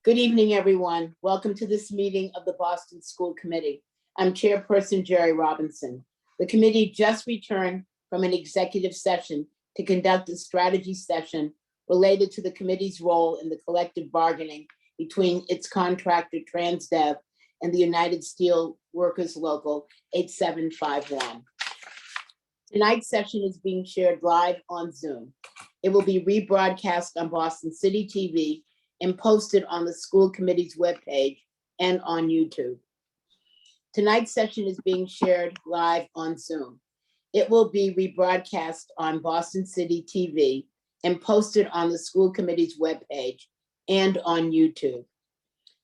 Good evening, everyone. Welcome to this meeting of the Boston School Committee. I'm Chairperson Jerry Robinson. The committee just returned from an executive session to conduct a strategy session related to the committee's role in the collective bargaining between its contractor Transdev and the United Steel Workers Local 8751. Tonight's session is being shared live on Zoom. It will be rebroadcast on Boston City TV and posted on the school committee's webpage and on YouTube. Tonight's session is being shared live on Zoom. It will be rebroadcast on Boston City TV and posted on the school committee's webpage and on YouTube.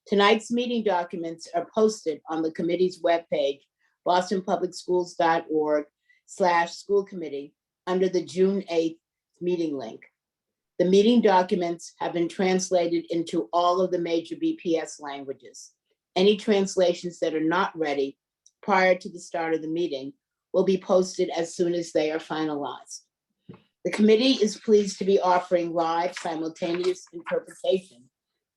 Tonight's meeting documents are posted on the committee's webpage, bostonpublicsschools.org/school committee under the June 8th meeting link. The meeting documents have been translated into all of the major BPS languages. Any translations that are not ready prior to the start of the meeting will be posted as soon as they are finalized. The committee is pleased to be offering live simultaneous interpretation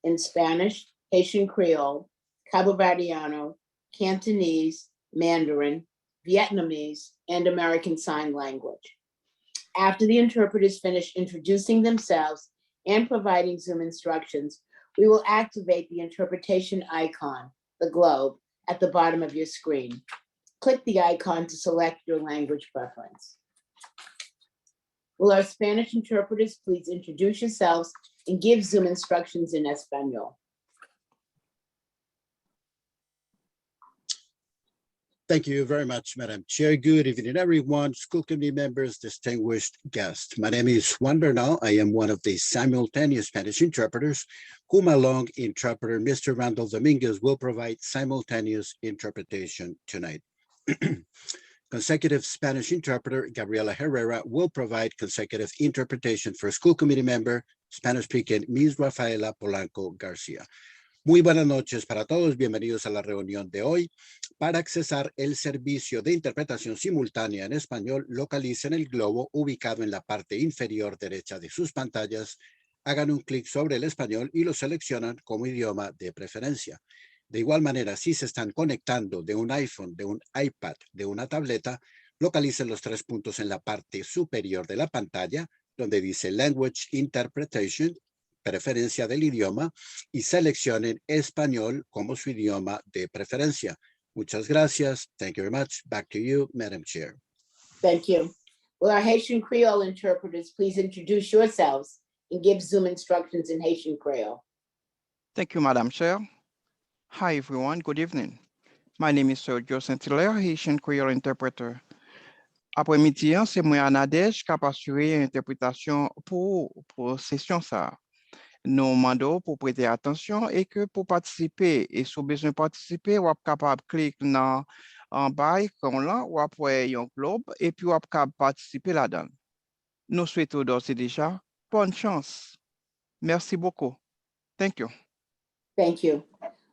in Spanish, Haitian Creole, Cabo Verdeano, Cantonese, Mandarin, Vietnamese, and American Sign Language. After the interpreters finish introducing themselves and providing Zoom instructions, we will activate the interpretation icon, the globe, at the bottom of your screen. Click the icon to select your language preference. Will our Spanish interpreters please introduce yourselves and give Zoom instructions in Espanol? Thank you very much, Madam Chair. Good evening, everyone, school committee members, distinguished guests. My name is Juan Bernal. I am one of the simultaneous Spanish interpreters, whom along interpreter Mr. Randall Dominguez will provide simultaneous interpretation tonight. Consecutive Spanish interpreter Gabriela Herrera will provide consecutive interpretation for school committee member, Spanish-speaking Ms. Rafaela Polanco Garcia. Muy buenas noches para todos. Bienvenidos a la reunión de hoy. Para accesar el servicio de interpretación simultánea en español, localicen el globo ubicado en la parte inferior derecha de sus pantallas. Hagan un clic sobre el español y lo seleccionan como idioma de preferencia. De igual manera, si se están conectando de un iPhone, de un iPad, de una tableta, localicen los tres puntos en la parte superior de la pantalla, donde dice Language Interpretation, preferencia del idioma, y seleccionen español como su idioma de preferencia. Muchas gracias. Thank you very much. Back to you, Madam Chair. Thank you. Will our Haitian Creole interpreters please introduce yourselves and give Zoom instructions in Haitian Creole? Thank you, Madam Chair. Hi, everyone. Good evening. My name is Sergio Saint-Hilaire, Haitian Creole interpreter. Après-midi, c'est moi, Anadej, qui a assuré l'interprétation pour session ça. Nous demandons pour prêter attention et que pour participer, et si vous avez besoin de participer, vous êtes capable de cliquer en bas, comme là, ou après un globe, et puis vous êtes capable de participer là-dedans. Nous souhaitons d'ores et déjà bonne chance. Merci beaucoup. Thank you. Thank you.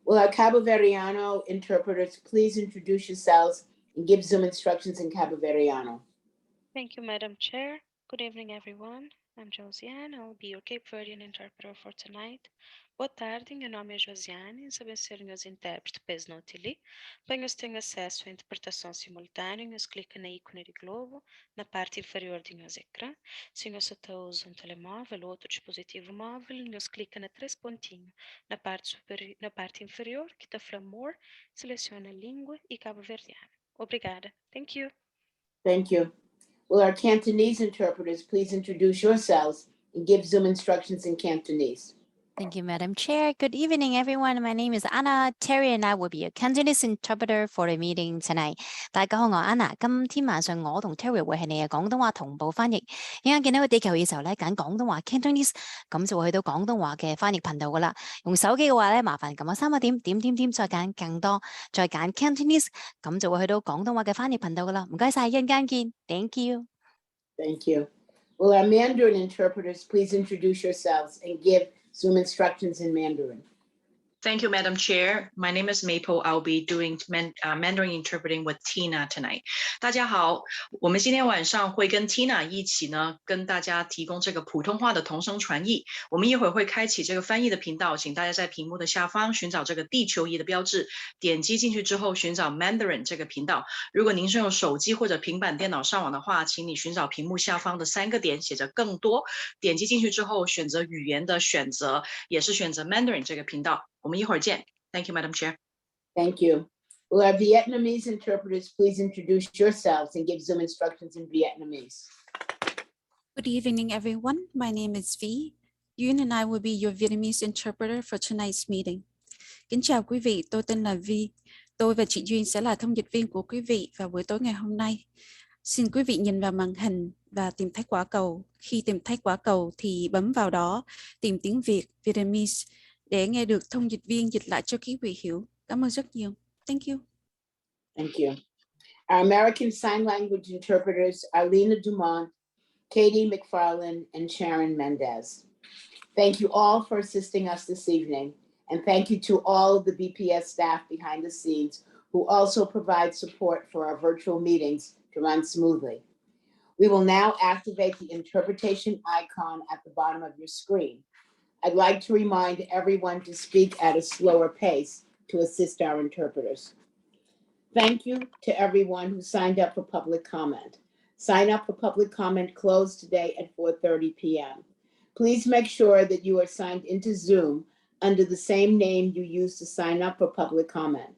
Will our Cabo Verdeano interpreters please introduce yourselves and give Zoom instructions in Cabo Verdeano? Thank you, Madam Chair. Good evening, everyone. I'm Josiane. I'll be your Cape Verdean interpreter for tonight. Boa tarde, meu nome é Josiane e saber ser meus intérpretes pes no tili. Para ter acesso à interpretação simultânea, nós clica na ícone de globo na parte inferior do nosso ecrã. Se nós usa um telemóvel ou outro dispositivo móvel, nós clica na três pontinhos na parte inferior que está falando More, seleciona língua e Cabo Verdeano. Obrigada. Thank you. Thank you. Will our Cantonese interpreters please introduce yourselves and give Zoom instructions in Cantonese? Thank you, Madam Chair. Good evening, everyone. My name is Anna. Terry and I will be your Cantonese interpreter for the meeting tonight. 大家好，我係 Anna。今天晚上我同 Terry 會係你嘅廣東話同步翻譯。而家見到個地球嘅時候咧，揀廣東話 Cantonese， 咁就會去到廣東話嘅翻譯頻道噶啦。用手機嘅話咧，麻煩撳下3個點，點，再揀更多，再揀 Cantonese， 咁就會去到廣東話嘅翻譯頻道噶啦。唔該晒，一陣間見。Thank you. Thank you. Will our Mandarin interpreters please introduce yourselves and give Zoom instructions in Mandarin? Thank you, Madam Chair. My name is Maple. I'll be doing Mandarin interpreting with Tina tonight. 大家好，我们今天晚上会跟 Tina 一起呢，跟大家提供这个普通话的同声传译。我们一会儿会开启这个翻译的频道，请大家在屏幕的下方寻找这个地球仪的标志，点击进去之后寻找 Mandarin 这个频道。如果您是用手机或者平板电脑上网的话，请你寻找屏幕下方的3个点，写着更多，点击进去之后选择语言的选择，也是选择 Mandarin 这个频道。我们一会儿见。Thank you, Madam Chair. Thank you. Will our Vietnamese interpreters please introduce yourselves and give Zoom instructions in Vietnamese? Good evening, everyone. My name is Vi. Yun and I will be your Vietnamese interpreter for tonight's meeting. Kính chào quý vị, tôi tên là Vi. Tôi và chị Duyên sẽ là thông dịch viên của quý vị vào buổi tối ngày hôm nay. Xin quý vị nhìn vào màn hình và tìm thấy quả cầu. Khi tìm thấy quả cầu thì bấm vào đó, tìm tiếng Việt, Vietnamese, để nghe được thông dịch viên dịch lại cho quý vị hiểu. Cảm ơn rất nhiều. Thank you. Thank you. Our American Sign Language interpreters are Lena Dumont, Katie McFarland, and Sharon Mendez. Thank you all for assisting us this evening, and thank you to all of the BPS staff behind the scenes who also provide support for our virtual meetings to run smoothly. We will now activate the interpretation icon at the bottom of your screen. I'd like to remind everyone to speak at a slower pace to assist our interpreters. Thank you to everyone who signed up for public comment. Sign up for public comment closed today at 4:30 p.m. Please make sure that you are signed into Zoom under the same name you used to sign up for public comment.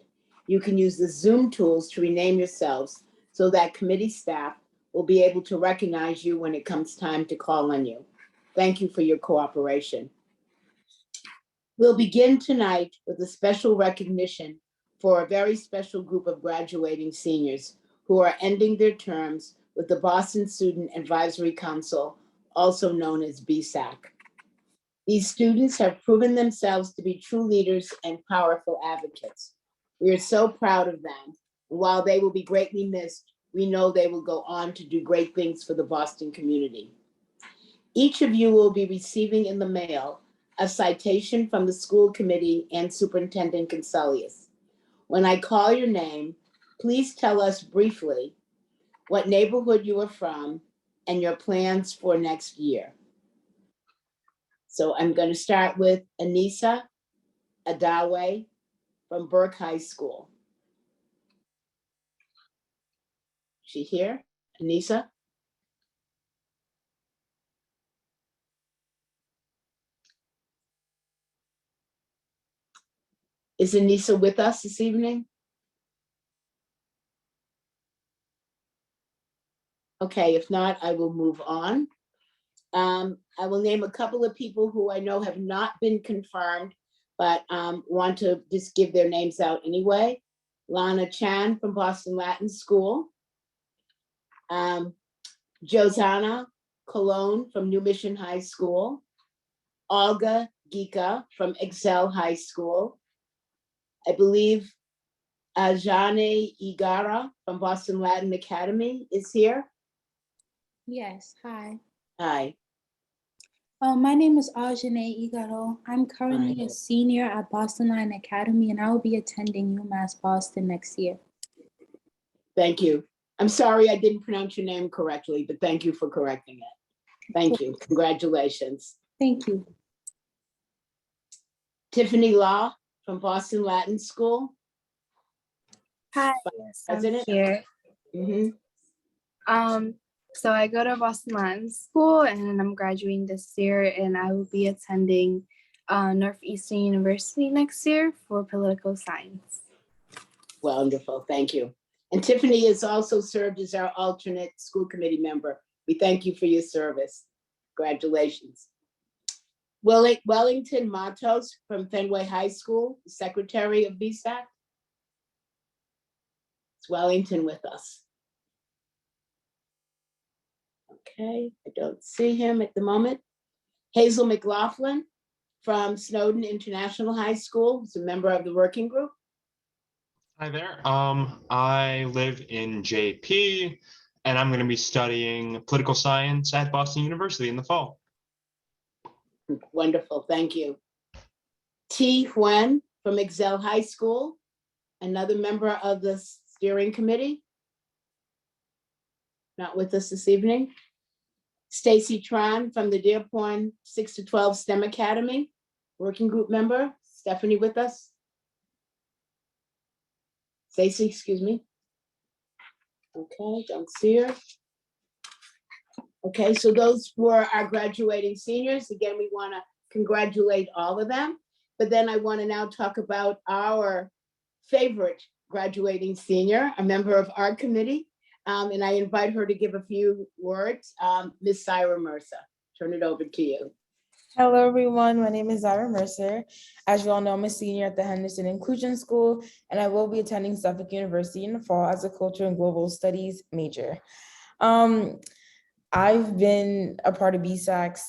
You can use the Zoom tools to rename yourselves so that committee staff will be able to recognize you when it comes time to call on you. Thank you for your cooperation. We'll begin tonight with a special recognition for a very special group of graduating seniors who are ending their terms with the Boston Student Advisory Council, also known as BSAC. These students have proven themselves to be true leaders and powerful advocates. We are so proud of them. While they will be greatly missed, we know they will go on to do great things for the Boston community. Each of you will be receiving in the mail a citation from the school committee and Superintendent Consilius. When I call your name, please tell us briefly what neighborhood you are from and your plans for next year. So I'm going to start with Anissa Adawe from Burke High School. She here? Anissa? Is Anissa with us this evening? Okay, if not, I will move on. I will name a couple of people who I know have not been confirmed, but want to just give their names out anyway. Lana Chan from Boston Latin School. Josanna Colon from New Mission High School. Olga Gika from Excel High School. I believe Ajane Igara from Boston Latin Academy is here. Yes, hi. Hi. My name is Ajane Igaro. I'm currently Hi. a senior at Boston Latin Academy, and I will be attending UMass Boston next year. Thank you. I'm sorry I didn't pronounce your name correctly, but thank you for correcting it. Thank you. Congratulations. Thank you. Tiffany Law from Boston Latin School. Hi, yes, I'm President? here. Mhm. So I go to Boston Latin School and I'm graduating this year, and I will be attending Northeastern University next year for political science. Wonderful, thank you. And Tiffany has also served as our alternate school committee member. We thank you for your service. Congratulations. Wellington Matos from Fenway High School, Secretary of BSAC. Is Wellington with us? Okay, I don't see him at the moment. Hazel McLaughlin from Snowden International High School, who's a member of the working group. Hi there. I live in JP, and I'm going to be studying political science at Boston University in the fall. Wonderful, thank you. T. Huen from Excel High School, another member of the steering committee. Not with us this evening. Stacy Tran from the Dearborn 6 to 12 STEM Academy, working group member. Stephanie with us? Stacy, excuse me. Okay, don't see her. Okay, so those were our graduating seniors. Again, we want to congratulate all of them. But then I want to now talk about our favorite graduating senior, a member of our committee. And I invite her to give a few words. Ms. Syra Mercer, turn it over to you. Hello, everyone. My name is Zyra Mercer. As you all know, I'm a senior at the Henderson Inclusion School, and I will be attending Suffolk University in the fall as a Culture and Global Studies major. I've been a part of BSACs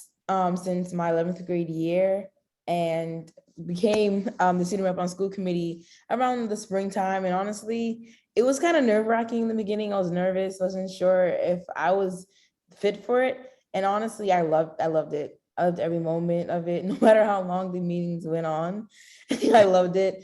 since my 11th grade year and became the student rep on school committee around the springtime. And honestly, it was kind of nerve-wracking in the beginning. I was nervous, wasn't sure if I was fit for it. And honestly, I loved it. I loved every moment of it, no matter how long the meetings went on. I loved it.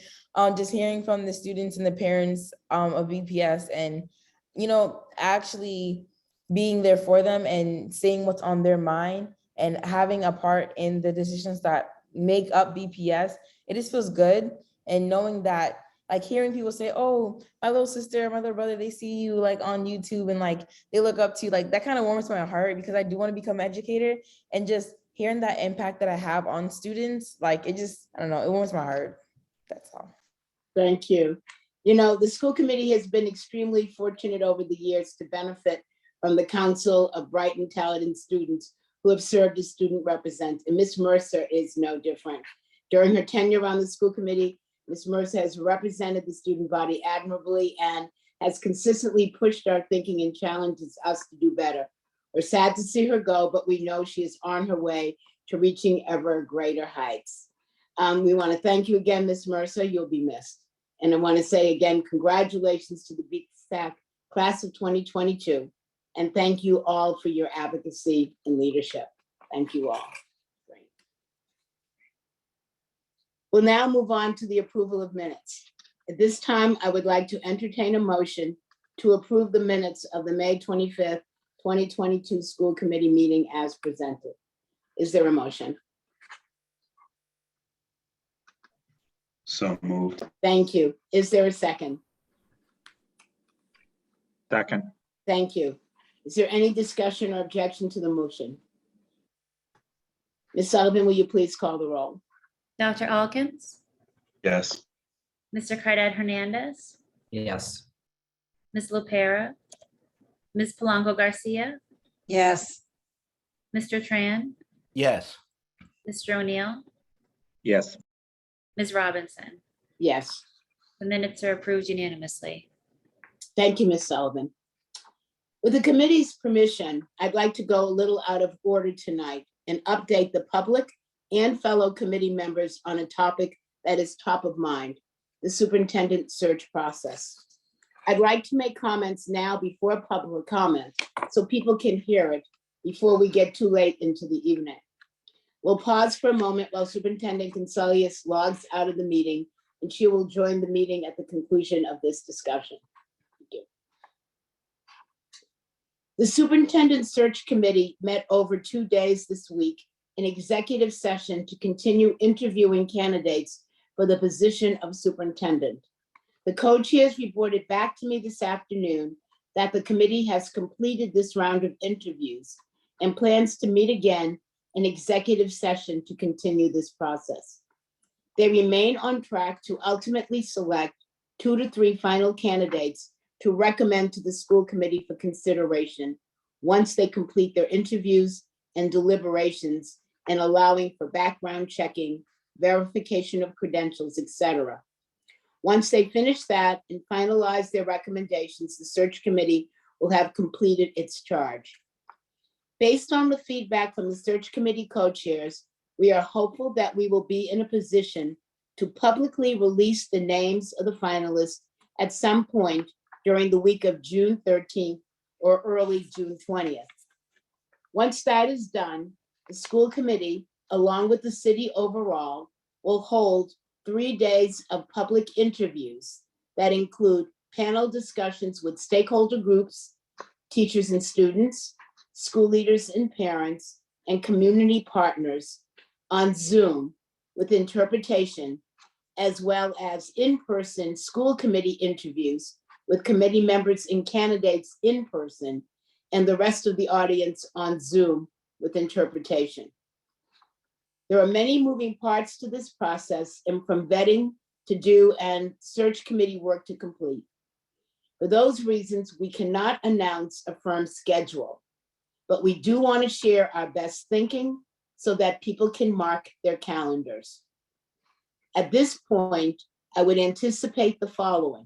Just hearing from the students and the parents of BPS and, you know, actually being there for them and seeing what's on their mind and having a part in the decisions that make up BPS, it just feels good. And knowing that, like hearing people say, oh, my little sister, my little brother, they see you like on YouTube and like they look up to you, like that kind of warms my heart because I do want to become an educator, and just hearing that impact that I have on students, like it just, I don't know, it warms my heart. That's all. Thank you. You know, the school committee has been extremely fortunate over the years to benefit from the council of bright and talented students who have served as student representatives. And Ms. Mercer is no different. During her tenure on the school committee, Ms. Mercer has represented the student body admirably and has consistently pushed our thinking and challenges us to do better. We're sad to see her go, but we know she is on her way to reaching ever greater heights. We want to thank you again, Ms. Mercer. You'll be missed. And I want to say again, congratulations to the BSAC class of 2022. And thank you all for your advocacy and leadership. Thank you all. Great. We'll now move on to the approval of minutes. At this time, I would like to entertain a motion to approve the minutes of the May 25th, 2022 school committee meeting as presented. Is there a motion? So moved. Thank you. Is there a second? Second. Thank you. Is there any discussion or objection to the motion? Ms. Sullivan, will you please call the roll? Dr. Alkins, Yes. Mr. Cardad Hernandez, Yes. Ms. Lopera, Ms. Polanco Garcia, Yes. Mr. Tran, Yes. Mr. O'Neill, Yes. Ms. Robinson. Yes. The minutes are approved unanimously. Thank you, Ms. Sullivan. With the committee's permission, I'd like to go a little out of order tonight and update the public and fellow committee members on a topic that is top of mind, the superintendent search process. I'd like to make comments now before public comment so people can hear it before we get too late into the evening. We'll pause for a moment while Superintendent Consilius logs out of the meeting, and she will join the meeting at the conclusion of this discussion. Thank you. The Superintendent Search Committee met over 2 days this week in executive session to continue interviewing candidates for the position of superintendent. The co-chairs reported back to me this afternoon that the committee has completed this round of interviews and plans to meet again in executive session to continue this process. They remain on track to ultimately select 2 to 3 final candidates to recommend to the school committee for consideration once they complete their interviews and deliberations and allowing for background checking, verification of credentials, etc. Once they finish that and finalize their recommendations, the search committee will have completed its charge. Based on the feedback from the search committee co-chairs, we are hopeful that we will be in a position to publicly release the names of the finalists at some point during the week of June 13th or early June 20th. Once that is done, the school committee, along with the city overall, will hold 3 days of public interviews that include panel discussions with stakeholder groups, teachers and students, school leaders and parents, and community partners on Zoom with interpretation, as well as in-person school committee interviews with committee members and candidates in person, and the rest of the audience on Zoom with interpretation. There are many moving parts to this process, and from vetting to do and search committee work to complete. For those reasons, we cannot announce a firm schedule, but we do want to share our best thinking so that people can mark their calendars. At this point, I would anticipate the following.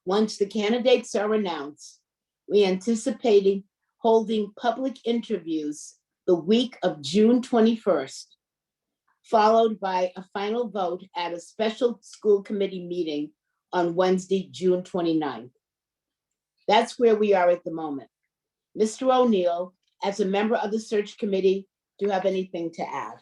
Once the candidates are announced, we anticipating holding public interviews the week of June 21st, followed by a final vote at a special school committee meeting on Wednesday, June 29th. That's where we are at the moment. Mr. O'Neill, as a member of the search committee, do you have anything to add?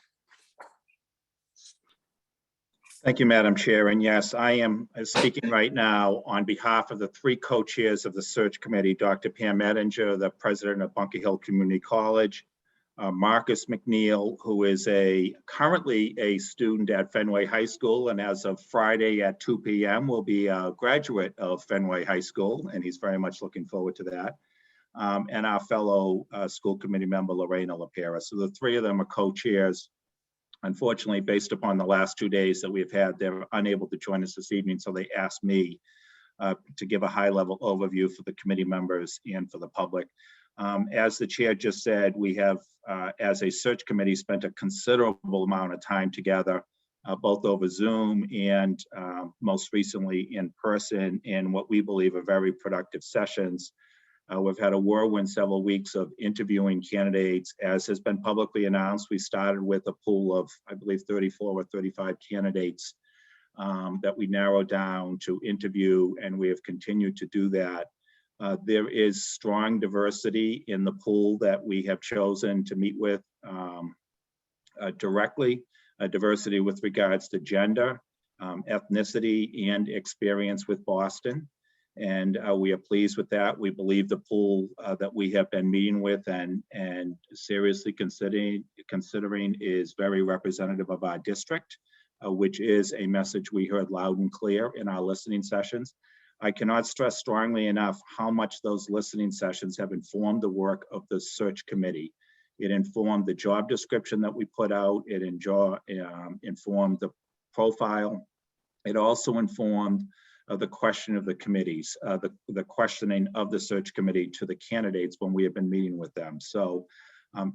Thank you, Madam Chair. And yes, I am speaking right now on behalf of the 3 co-chairs of the search committee, Dr. Pam Ettinger, the president of Bunker Hill Community College, Marcus McNeil, who is currently a student at Fenway High School, and as of Friday at 2 p.m. will be a graduate of Fenway High School, and he's very much looking forward to that. And our fellow school committee member, Lorena LaPera. So the 3 of them are co-chairs. Unfortunately, based upon the last 2 days that we've had, they're unable to join us this evening, so they asked me to give a high-level overview for the committee members and for the public. As the chair just said, we have, as a search committee, spent a considerable amount of time together, both over Zoom and most recently in person, in what we believe are very productive sessions. We've had a whirlwind several weeks of interviewing candidates. As has been publicly announced, we started with a pool of, I believe, 34 or 35 candidates that we narrowed down to interview, and we have continued to do that. There is strong diversity in the pool that we have chosen to meet with directly, diversity with regards to gender, ethnicity, and experience with Boston. And we are pleased with that. We believe the pool that we have been meeting with and seriously considering is very representative of our district, which is a message we heard loud and clear in our listening sessions. I cannot stress strongly enough how much those listening sessions have informed the work of the search committee. It informed the job description that we put out. It informed the profile. It also informed the question of the committees, the questioning of the search committee to the candidates when we have been meeting with them. So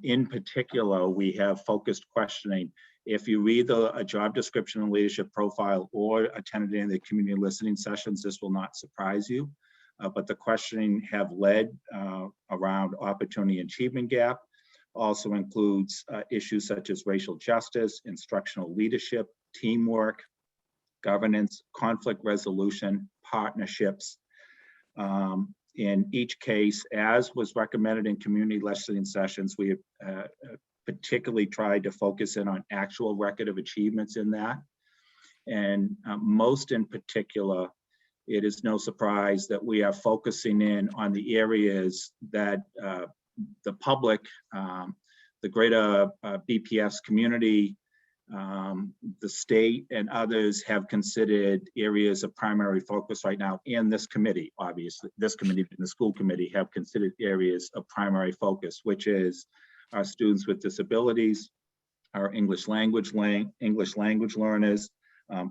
in particular, we have focused questioning. If you read a job description and leadership profile or attended any of the community listening sessions, this will not surprise you. But the questioning have led around opportunity achievement gap, also includes issues such as racial justice, instructional leadership, teamwork, governance, conflict resolution, partnerships. In each case, as was recommended in community listening sessions, we have particularly tried to focus in on actual record of achievements in that. And most in particular, it is no surprise that we are focusing in on the areas that the public, the greater BPS community, the state and others have considered areas of primary focus right now, and this committee, obviously, this committee and the school committee have considered areas of primary focus, which is our students with disabilities, our English language learners,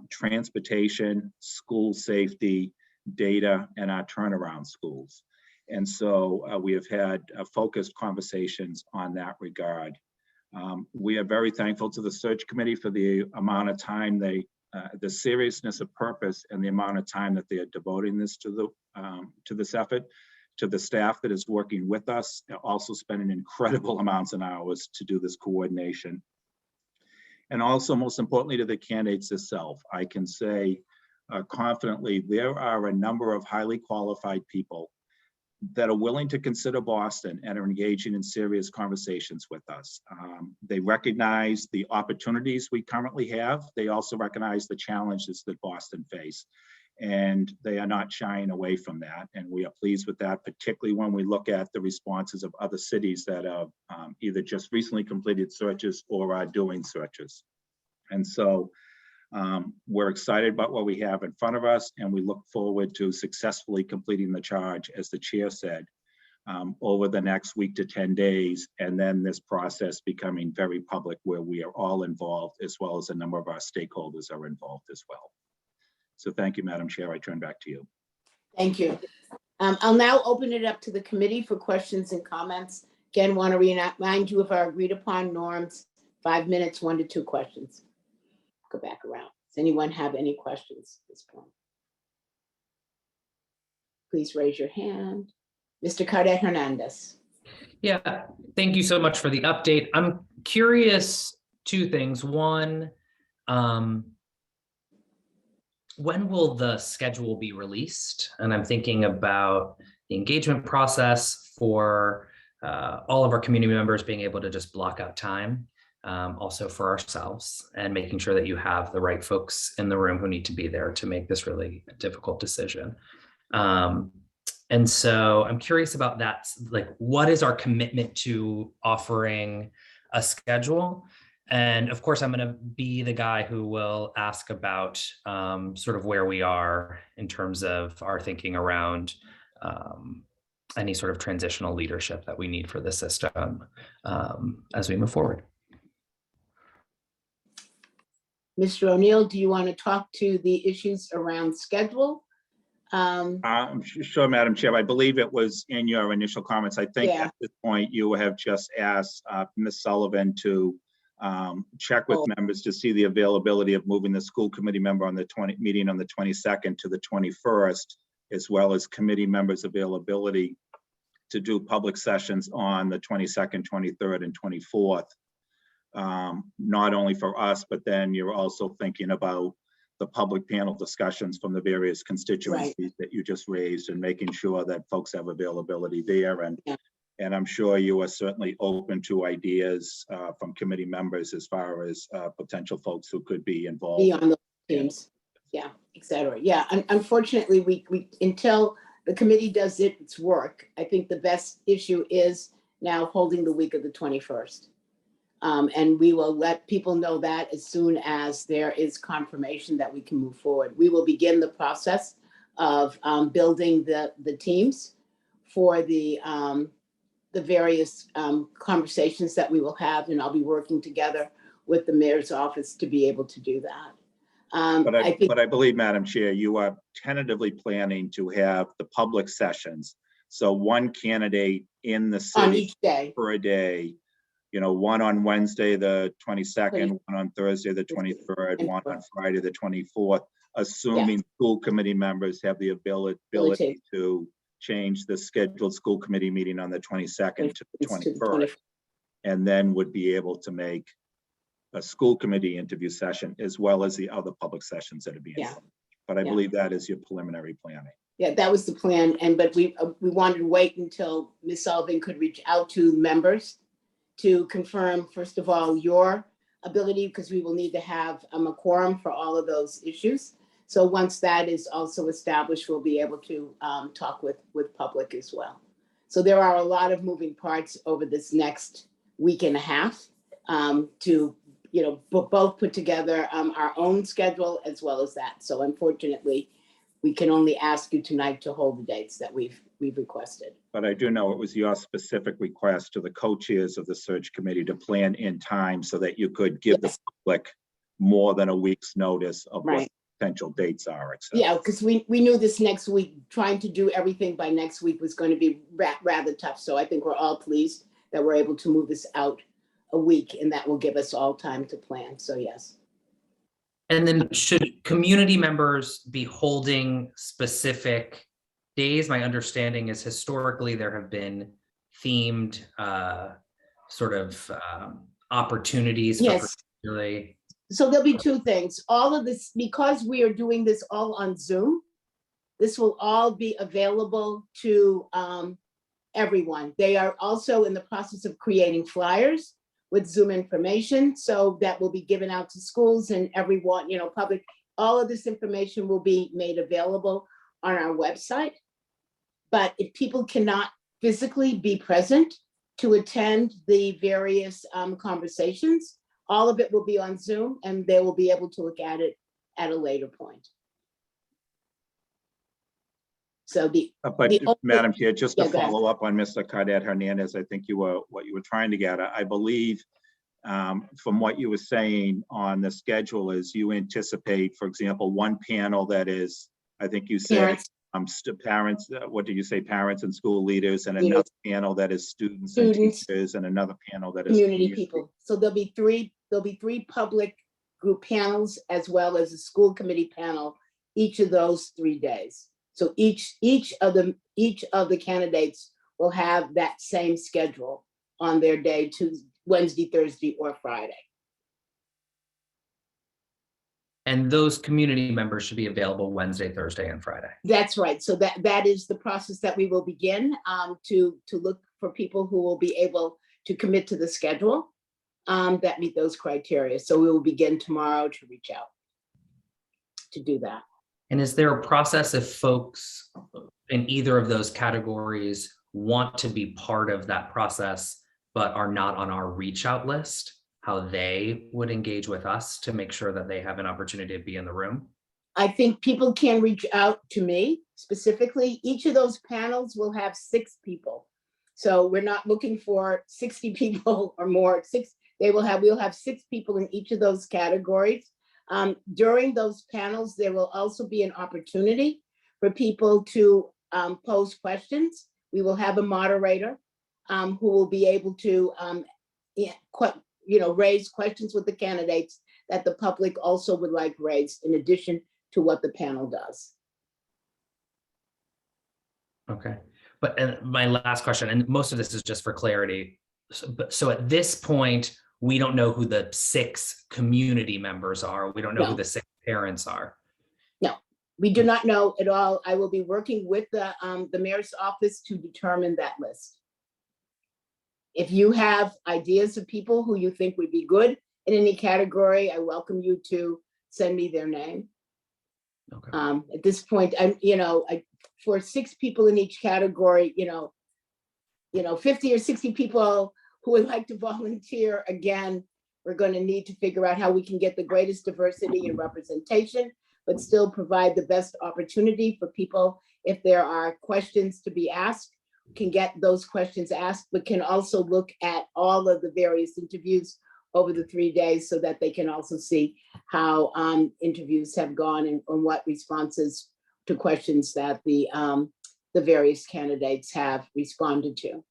transportation, school safety, data, and our turnaround schools. And so we have had focused conversations on that regard. We are very thankful to the search committee for the amount of time the seriousness of purpose and the amount of time that they are devoting this to this effort, to the staff that is working with us, also spending incredible amounts of hours to do this coordination. And also, most importantly, to the candidates itself. I can say confidently, there are a number of highly qualified people that are willing to consider Boston and are engaging in serious conversations with us. They recognize the opportunities we currently have. They also recognize the challenges that Boston face. And they are not shying away from that. And we are pleased with that, particularly when we look at the responses of other cities that have either just recently completed searches or are doing searches. And so we're excited about what we have in front of us, and we look forward to successfully completing the charge, as the chair said, over the next week to 10 days, and then this process becoming very public where we are all involved, as well as a number of our stakeholders are involved as well. So thank you, Madam Chair. I turn back to you. Thank you. I'll now open it up to the committee for questions and comments. Again, want to remind you of our agreed upon norms, 5 minutes, 1 to 2 questions. Go back around. Does anyone have any questions at this point? Please raise your hand. Mr. Cardet Hernandez. Yeah, thank you so much for the update. I'm curious, 2 things. One, when will the schedule be released? And I'm thinking about the engagement process for all of our community members being able to just block out time, also for ourselves, and making sure that you have the right folks in the room who need to be there to make this really difficult decision. And so I'm curious about that. Like, what is our commitment to offering a schedule? And of course, I'm going to be the guy who will ask about sort of where we are in terms of our thinking around any sort of transitional leadership that we need for the system as we move forward. Mr. O'Neill, do you want to talk to the issues around schedule? Sure, Madam Chair. I believe it was in your initial comments. I think at this point you have just asked Ms. Sullivan to check with members to see the availability of moving the school committee member on the meeting on the 22nd to the 21st, as well as committee members' availability to do public sessions on the 22nd, 23rd, and 24th. Not only for us, but then you're also thinking about the public panel discussions from the various constituencies that you just raised, and making sure that folks have availability there. And I'm sure you are certainly open to ideas from committee members as far as potential folks who could be involved. Beyond the teams, yeah, et cetera. Yeah, unfortunately, we until the committee does its work, I think the best issue is now holding the week of the 21st. And we will let people know that as soon as there is confirmation that we can move forward. We will begin the process of building the teams for the various conversations that we will have, and I'll be working together with the mayor's office to be able to do that. But I believe, Madam Chair, you are tentatively planning to have the public sessions. So one candidate in the city on each day for a day, you know, one on Wednesday, the 22nd, one on Thursday, the 23rd, one on Friday, the 24th, assuming school committee members have the ability to change the scheduled school committee meeting on the 22nd to the 21st, and then would be able to make a school committee interview session as well as the other public sessions that are being held. But I believe that is your preliminary planning. Yeah, that was the plan. But we wanted to wait until Ms. Sullivan could reach out to members to confirm, first of all, your ability, because we will need to have a quorum for all of those issues. So once that is also established, we'll be able to talk with public as well. So there are a lot of moving parts over this next week and a half to, you know, both put together our own schedule as well as that. So unfortunately, we can only ask you tonight to hold the dates that we've requested. But I do know it was your specific request to the co-chairs of the search committee to plan in time so that you could give the public more than a week's notice of what potential dates are, etc. Yeah, because we knew this next week, trying to do everything by next week was going to be rather tough. So I think we're all pleased that we're able to move this out a week, and that will give us all time to plan. So yes. And then should community members be holding specific days? My understanding is historically there have been themed sort of opportunities for particularly. So there'll be two things. All of this, because we are doing this all on Zoom, This will all be available to everyone. They are also in the process of creating flyers with Zoom information, so that will be given out to schools and everyone, public. All of this information will be made available on our website. But if people cannot physically be present to attend the various conversations, all of it will be on Zoom and they will be able to look at it at a later point. So But only- Madam Chair, just to Yeah, go ahead. follow up on Mr. Cadet Hernandez, I think what you were trying to get at, I believe from what you were saying on the schedule is you anticipate, for example, one panel that is, I think you said, parents, what did you say, parents and school leaders, and another panel that is students and teachers, and another panel that is community people. So there'll be three public group panels as well as a school committee panel each of those 3 days. So each of the candidates will have that same schedule on their day, Tuesday, Wednesday, Thursday, or Friday. And those community members should be available Wednesday, Thursday, and Friday. That's right. So that is the process that we will begin to look for people who will be able to commit to the schedule that meet those criteria. So we will begin tomorrow to reach out to do that. And is there a process if folks in either of those categories want to be part of that process, but are not on our reach out list, how they would engage with us to make sure that they have an opportunity to be in the room? I think people can reach out to me specifically. Each of those panels will have 6 people. So we're not looking for 60 people or more. We'll have 6 people in each of those categories. During those panels, there will also be an opportunity for people to pose questions. We will have a moderator who will be able to raise questions with the candidates that the public also would like raised in addition to what the panel does. Okay, and my last question, and most of this is just for clarity. So at this point, we don't know who the 6 community members are. We don't know who the 6 parents are. No, we do not know at all. I will be working with the mayor's office to determine that list. If you have ideas of people who you think would be good in any category, I welcome you to send me their name. Okay. At this point, for 6 people in each category, 50 or 60 people who would like to volunteer, again, we're going to need to figure out how we can get the greatest diversity and representation, but still provide the best opportunity for people. If there are questions to be asked, can get those questions asked, but can also look at all of the various interviews over the 3 days so that they can also see how interviews have gone and what responses to questions that the various candidates have responded to.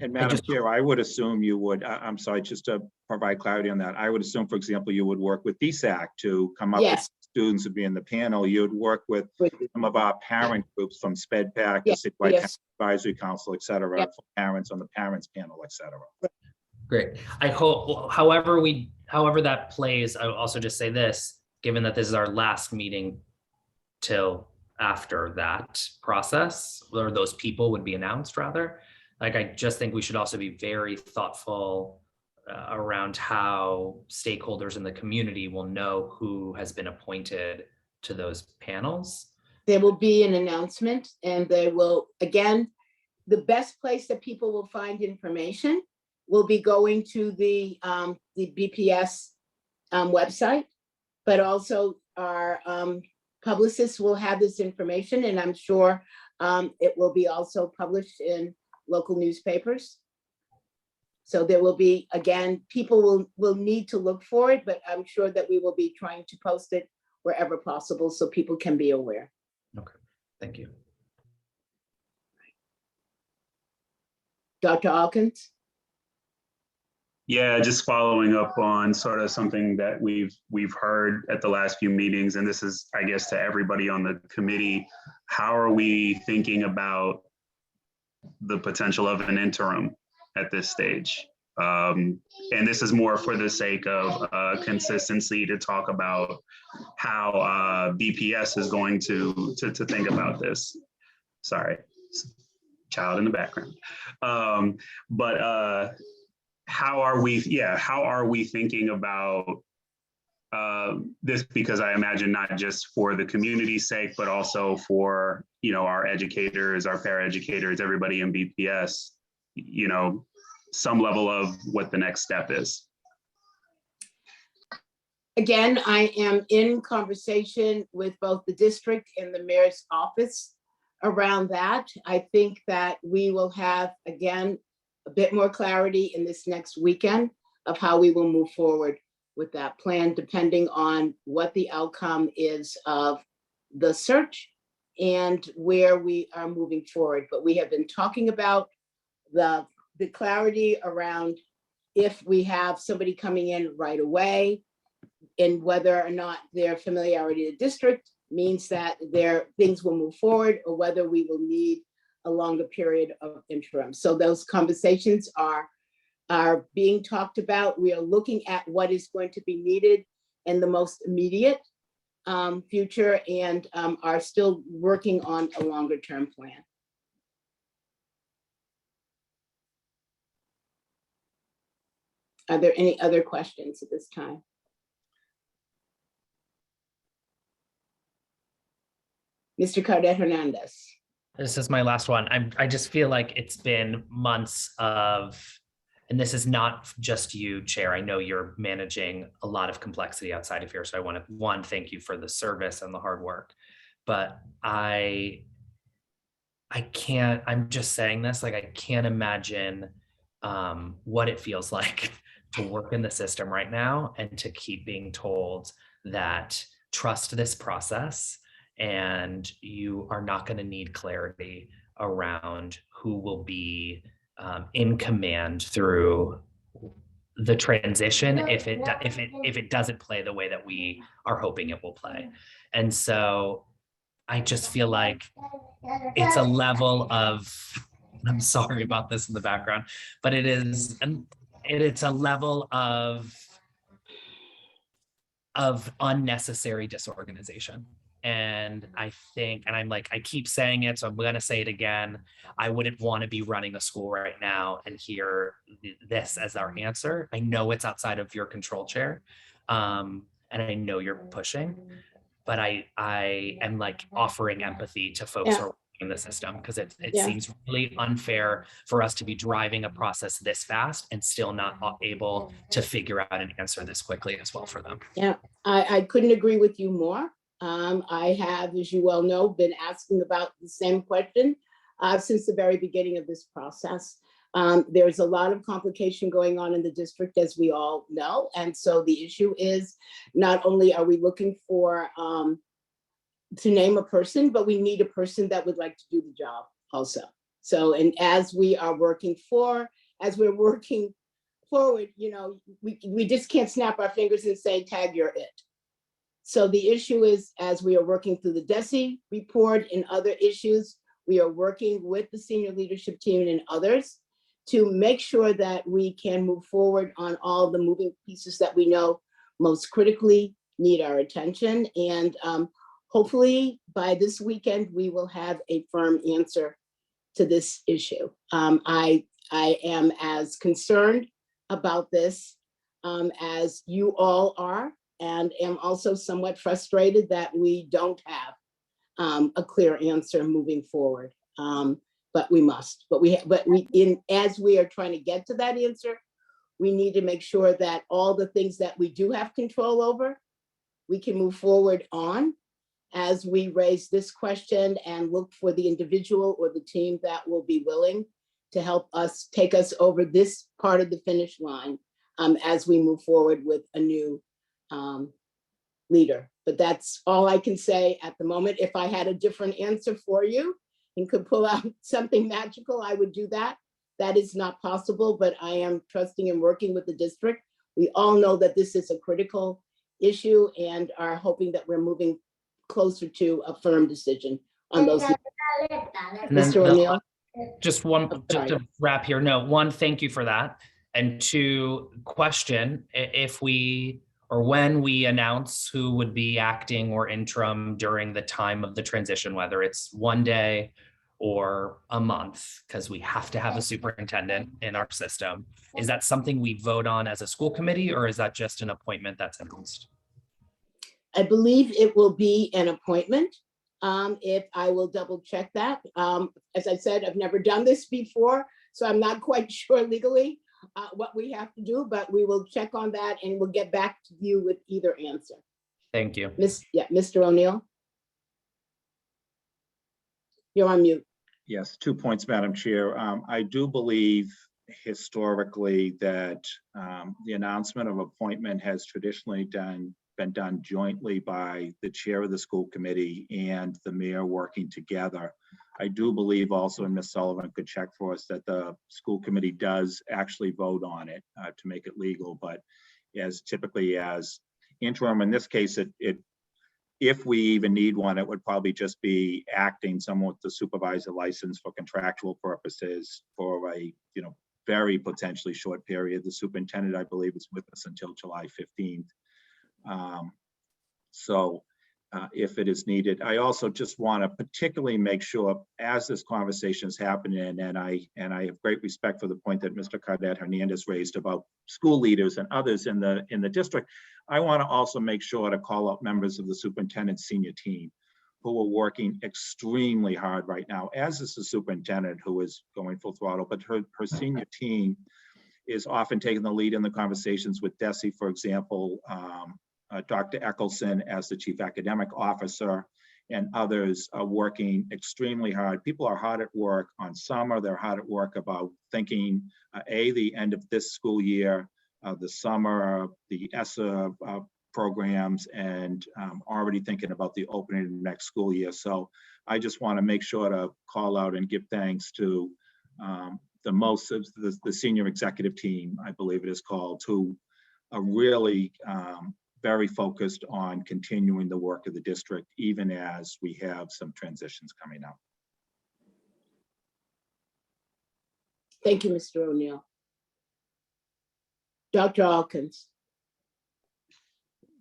And Madam Chair, I would assume you would, I'm sorry, just to provide clarity on that, I would assume, for example, you would work with DSAC to come up with students would be in the panel. You'd work with some of our parent groups from SPEDPAC, the Citywide Advisory Council, et cetera, for parents on the parents panel, et cetera. Great. I hope, however that plays, I will also just say this, given that this is our last meeting till after that process, or those people would be announced rather. Like, I just think we should also be very thoughtful around how stakeholders in the community will know who has been appointed to those panels. There will be an announcement, and they will, again, the best place that people will find information will be going to the BPS website, but also our publicists will have this information, and I'm sure it will be also published in local newspapers. So there will be, again, people will need to look for it, but I'm sure that we will be trying to post it wherever possible so people can be aware. Okay, thank you. Dr. Alkins? Yeah, just following up on sort of something that we've heard at the last few meetings, and this is, I guess, to everybody on the committee. How are we thinking about the potential of an interim at this stage? And this is more for the sake of consistency to talk about how BPS is going to think about this. Sorry, child in the background. But how are we thinking about this? Because I imagine not just for the community's sake, but also for, our educators, our paraeducators, everybody in BPS, some level of what the next step is. Again, I am in conversation with both the district and the mayor's office around that. I think that we will have, again, a bit more clarity in this next weekend of how we will move forward with that plan, depending on what the outcome is of the search and where we are moving forward. But we have been talking about the clarity around if we have somebody coming in right away and whether or not their familiarity to district means that things will move forward, or whether we will need a longer period of interim. So those conversations are being talked about. We are looking at what is going to be needed in the most immediate future, and are still working on a longer term plan. Are there any other questions at this time? Mr. Cardet Hernandez. This is my last one. I just feel like it's been months of, and this is not just you, Chair. I know you're managing a lot of complexity outside of here. So I want to, thank you for the service and the hard work. But I'm just saying this, like I can't imagine what it feels like to work in the system right now and to keep being told that trust this process and you are not going to need clarity around who will be in command through the transition if it doesn't play the way that we are hoping it will play. And so I just feel like it's a level of, I'm sorry about this in the background, but it's a level of unnecessary disorganization. And I think, and I keep saying it, so I'm going to say it again. I wouldn't want to be running a school right now and hear this as our answer. I know it's outside of your control, Chair. And I know you're pushing, but I am offering empathy to folks who are in the system, because it seems really unfair for us to be driving a process this fast and still not able to figure out an answer this quickly as well for them. Yeah, I couldn't agree with you more. I have, as you well know, been asking about the same question since the very beginning of this process. There's a lot of complication going on in the district, as we all know. And so the issue is, not only are we looking for to name a person, but we need a person that would like to do the job also. So, and as we're working forward, we just can't snap our fingers and say, tag, you're it. So the issue is, as we are working through the DESE report and other issues, we are working with the senior leadership team and others to make sure that we can move forward on all the moving pieces that we know most critically need our attention. And hopefully by this weekend, we will have a firm answer to this issue. I am as concerned about this as you all are, and am also somewhat frustrated that we don't have a clear answer moving forward. But we must. As we are trying to get to that answer, we need to make sure that all the things that we do have control over, we can move forward on as we raise this question and look for the individual or the team that will be willing to help us take us over this part of the finish line as we move forward with a new leader. But that's all I can say at the moment. If I had a different answer for you and could pull out something magical, I would do that. That is not possible, but I am trusting and working with the district. We all know that this is a critical issue and are hoping that we're moving closer to a firm decision on those. Mr. O'Neill. Just to wrap here. No, one, thank you for that. And two, question if we or when we announce who would be acting or interim during the time of the transition, whether it's one day or a month, because we have to have a superintendent in our system. Is that something we vote on as a school committee, or is that just an appointment that's announced? I believe it will be an appointment. If I will double check that. As I said, I've never done this before, so I'm not quite sure legally what we have to do, but we will check on that and we'll get back to you with either answer. Thank you. Mr. O'Neill. You're on mute. Yes, 2 points, Madam Chair. I do believe historically that the announcement of appointment has traditionally been done jointly by the chair of the school committee and the mayor working together. I do believe also, and Ms. Sullivan could check for us, that the school committee does actually vote on it to make it legal, but as typically as interim, in this case, if we even need one, it would probably just be acting someone with the supervisor license for contractual purposes for a very potentially short period. The superintendent, I believe, is with us until July 15th. If it is needed, I also just want to particularly make sure as this conversation is happening, and I have great respect for the point that Mr. Cardet Hernandez raised about school leaders and others in the district. I want to also make sure to call out members of the superintendent's senior team who are working extremely hard right now, as is the superintendent who is going full throttle, but her senior team is often taking the lead in the conversations with DESE, for example, Dr. Eccleston as the chief academic officer, and others are working extremely hard. People are hard at work on summer. They're hard at work about thinking, the end of this school year, the summer, the ESSA programs, and already thinking about the opening of the next school year. So I just want to make sure to call out and give thanks to the senior executive team, I believe it is called, who are really very focused on continuing the work of the district, even as we have some transitions coming up. Thank you, Mr. O'Neill. Dr. Alkins.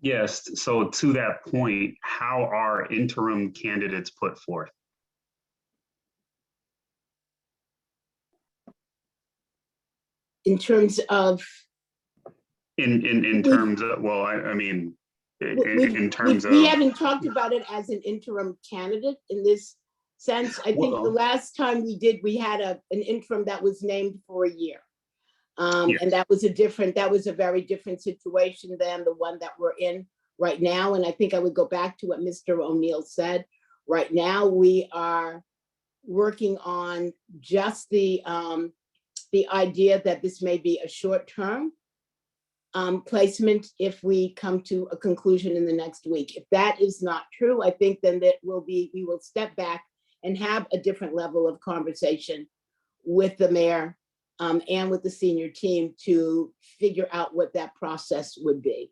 Yes, so to that point, how are interim candidates put forth? In terms of? In terms of, well, I mean, in terms of. We haven't talked about it as an interim candidate in this sense. I think the last time we did, we had an interim that was named for a year. Yes. And that was a very different situation than the one that we're in right now. And I think I would go back to what Mr. O'Neill said. Right now, we are working on just the idea that this may be a short-term placement if we come to a conclusion in the next week. If that is not true, I think then we will step back and have a different level of conversation with the mayor and with the senior team to figure out what that process would be.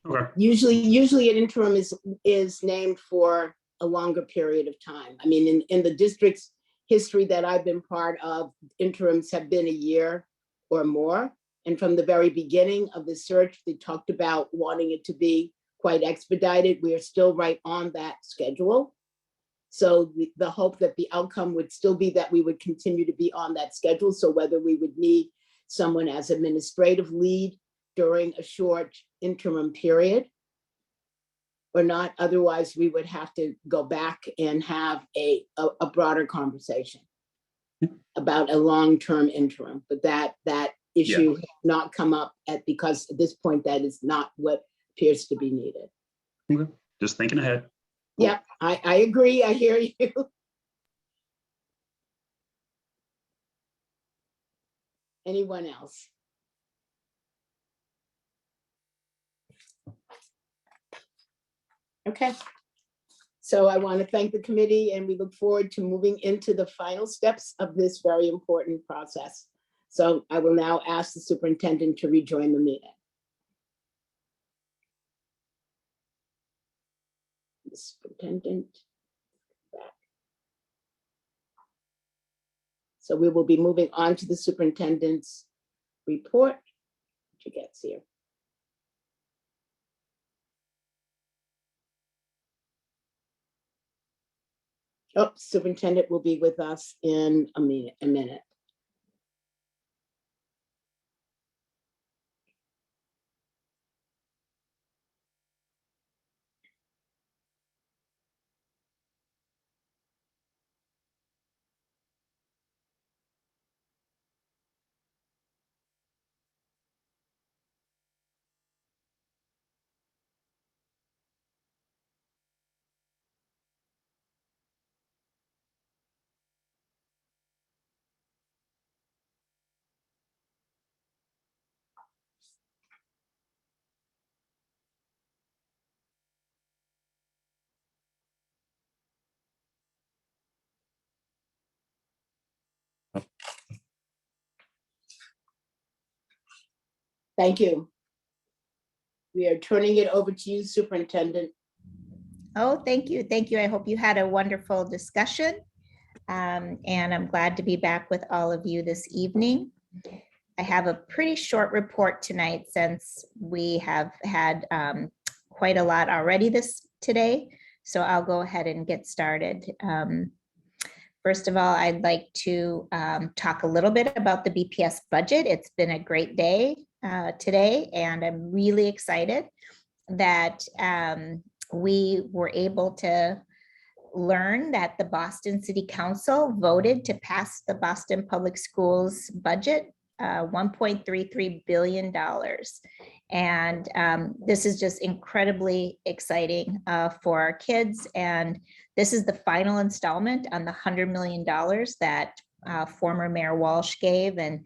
Okay. Usually an interim is named for a longer period of time. I mean, in the district's history that I've been part of, interims have been a year or more. And from the very beginning of the search, they talked about wanting it to be quite expedited. We are still right on that schedule. So the hope that the outcome would still be that we would continue to be on that schedule. So whether we would need someone as administrative lead during a short interim period or not, otherwise we would have to go back and have a broader conversation about a long-term interim. But that issue has not come up because at this point that is not what appears to be needed. Okay. Just thinking ahead. Yep, I agree. I hear you. Anyone else? Okay. So I want to thank the committee and we look forward to moving into the final steps of this very important process. So I will now ask the superintendent to rejoin the meeting. Superintendent. Back. So we will be moving on to the superintendent's report. She gets here. Oh, superintendent will be with us in a minute. Thank you. We are turning it over to you, Superintendent. Oh, thank you. Thank you. I hope you had a wonderful discussion. And I'm glad to be back with all of you this evening. I have a pretty short report tonight since we have had quite a lot already today. So I'll go ahead and get started. First of all, I'd like to talk a little bit about the BPS budget. It's been a great day today, and I'm really excited that we were able to learn that the Boston City Council voted to pass the Boston Public Schools budget, $1.33 billion. And this is just incredibly exciting for our kids. And this is the final installment on the $100 million that former Mayor Walsh gave, and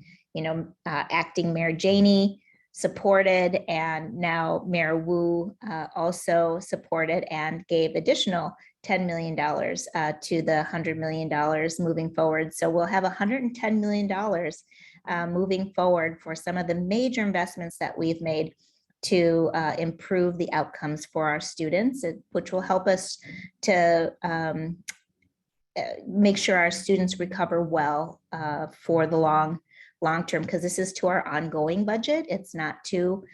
acting Mayor Janey supported, and now Mayor Wu also supported and gave additional $10 million to the $100 million moving forward. So we'll have $110 million moving forward for some of the major investments that we've made to improve the outcomes for our students, which will help us to make sure our students recover well for the long term, because this is to our ongoing budget. It's not to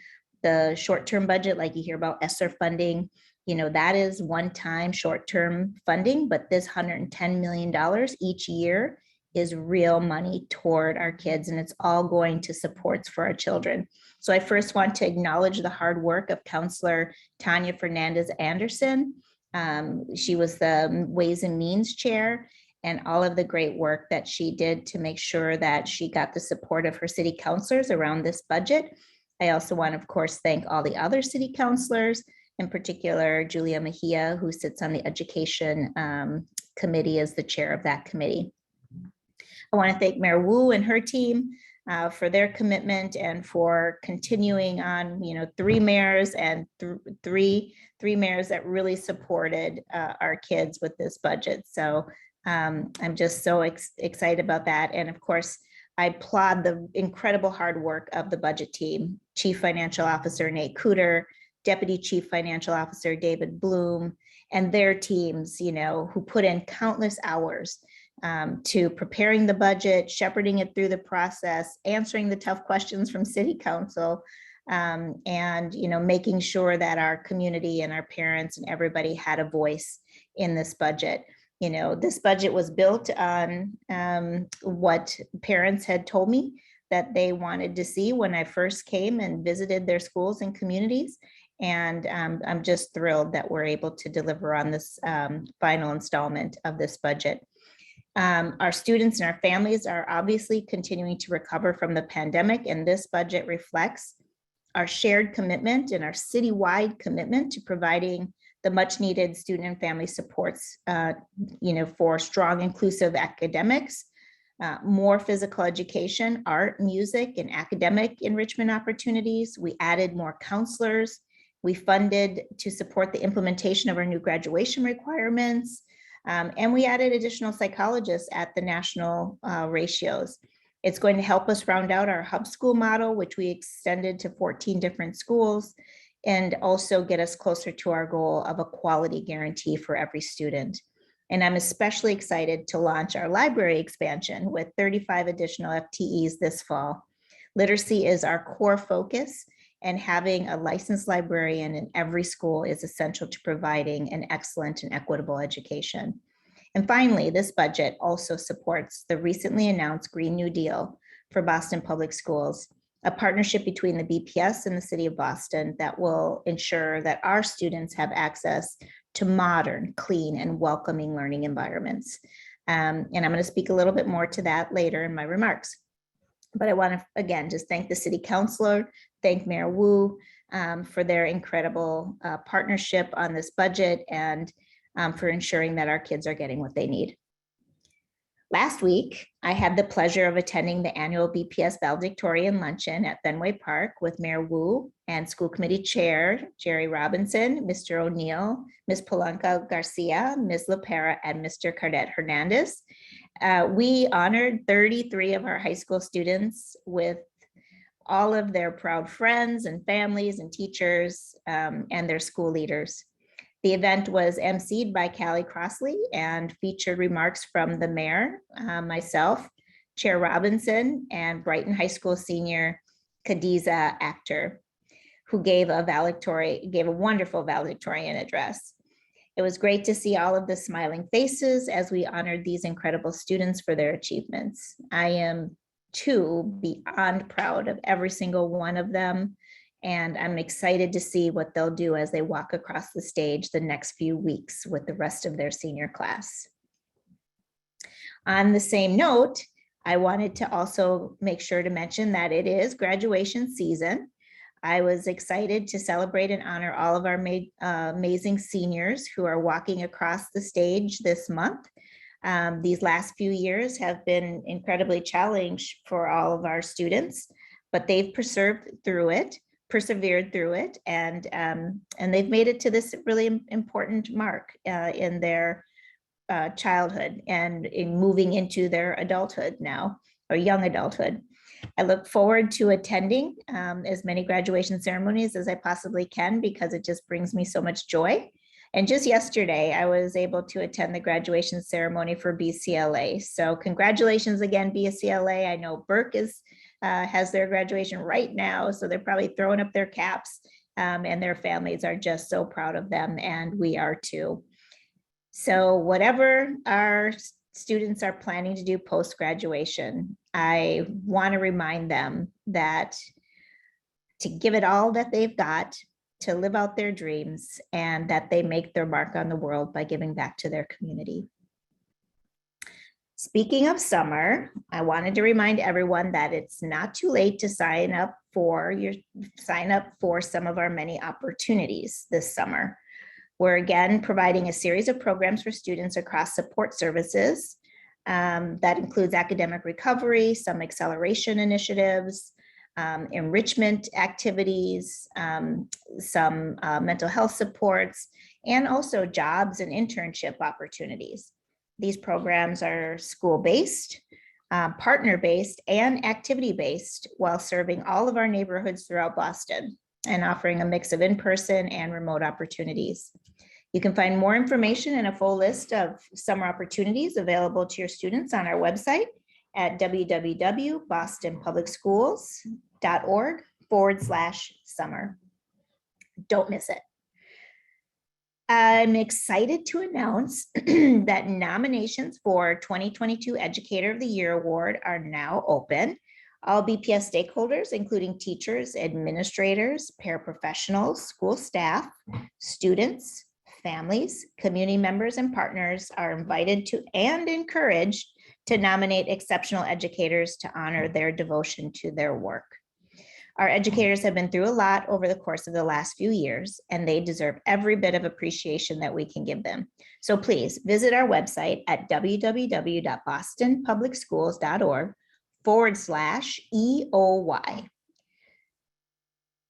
the short-term budget like you hear about ESSER funding. That is one-time short-term funding, but this $110 million each year is real money toward our kids, and it's all going to supports for our children. So I first want to acknowledge the hard work of Counselor Tanya Fernandez Anderson. She was the Ways and Means Chair, and all of the great work that she did to make sure that she got the support of her city councilors around this budget. I also want to, of course, thank all the other city councilors, in particular, Julia Mejia, who sits on the Education Committee as the chair of that committee. I want to thank Mayor Wu and her team for their commitment and for continuing on, 3 mayors and three mayors that really supported our kids with this budget. So I'm just so excited about that. And of course, I applaud the incredible hard work of the budget team, Chief Financial Officer Nate Cooter, Deputy Chief Financial Officer David Bloom, and their teams, who put in countless hours to preparing the budget, shepherding it through the process, answering the tough questions from City Council, and making sure that our community and our parents and everybody had a voice in this budget. This budget was built on what parents had told me that they wanted to see when I first came and visited their schools and communities. And I'm just thrilled that we're able to deliver on this final installment of this budget. Our students and our families are obviously continuing to recover from the pandemic, and this budget reflects our shared commitment and our citywide commitment to providing the much needed student and family supports, for strong inclusive academics, more physical education, art, music, and academic enrichment opportunities. We added more counselors. We funded to support the implementation of our new graduation requirements. And we added additional psychologists at the national ratios. It's going to help us round out our hub school model, which we extended to 14 different schools, and also get us closer to our goal of a quality guarantee for every student. And I'm especially excited to launch our library expansion with 35 additional FTEs this fall. Literacy is our core focus, and having a licensed librarian in every school is essential to providing an excellent and equitable education. And finally, this budget also supports the recently announced Green New Deal for Boston Public Schools, a partnership between the BPS and the City of Boston that will ensure that our students have access to modern, clean, and welcoming learning environments. And I'm going to speak a little bit more to that later in my remarks. But I want to, again, just thank the City Councilor, thank Mayor Wu for their incredible partnership on this budget and for ensuring that our kids are getting what they need. Last week, I had the pleasure of attending the annual BPS Valedictorian Luncheon at Fenway Park with Mayor Wu and School Committee Chair Jerry Robinson, Mr. O'Neill, Ms. Polanco Garcia, Ms. LaPera, and Mr. Cardet Hernandez. We honored 33 of our high school students with all of their proud friends and families and teachers and their school leaders. The event was emceed by Callie Crossley and featured remarks from the mayor, myself, Chair Robinson, and Brighton High School senior Khadiza Akhter, who gave a wonderful valedictorian address. It was great to see all of the smiling faces as we honored these incredible students for their achievements. I am too beyond proud of every single one of them. And I'm excited to see what they'll do as they walk across the stage the next few weeks with the rest of their senior class. On the same note, I wanted to also make sure to mention that it is graduation season. I was excited to celebrate and honor all of our amazing seniors who are walking across the stage this month. These last few years have been incredibly challenging for all of our students, but they've persevered through it, and they've made it to this really important mark in their childhood and in moving into their adulthood now, or young adulthood. I look forward to attending as many graduation ceremonies as I possibly can because it just brings me so much joy. And just yesterday, I was able to attend the graduation ceremony for BCLA. So congratulations again, BCLA. I know Burke has their graduation right now, so they're probably throwing up their caps, and their families are just so proud of them, and we are too. So whatever our students are planning to do post-graduation, I want to remind them that to give it all that they've got, to live out their dreams, and that they make their mark on the world by giving back to their community. Speaking of summer, I wanted to remind everyone that it's not too late to sign up for some of our many opportunities this summer. We're again providing a series of programs for students across support services. That includes academic recovery, some acceleration initiatives, enrichment activities, some mental health supports, and also jobs and internship opportunities. These programs are school-based, partner-based, and activity-based while serving all of our neighborhoods throughout Boston and offering a mix of in-person and remote opportunities. You can find more information and a full list of summer opportunities available to your students on our website at www.bostonpublicsschools.org/summer. Don't miss it. I'm excited to announce that nominations for 2022 Educator of the Year Award are now open. All BPS stakeholders, including teachers, administrators, paraprofessionals, school staff, students, families, community members, and partners are invited to and encouraged to nominate exceptional educators to honor their devotion to their work. Our educators have been through a lot over the course of the last few years, and they deserve every bit of appreciation that we can give them. So please visit our website at www.bostonpublicsschools.org/EOY.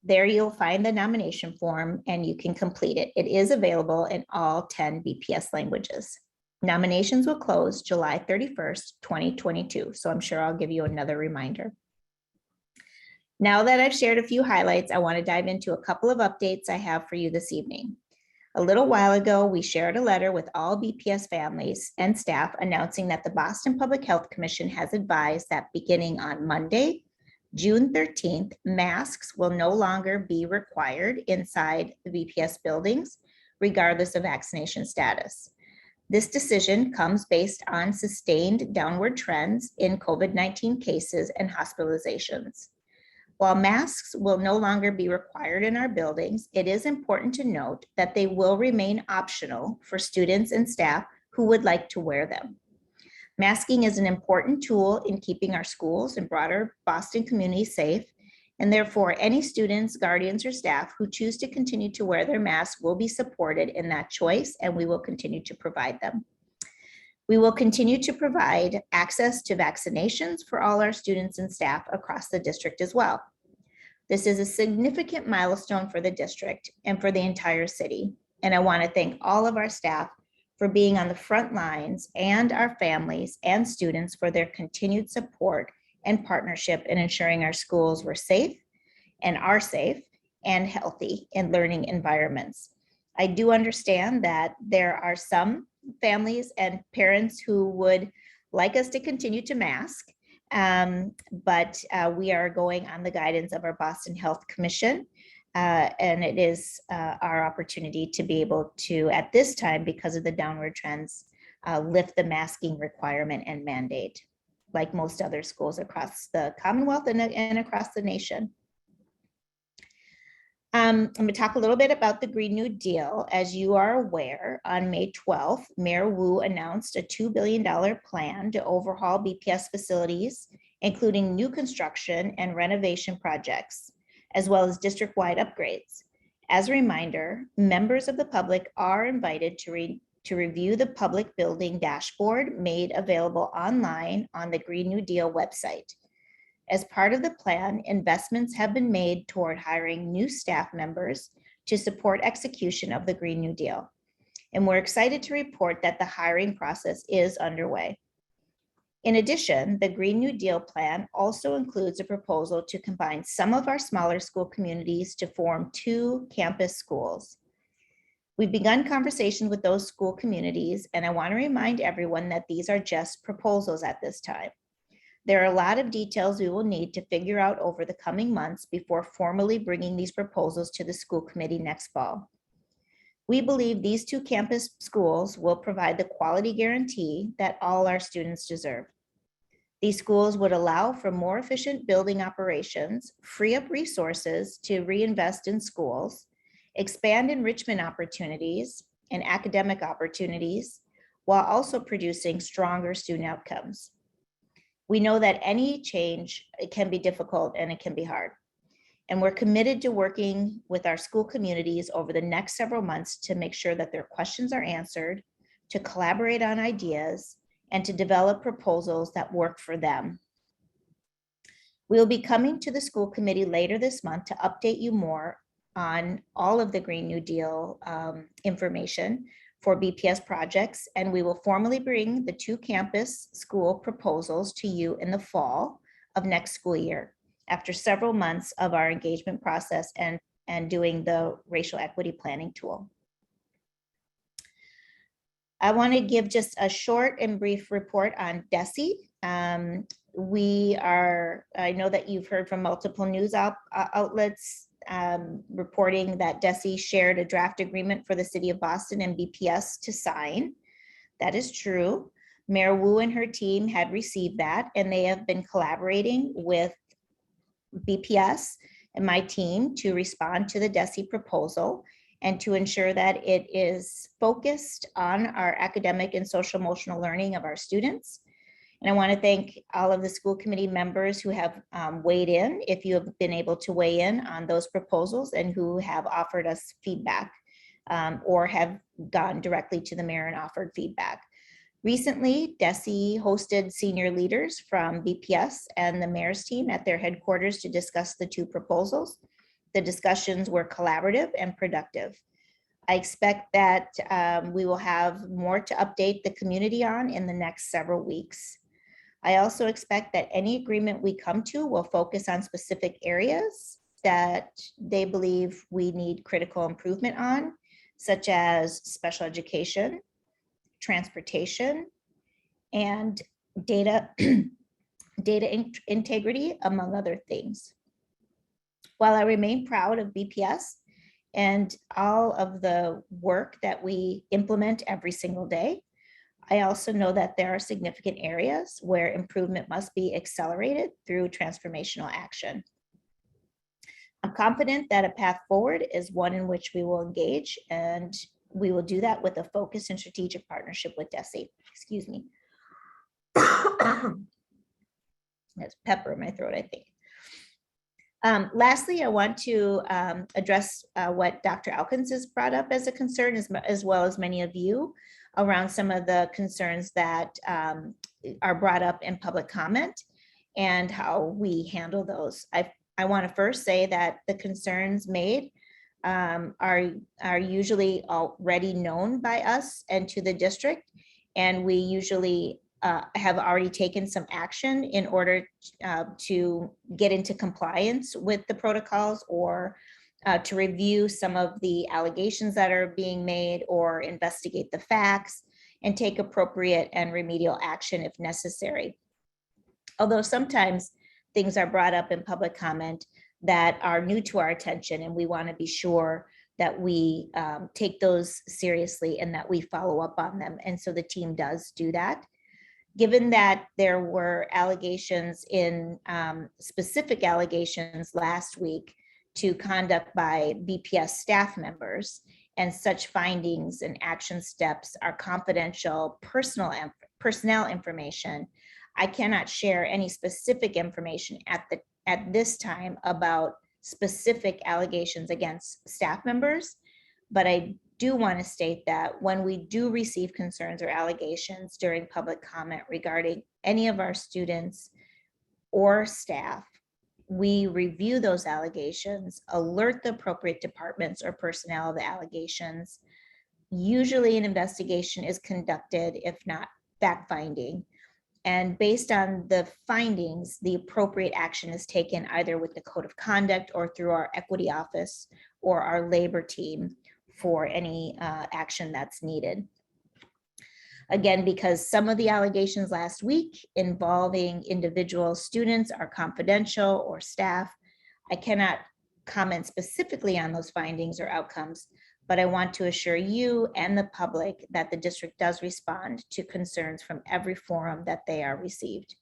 There you'll find the nomination form and you can complete it. It is available in all 10 BPS languages. Nominations will close July 31st, 2022. So I'm sure I'll give you another reminder. Now that I've shared a few highlights, I want to dive into a couple of updates I have for you this evening. A little while ago, we shared a letter with all BPS families and staff announcing that the Boston Public Health Commission has advised that beginning on Monday, June 13th, masks will no longer be required inside the BPS buildings, regardless of vaccination status. This decision comes based on sustained downward trends in COVID-19 cases and hospitalizations. While masks will no longer be required in our buildings, it is important to note that they will remain optional for students and staff who would like to wear them. Masking is an important tool in keeping our schools and broader Boston community safe, and therefore any students, guardians, or staff who choose to continue to wear their masks will be supported in that choice, and we will continue to provide them. We will continue to provide access to vaccinations for all our students and staff across the district as well. This is a significant milestone for the district and for the entire city, and I want to thank all of our staff for being on the front lines and our families and students for their continued support and partnership in ensuring our schools were safe and are safe and healthy in learning environments. I do understand that there are some families and parents who would like us to continue to mask, but we are going on the guidance of our Boston Health Commission. And it is our opportunity to be able to, at this time, because of the downward trends, lift the masking requirement and mandate, like most other schools across the Commonwealth and across the nation. I'm going to talk a little bit about the Green New Deal. As you are aware, on May 12th, Mayor Wu announced a $2 billion plan to overhaul BPS facilities, including new construction and renovation projects, as well as district-wide upgrades. As a reminder, members of the public are invited to review the public building dashboard made available online on the Green New Deal website. As part of the plan, investments have been made toward hiring new staff members to support execution of the Green New Deal. And we're excited to report that the hiring process is underway. In addition, the Green New Deal plan also includes a proposal to combine some of our smaller school communities to form 2 campus schools. We've begun conversation with those school communities, and I want to remind everyone that these are just proposals at this time. There are a lot of details we will need to figure out over the coming months before formally bringing these proposals to the school committee next fall. We believe these 2 campus schools will provide the quality guarantee that all our students deserve. These schools would allow for more efficient building operations, free up resources to reinvest in schools, expand enrichment opportunities and academic opportunities, while also producing stronger student outcomes. We know that any change, it can be difficult and it can be hard. And we're committed to working with our school communities over the next several months to make sure that their questions are answered, to collaborate on ideas, and to develop proposals that work for them. We'll be coming to the school committee later this month to update you more on all of the Green New Deal information for BPS projects, and we will formally bring the 2 campus school proposals to you in the fall of next school year, after several months of our engagement process and doing the racial equity planning tool. I want to give just a short and brief report on DESE. I know that you've heard from multiple news outlets reporting that DESE shared a draft agreement for the City of Boston and BPS to sign. That is true. Mayor Wu and her team had received that, and they have been collaborating with BPS and my team to respond to the DESE proposal and to ensure that it is focused on our academic and social emotional learning of our students. And I want to thank all of the school committee members who have weighed in, if you have been able to weigh in on those proposals, and who have offered us feedback or have gone directly to the mayor and offered feedback. Recently, DESE hosted senior leaders from BPS and the mayor's team at their headquarters to discuss the 2 proposals. The discussions were collaborative and productive. I expect that we will have more to update the community on in the next several weeks. I also expect that any agreement we come to will focus on specific areas that they believe we need critical improvement on, such as special education, transportation, and data data integrity, among other things. While I remain proud of BPS and all of the work that we implement every single day, I also know that there are significant areas where improvement must be accelerated through transformational action. I'm confident that a path forward is one in which we will engage, and we will do that with a focused and strategic partnership with DESE. Excuse me. There's pepper in my throat, I think. Lastly, I want to address what Dr. Elkins has brought up as a concern, as well as many of you, around some of the concerns that are brought up in public comment and how we handle those. I want to first say that the concerns made are usually already known by us and to the district, and we usually have already taken some action in order to get into compliance with the protocols, or to review some of the allegations that are being made, or investigate the facts and take appropriate and remedial action if necessary. Although sometimes things are brought up in public comment that are new to our attention, and we want to be sure that we take those seriously and that we follow up on them. And so the team does do that. Given that there were allegations in specific allegations last week to conduct by BPS staff members, and such findings and action steps are confidential personnel information, I cannot share any specific information at this time about specific allegations against staff members, but I do want to state that when we do receive concerns or allegations during public comment regarding any of our students or staff, we review those allegations, alert the appropriate departments or personnel of the allegations. Usually an investigation is conducted, if not fact-finding. And based on the findings, the appropriate action is taken either with the code of conduct or through our equity office or our labor team for any action that's needed. Again, because some of the allegations last week involving individual students are confidential or staff, I cannot comment specifically on those findings or outcomes, but I want to assure you and the public that the district does respond to concerns from every forum that they are received.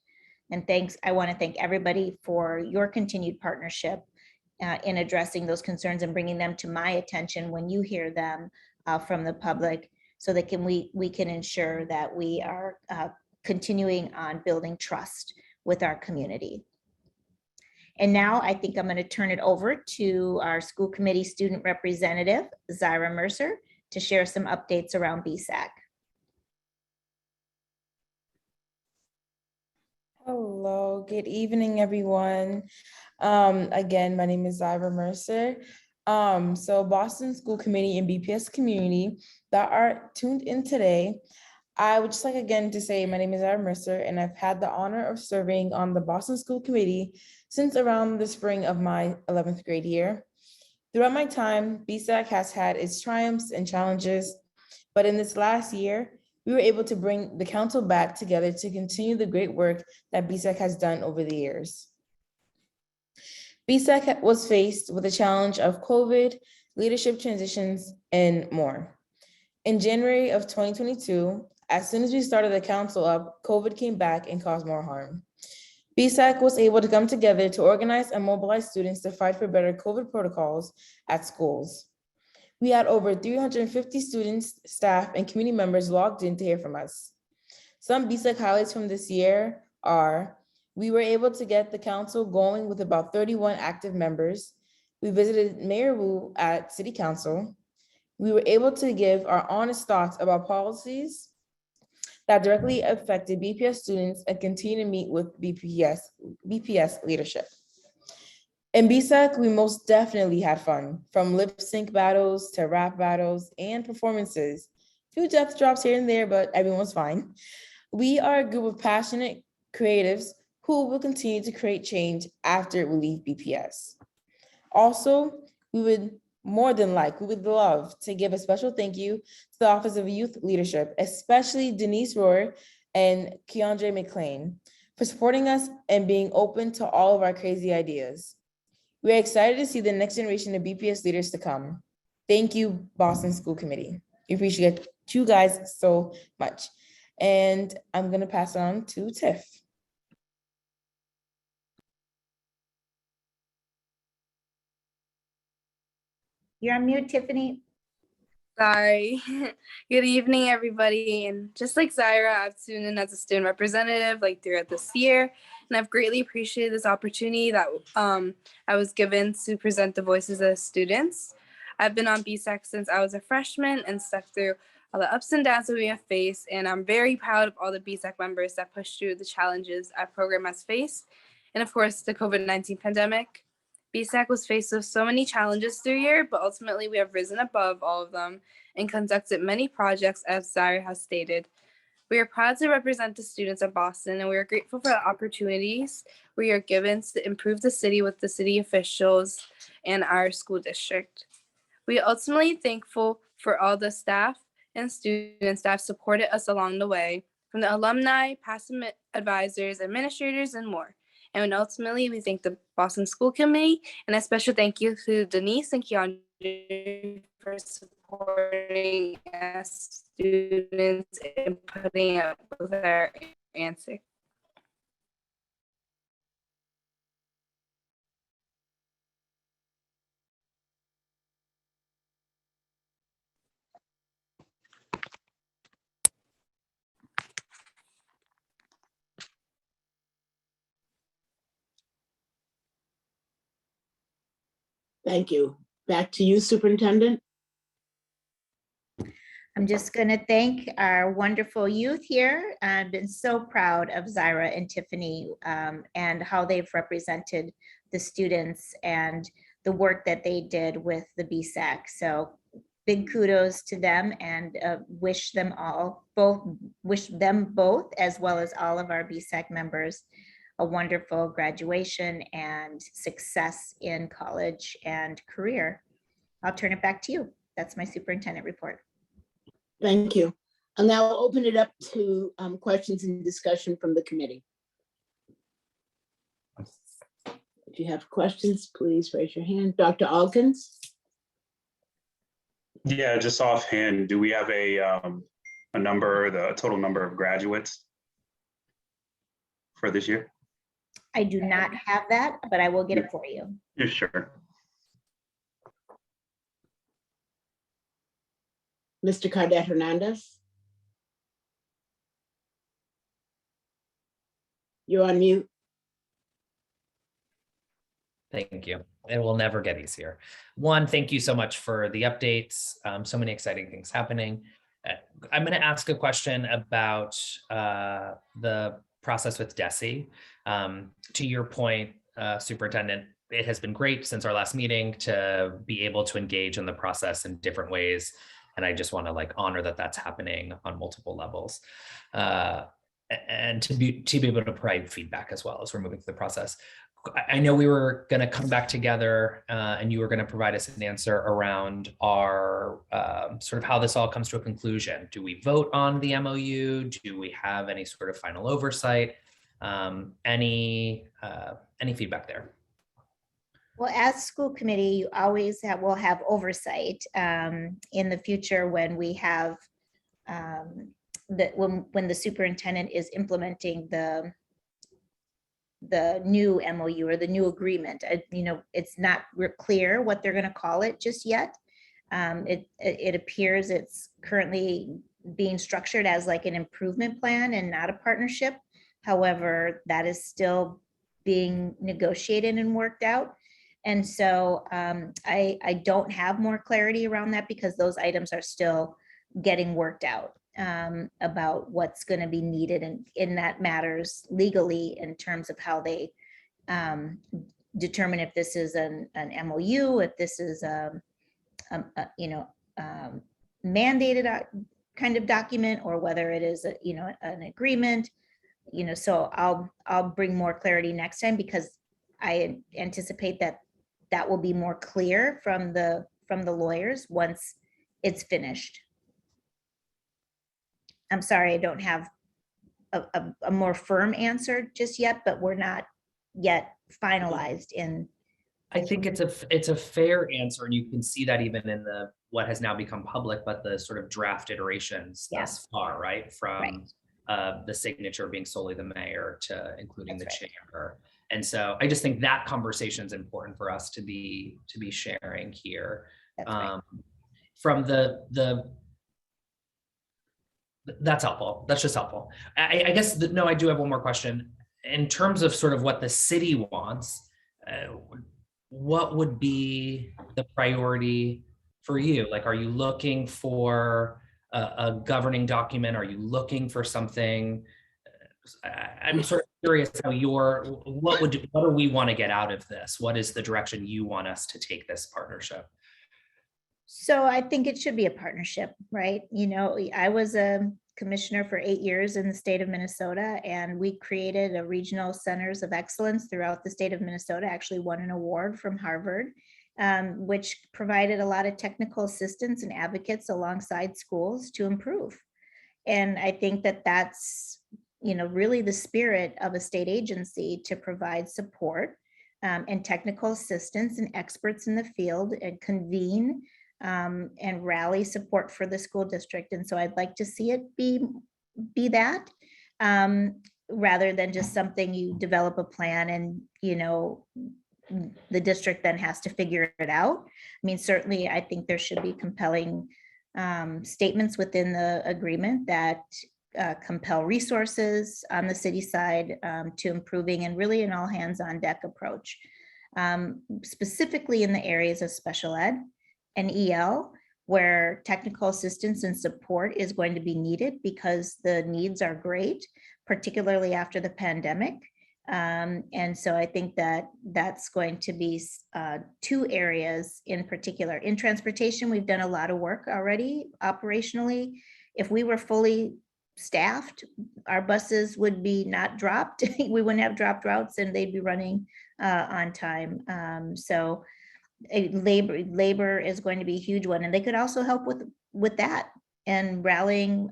And thanks, I want to thank everybody for your continued partnership in addressing those concerns and bringing them to my attention when you hear them from the public, so that we can ensure that we are continuing on building trust with our community. And now I think I'm going to turn it over to our school committee student representative, Zyra Mercer, to share some updates around BSAC. Hello, good evening, everyone. Again, my name is Zyra Mercer. So Boston School Committee and BPS community that are tuned in today, I would just like again to say my name is Zyra Mercer, and I've had the honor of serving on the Boston School Committee since around the spring of my 11th grade year. Throughout my time, BSAC has had its triumphs and challenges, but in this last year, we were able to bring the council back together to continue the great work that BSAC has done over the years. BSAC was faced with the challenge of COVID, leadership transitions, and more. In January of 2022, as soon as we started the council up, COVID came back and caused more harm. BSAC was able to come together to organize and mobilize students to fight for better COVID protocols at schools. We had over 350 students, staff, and community members logged in to hear from us. Some BSAC highlights from this year are: we were able to get the council going with about 31 active members. We visited Mayor Wu at City Council. We were able to give our honest thoughts about policies that directly affected BPS students and continue to meet with BPS leadership. In BSAC, we most definitely had fun, from lip sync battles to rap battles and performances. A few death drops here and there, but everyone was fine. We are a group of passionate creatives who will continue to create change after we leave BPS. Also, we would love to give a special thank you to the Office of Youth Leadership, especially Denise Rohr and Keandre McLean, for supporting us and being open to all of our crazy ideas. We are excited to see the next generation of BPS leaders to come. Thank you, Boston School Committee. We appreciate you guys so much. And I'm gonna pass it on to Tiff. You're on mute, Tiffany. Sorry. Good evening, everybody. And just like Zaira, I've tuned in as a student representative like throughout this year, and I've greatly appreciated this opportunity that I was given to present the voices of students. I've been on BSAC since I was a freshman and stepped through all the ups and downs that we have faced, and I'm very proud of all the BSAC members that pushed through the challenges our program has faced, and of course, the COVID-19 pandemic. BSAC was faced with so many challenges through year, but ultimately we have risen above all of them and conducted many projects, as Zaire has stated. We are proud to represent the students of Boston, and we are grateful for the opportunities we are given to improve the city with the city officials and our school district. We are ultimately thankful for all the staff and students that have supported us along the way, from the alumni, past advisors, administrators, and more. And ultimately, we thank the Boston School Committee, and a special thank you to Denise and Keandre for supporting us students and putting up with our answer. Thank you. Back to you, Superintendent. I'm just going to thank our wonderful youth here. I've been so proud of Zaira and Tiffany and how they've represented the students and the work that they did with the BSAC. So big kudos to them, and wish them both, as well as all of our BSAC members, a wonderful graduation and success in college and career. I'll turn it back to you. That's my superintendent report. Thank you. I'll now open it up to questions and discussion from the committee. If you have questions, please raise your hand. Dr. Alkins? Yeah, just offhand, do we have a number, the total number of graduates for this year? I do not have that, but I will get it for you. Yeah, sure. Mr. Cardet Hernandez? You're on mute. Thank you. It will never get easier. One, thank you so much for the updates. So many exciting things happening. I'm going to ask a question about the process with DESE. To your point, Superintendent, it has been great since our last meeting to be able to engage in the process in different ways. And I just want to honor that that's happening on multiple levels. And to be able to provide feedback as well as we're moving through the process. I know we were going to come back together and you were going to provide us an answer around our sort of how this all comes to a conclusion. Do we vote on the MOU? Do we have any sort of final oversight? Any feedback there? Well, as school committee, you always will have oversight in the future when we have when the superintendent is implementing the new MOU or the new agreement. It's not clear what they're going to call it just yet. It appears it's currently being structured as like an improvement plan and not a partnership. However, that is still being negotiated and worked out. And so I don't have more clarity around that because those items are still getting worked out about what's going to be needed in that matters legally in terms of how they determine if this is an MOU, if this is mandated kind of document, or whether it is an agreement. So I'll bring more clarity next time because I anticipate that will be more clear from the lawyers once it's finished. I'm sorry, I don't have a more firm answer just yet, but we're not yet finalized in. I think it's a fair answer, and you can see that even in the what has now become public, but the sort of draft iterations thus far, right? From the signature being solely the mayor to including the chair. And so I just think that conversation is important for us to be sharing here. From that's helpful. That's just helpful. I guess no, I do have one more question. In terms of sort of what the city wants, what would be the priority for you? Like, are you looking for a governing document? Are you looking for something? I'm sort of curious how what do we want to get out of this? What is the direction you want us to take this partnership? So I think it should be a partnership, right? You know, I was a commissioner for 8 years in the state of Minnesota, and we created a regional centers of excellence throughout the state of Minnesota, actually won an award from Harvard, which provided a lot of technical assistance and advocates alongside schools to improve. And I think that that's, you know, really the spirit of a state agency, to provide support and technical assistance and experts in the field and convene and rally support for the school district. And so I'd like to see it be that, rather than just something you develop a plan and, you know, the district then has to figure it out. I mean, certainly I think there should be compelling statements within the agreement that compel resources on the city side to improving, and really an all hands on deck approach, specifically in the areas of special ed and EL, where technical assistance and support is going to be needed because the needs are great, particularly after the pandemic. And so I think that that's going to be 2 areas in particular. In transportation, we've done a lot of work already operationally. If we were fully staffed, our buses would be not dropped. We wouldn't have dropped routes, and they'd be running on time. So labor is going to be a huge one, and they could also help with that and rallying,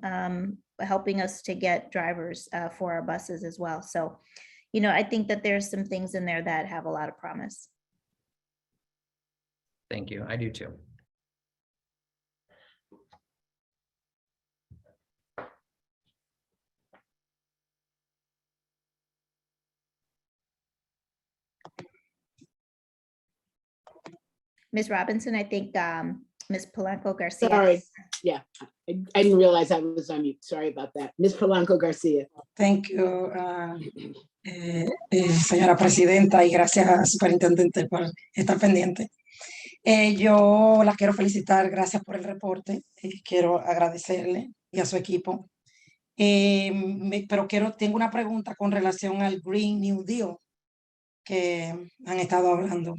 helping us to get drivers for our buses as well. So, you know, I think that there's some things in there that have a lot of promise. Thank you. I do too. Ms. Robinson, I think Ms. Polanco Garcia. Sorry, yeah, I didn't realize I was on mute. Sorry about that. Ms. Polanco Garcia. Thank you, señora presidenta, y gracias, superintendente, por estar pendiente. Yo la quiero felicitar, gracias por el reporte. Quiero agradecerle y a su equipo. Pero tengo una pregunta con relación al Green New Deal que han estado hablando.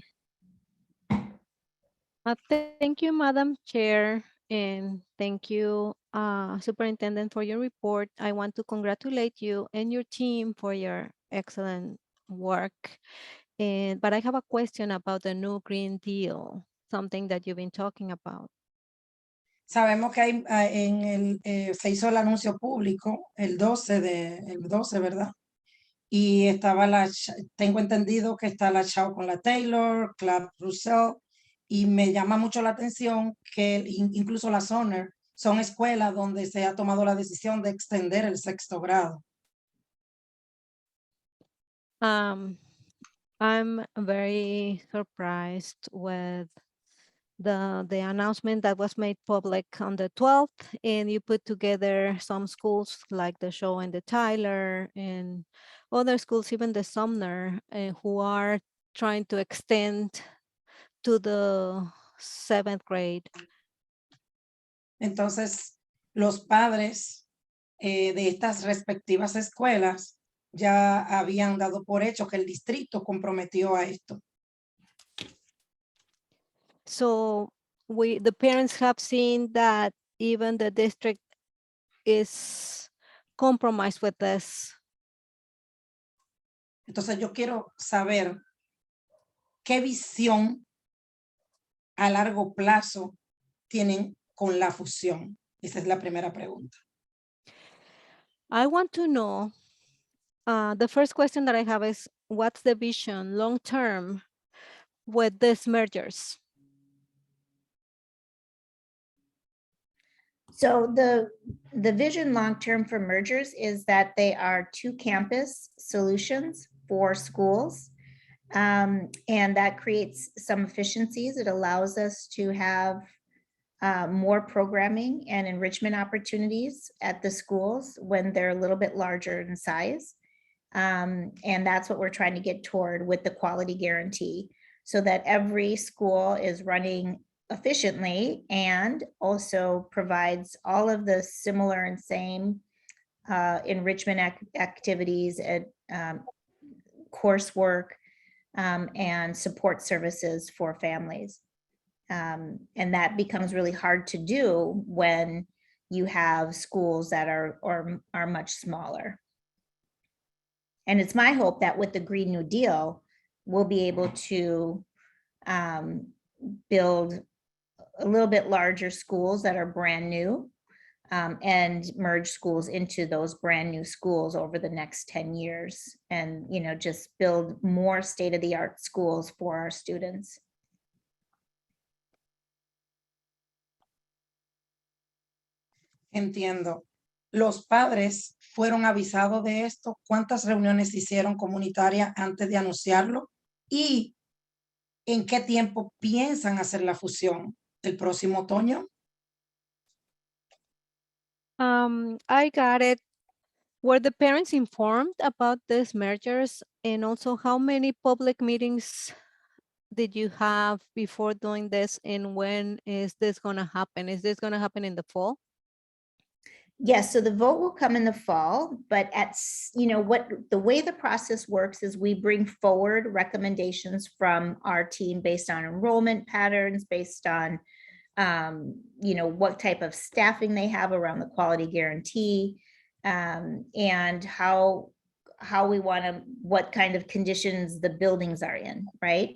Thank you, Madam Chair, and thank you, Superintendent, for your report. I want to congratulate you and your team for your excellent work. But I have a question about the new Green Deal, something that you've been talking about. Sabemos que hay, se hizo el anuncio público el 12, ¿verdad? Y estaba tengo entendido que está la Chao con la Taylor, Clap Russell, y me llama mucho la atención que incluso las Honor son escuelas donde se ha tomado la decisión de extender el 6º grado. I'm very surprised with the announcement that was made public on the 12th, and you put together some schools like the Shaw and the Tyler and other schools, even the Sumner, who are trying to extend to the 7th grade. Entonces, los padres de estas respectivas escuelas ya habían dado por hecho que el distrito comprometió a esto. So the parents have seen that even the district is compromised with this. Entonces yo quiero saber qué visión a largo plazo tienen con la fusión. Esa es la primera pregunta. I want to know, the first question that I have is, what's the vision long-term with these mergers? So the vision long-term for mergers is that they are two campus solutions for schools. And that creates some efficiencies. It allows us to have more programming and enrichment opportunities at the schools when they're a little bit larger in size. And that's what we're trying to get toward with the quality guarantee, so that every school is running efficiently and also provides all of the similar and same enrichment activities and coursework and support services for families. And that becomes really hard to do when you have schools that are much smaller. And it's my hope that with the Green New Deal, we'll be able to build a little bit larger schools that are brand new and merge schools into those brand new schools over the next 10 years and, you know, just build more state-of-the-art schools for our students. Entiendo. Los padres fueron avisados de esto. ¿Cuántas reuniones hicieron comunitarias antes de anunciarlo? ¿Y en qué tiempo piensan hacer la fusión? ¿El próximo otoño? I got it. Were the parents informed about these mergers? And also, how many public meetings did you have before doing this? And when is this going to happen? Is this going to happen in the fall? Yes, so the vote will come in the fall, but the way the process works is we bring forward recommendations from our team based on enrollment patterns, based on what type of staffing they have around the quality guarantee, and what kind of conditions the buildings are in, right?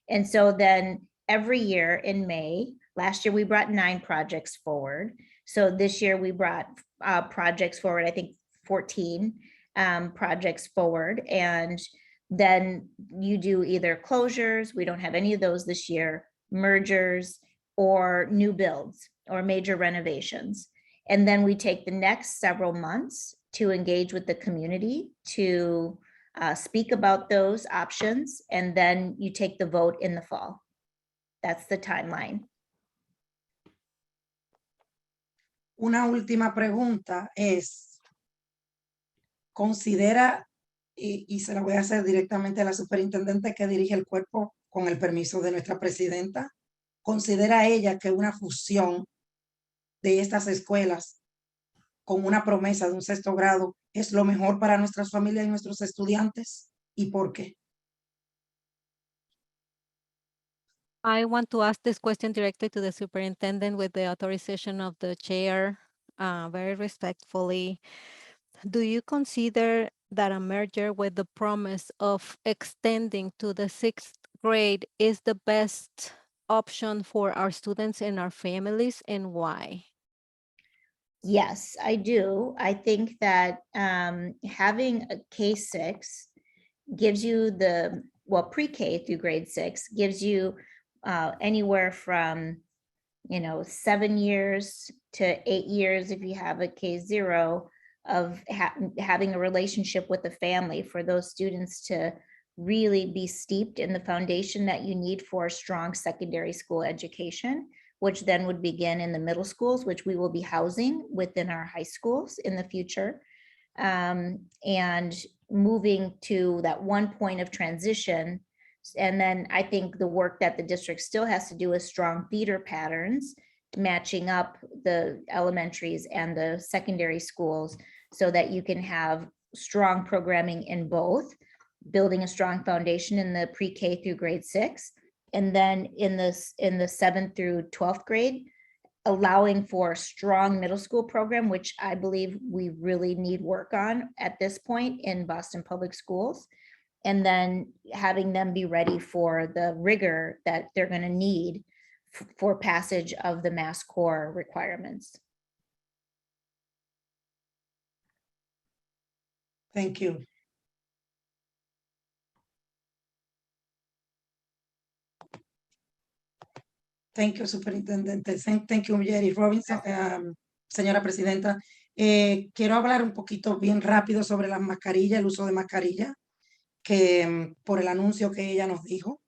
And so then every year in May, last year we brought 9 projects forward. So this year we brought projects forward, I think 14 projects forward. And then you do either closures, we don't have any of those this year, mergers, or new builds or major renovations. And then we take the next several months to engage with the community to speak about those options. And then you take the vote in the fall. That's the timeline. Una última pregunta es, ¿considera, y se la voy a hacer directamente a la superintendente que dirige el cuerpo con el permiso de nuestra presidenta, considera ella que una fusión de estas escuelas con una promesa de un 6º grado es lo mejor para nuestras familias y nuestros estudiantes? ¿Y por qué? I want to ask this question directly to the superintendent with the authorization of the chair, very respectfully. Do you consider that a merger with the promise of extending to the 6th grade is the best option for our students and our families, and why? Yes, I do. I think that having a K-6 gives you pre-K through grade 6 gives you anywhere from 7 years to 8 years if you have a K0 of having a relationship with the family, for those students to really be steeped in the foundation that you need for a strong secondary school education, which then would begin in the middle schools, which we will be housing within our high schools in the future. And moving to that one point of transition. And then I think the work that the district still has to do is strong feeder patterns, matching up the elementaries and the secondary schools so that you can have strong programming in both, building a strong foundation in the pre-K through grade 6. And then in the 7th through 12th grade, allowing for a strong middle school program, which I believe we really need work on at this point in Boston Public Schools. And then having them be ready for the rigor that they're going to need for passage of the Mass Core requirements. Thank you. Thank you, Superintendente. Thank you, Jerry Robinson. Señora Presidenta, quiero hablar un poquito bien rápido sobre las mascarillas, el uso de mascarilla, que por el anuncio que ella nos dijo.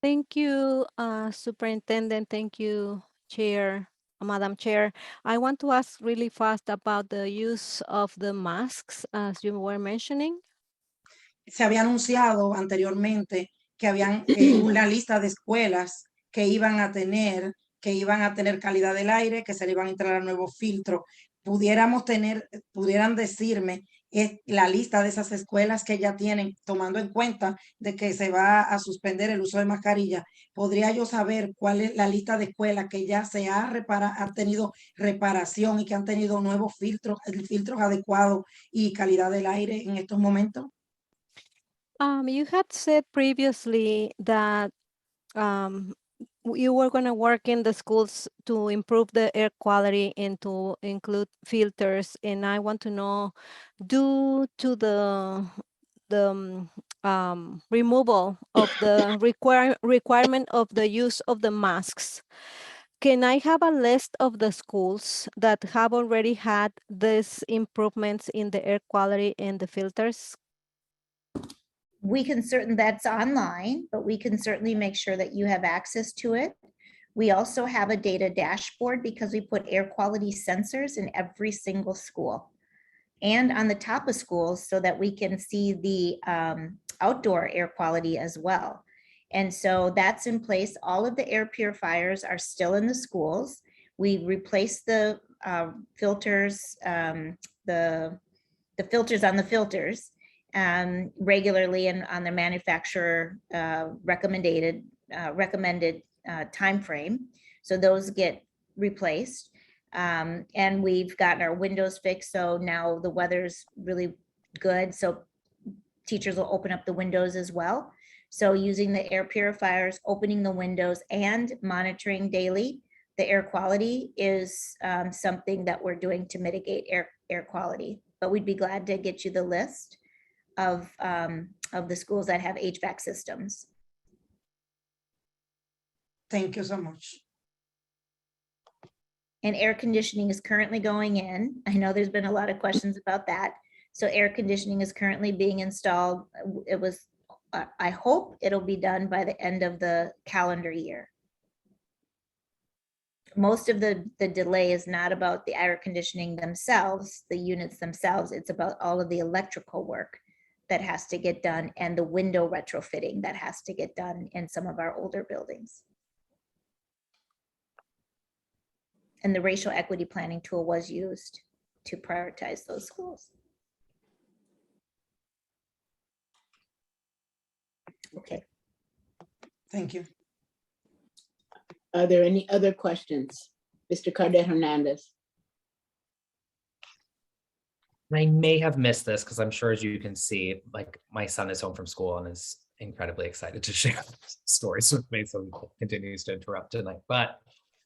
Thank you, Superintendent. Thank you, Chair, Madam Chair. I want to ask really fast about the use of the masks, as you were mentioning. Se había anunciado anteriormente que habían una lista de escuelas que iban a tener calidad del aire, que se le iban a instalar nuevos filtros. Pudieran decirme la lista de esas escuelas que ya tienen, tomando en cuenta de que se va a suspender el uso de mascarilla. ¿Podría yo saber cuál es la lista de escuelas que ya se ha tenido reparación y que han tenido nuevos filtros adecuados y calidad del aire en estos momentos? You had said previously that you were going to work in the schools to improve the air quality and to include filters. And I want to know, due to the removal of the requirement of the use of the masks, can I have a list of the schools that have already had these improvements in the air quality and the filters? We can that's online, but we can certainly make sure that you have access to it. We also have a data dashboard because we put air quality sensors in every single school and on the top of schools so that we can see the outdoor air quality as well. And so that's in place. All of the air purifiers are still in the schools. We replaced the filters, the filters on the filters regularly and on the manufacturer recommended time frame. So those get replaced. And we've gotten our windows fixed. So now the weather's really good. So teachers will open up the windows as well. So using the air purifiers, opening the windows and monitoring daily the air quality is something that we're doing to mitigate air quality. But we'd be glad to get you the list of the schools that have HVAC systems. Thank you so much. And air conditioning is currently going in. I know there's been a lot of questions about that. So air conditioning is currently being installed. It was, I hope it'll be done by the end of the calendar year. Most of the delay is not about the air conditioning themselves, the units themselves. It's about all of the electrical work that has to get done and the window retrofitting that has to get done in some of our older buildings. And the racial equity planning tool was used to prioritize those schools. Okay. Thank you. Are there any other questions? Mr. Cardet Hernandez. I may have missed this because I'm sure, as you can see, like my son is home from school and is incredibly excited to share stories with me, so he continues to interrupt tonight. But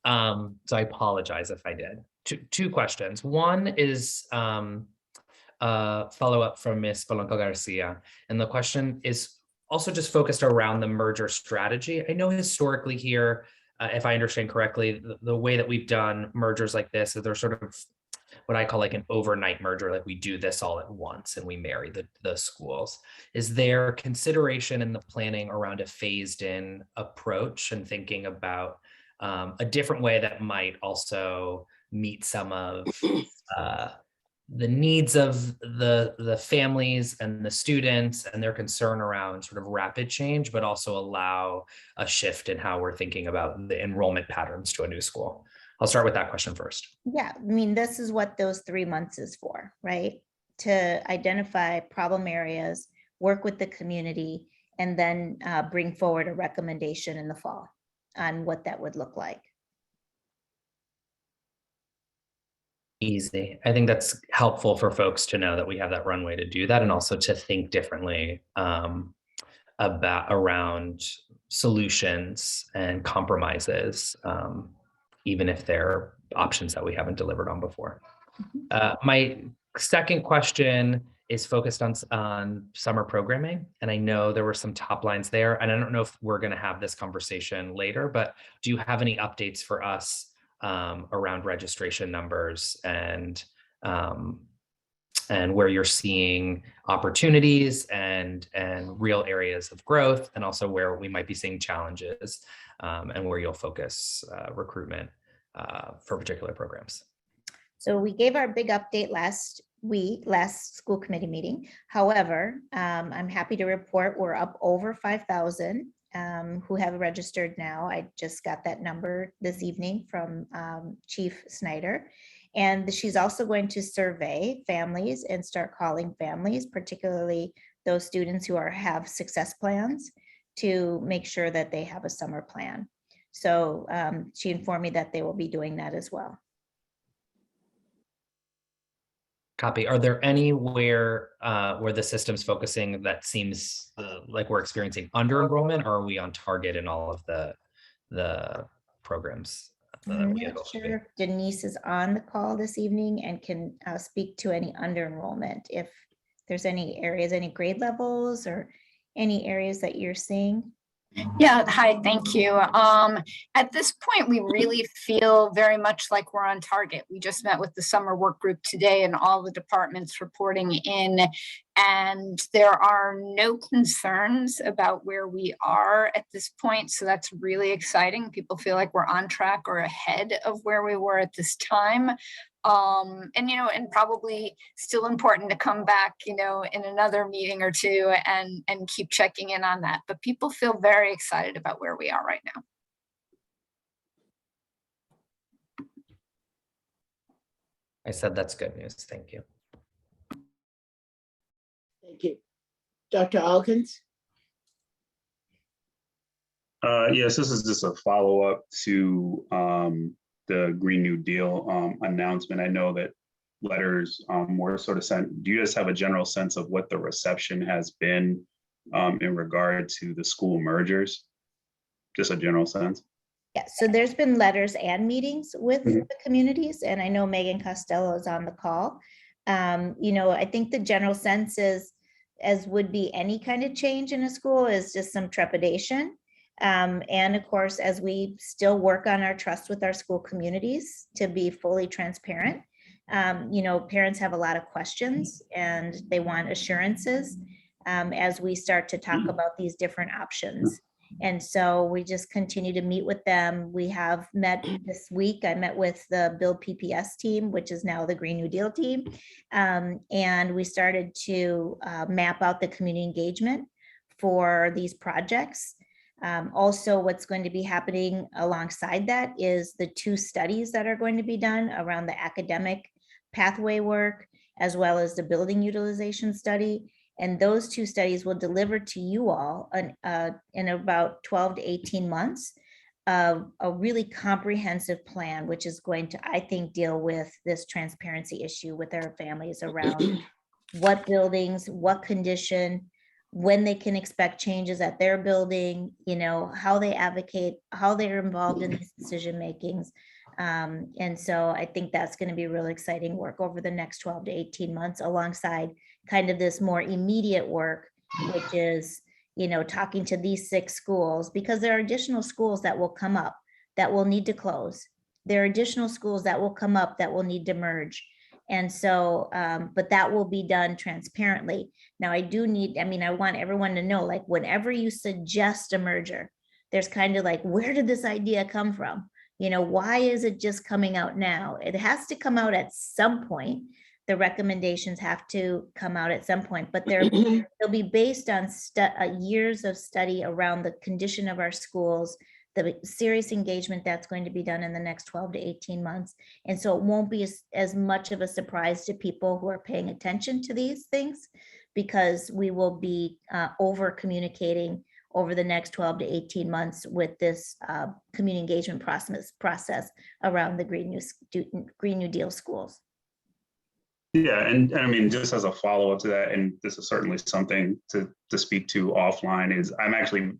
so I apologize if I did. Two questions. One is a follow-up from Ms. Polanco Garcia, and the question is also just focused around the merger strategy. I know historically here, if I understand correctly, the way that we've done mergers like this is they're sort of what I call like an overnight merger, like we do this all at once and we marry the schools. Is there consideration in the planning around a phased in approach and thinking about a different way that might also meet some of the needs of the families and the students and their concern around sort of rapid change, but also allow a shift in how we're thinking about the enrollment patterns to a new school? I'll start with that question first. Yeah, I mean, this is what those 3 months is for, right? To identify problem areas, work with the community, and then bring forward a recommendation in the fall on what that would look like. Easy. I think that's helpful for folks to know that we have that runway to do that, and also to think differently around solutions and compromises, even if they're options that we haven't delivered on before. My second question is focused on summer programming. And I know there were some top lines there, and I don't know if we're going to have this conversation later, but do you have any updates for us around registration numbers and where you're seeing opportunities and real areas of growth, and also where we might be seeing challenges and where you'll focus recruitment for particular programs? So we gave our big update last school committee meeting. However, I'm happy to report we're up over 5,000 who have registered now. I just got that number this evening from Chief Snyder. And she's also going to survey families and start calling families, particularly those students who have success plans, to make sure that they have a summer plan. So she informed me that they will be doing that as well. Copy. Are there anywhere where the system's focusing that seems like we're experiencing under enrollment, or are we on target in all of the programs? I'm not sure if Denise is on the call this evening and can speak to any under enrollment. If there's any areas, any grade levels or any areas that you're seeing. Yeah, hi, thank you. At this point, we really feel very much like we're on target. We just met with the summer work group today and all the departments reporting in, and there are no concerns about where we are at this point. So that's really exciting. People feel like we're on track or ahead of where we were at this time. And probably still important to come back, in another meeting or two and keep checking in on that. But people feel very excited about where we are right now. I said that's good news. Thank you. Thank you. Dr. Alkins? Yes, this is just a follow-up to the Green New Deal announcement. I know that letters were sort of sent. Do you guys have a general sense of what the reception has been in regard to the school mergers? Just a general sense. Yeah, so there's been letters and meetings with the communities, and I know Megan Costello is on the call. I think the general sense is, as would be any kind of change in a school, is just some trepidation. And of course, as we still work on our trust with our school communities to be fully transparent, parents have a lot of questions and they want assurances as we start to talk about these different options. And so we just continue to meet with them. We have met this week. I met with the Build PPS team, which is now the Green New Deal team. And we started to map out the community engagement for these projects. Also, what's going to be happening alongside that is the 2 studies that are going to be done around the academic pathway work, as well as the building utilization study. And those 2 studies will deliver to you all in about 12 to 18 months a really comprehensive plan, which is going to, I think, deal with this transparency issue with our families around what buildings, what condition, when they can expect changes at their building, how they advocate, how they're involved in these decision makings. And so I think that's going to be really exciting work over the next 12 to 18 months, alongside kind of this more immediate work, which is, talking to these 6 schools, because there are additional schools that will come up that will need to close. There are additional schools that will come up that will need to merge. And so, but that will be done transparently. Now, I want everyone to know, like, whenever you suggest a merger, there's kind of like, where did this idea come from? Why is it just coming out now? It has to come out at some point. The recommendations have to come out at some point, but they'll be based on years of study around the condition of our schools, the serious engagement that's going to be done in the next 12 to 18 months. And so it won't be as much of a surprise to people who are paying attention to these things, because we will be over communicating over the next 12 to 18 months with this community engagement process around the Green New Deal schools. Yeah, and I mean, just as a follow-up to that, and this is certainly something to speak to offline, is I'm actually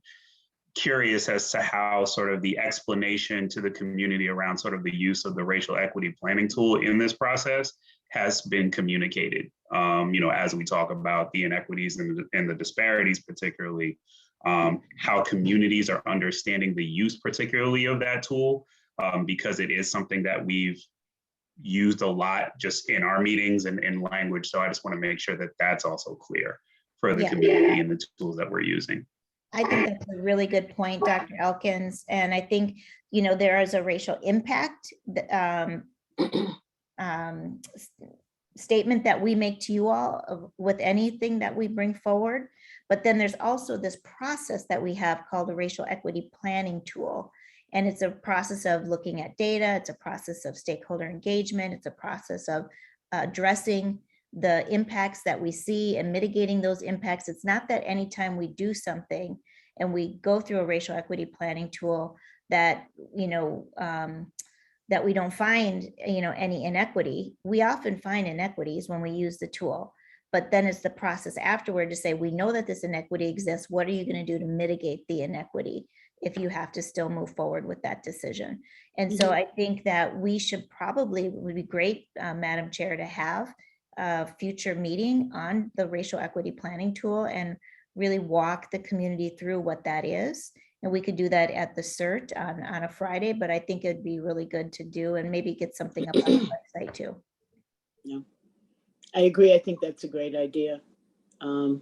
curious as to how sort of the explanation to the community around sort of the use of the racial equity planning tool in this process has been communicated. As we talk about the inequities and the disparities, particularly how communities are understanding the use particularly of that tool, because it is something that we've used a lot just in our meetings and in language. So I just want to make sure that that's also clear for the Yeah. community and the tools that we're using. I think that's a really good point, Dr. Elkins. And I think, there is a racial impact statement that we make to you all with anything that we bring forward. But then there's also this process that we have called the racial equity planning tool. And it's a process of looking at data. It's a process of stakeholder engagement. It's a process of addressing the impacts that we see and mitigating those impacts. It's not that anytime we do something and we go through a racial equity planning tool that, that we don't find, any inequity. We often find inequities when we use the tool, but then it's the process afterward to say, we know that this inequity exists. What are you going to do to mitigate the inequity if you have to still move forward with that decision? And so I think that we should probably, it would be great, Madam Chair, to have a future meeting on the racial equity planning tool and really walk the community through what that is. And we could do that at the CERT on a Friday, but I think it'd be really good to do and maybe get something up on the website too. Yeah, I agree. I think that's a great idea. I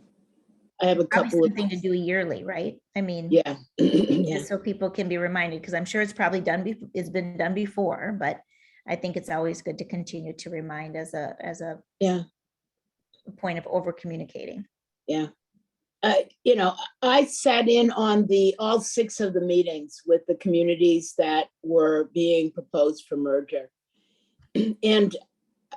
have a Probably couple of, something to do yearly, right? I mean, yeah. Yeah. just so people can be reminded, because I'm sure it's probably done, it's been done before, but I think it's always good to continue to remind as a Yeah. point of over communicating. Yeah. I sat in on all 6 of the meetings with the communities that were being proposed for merger. And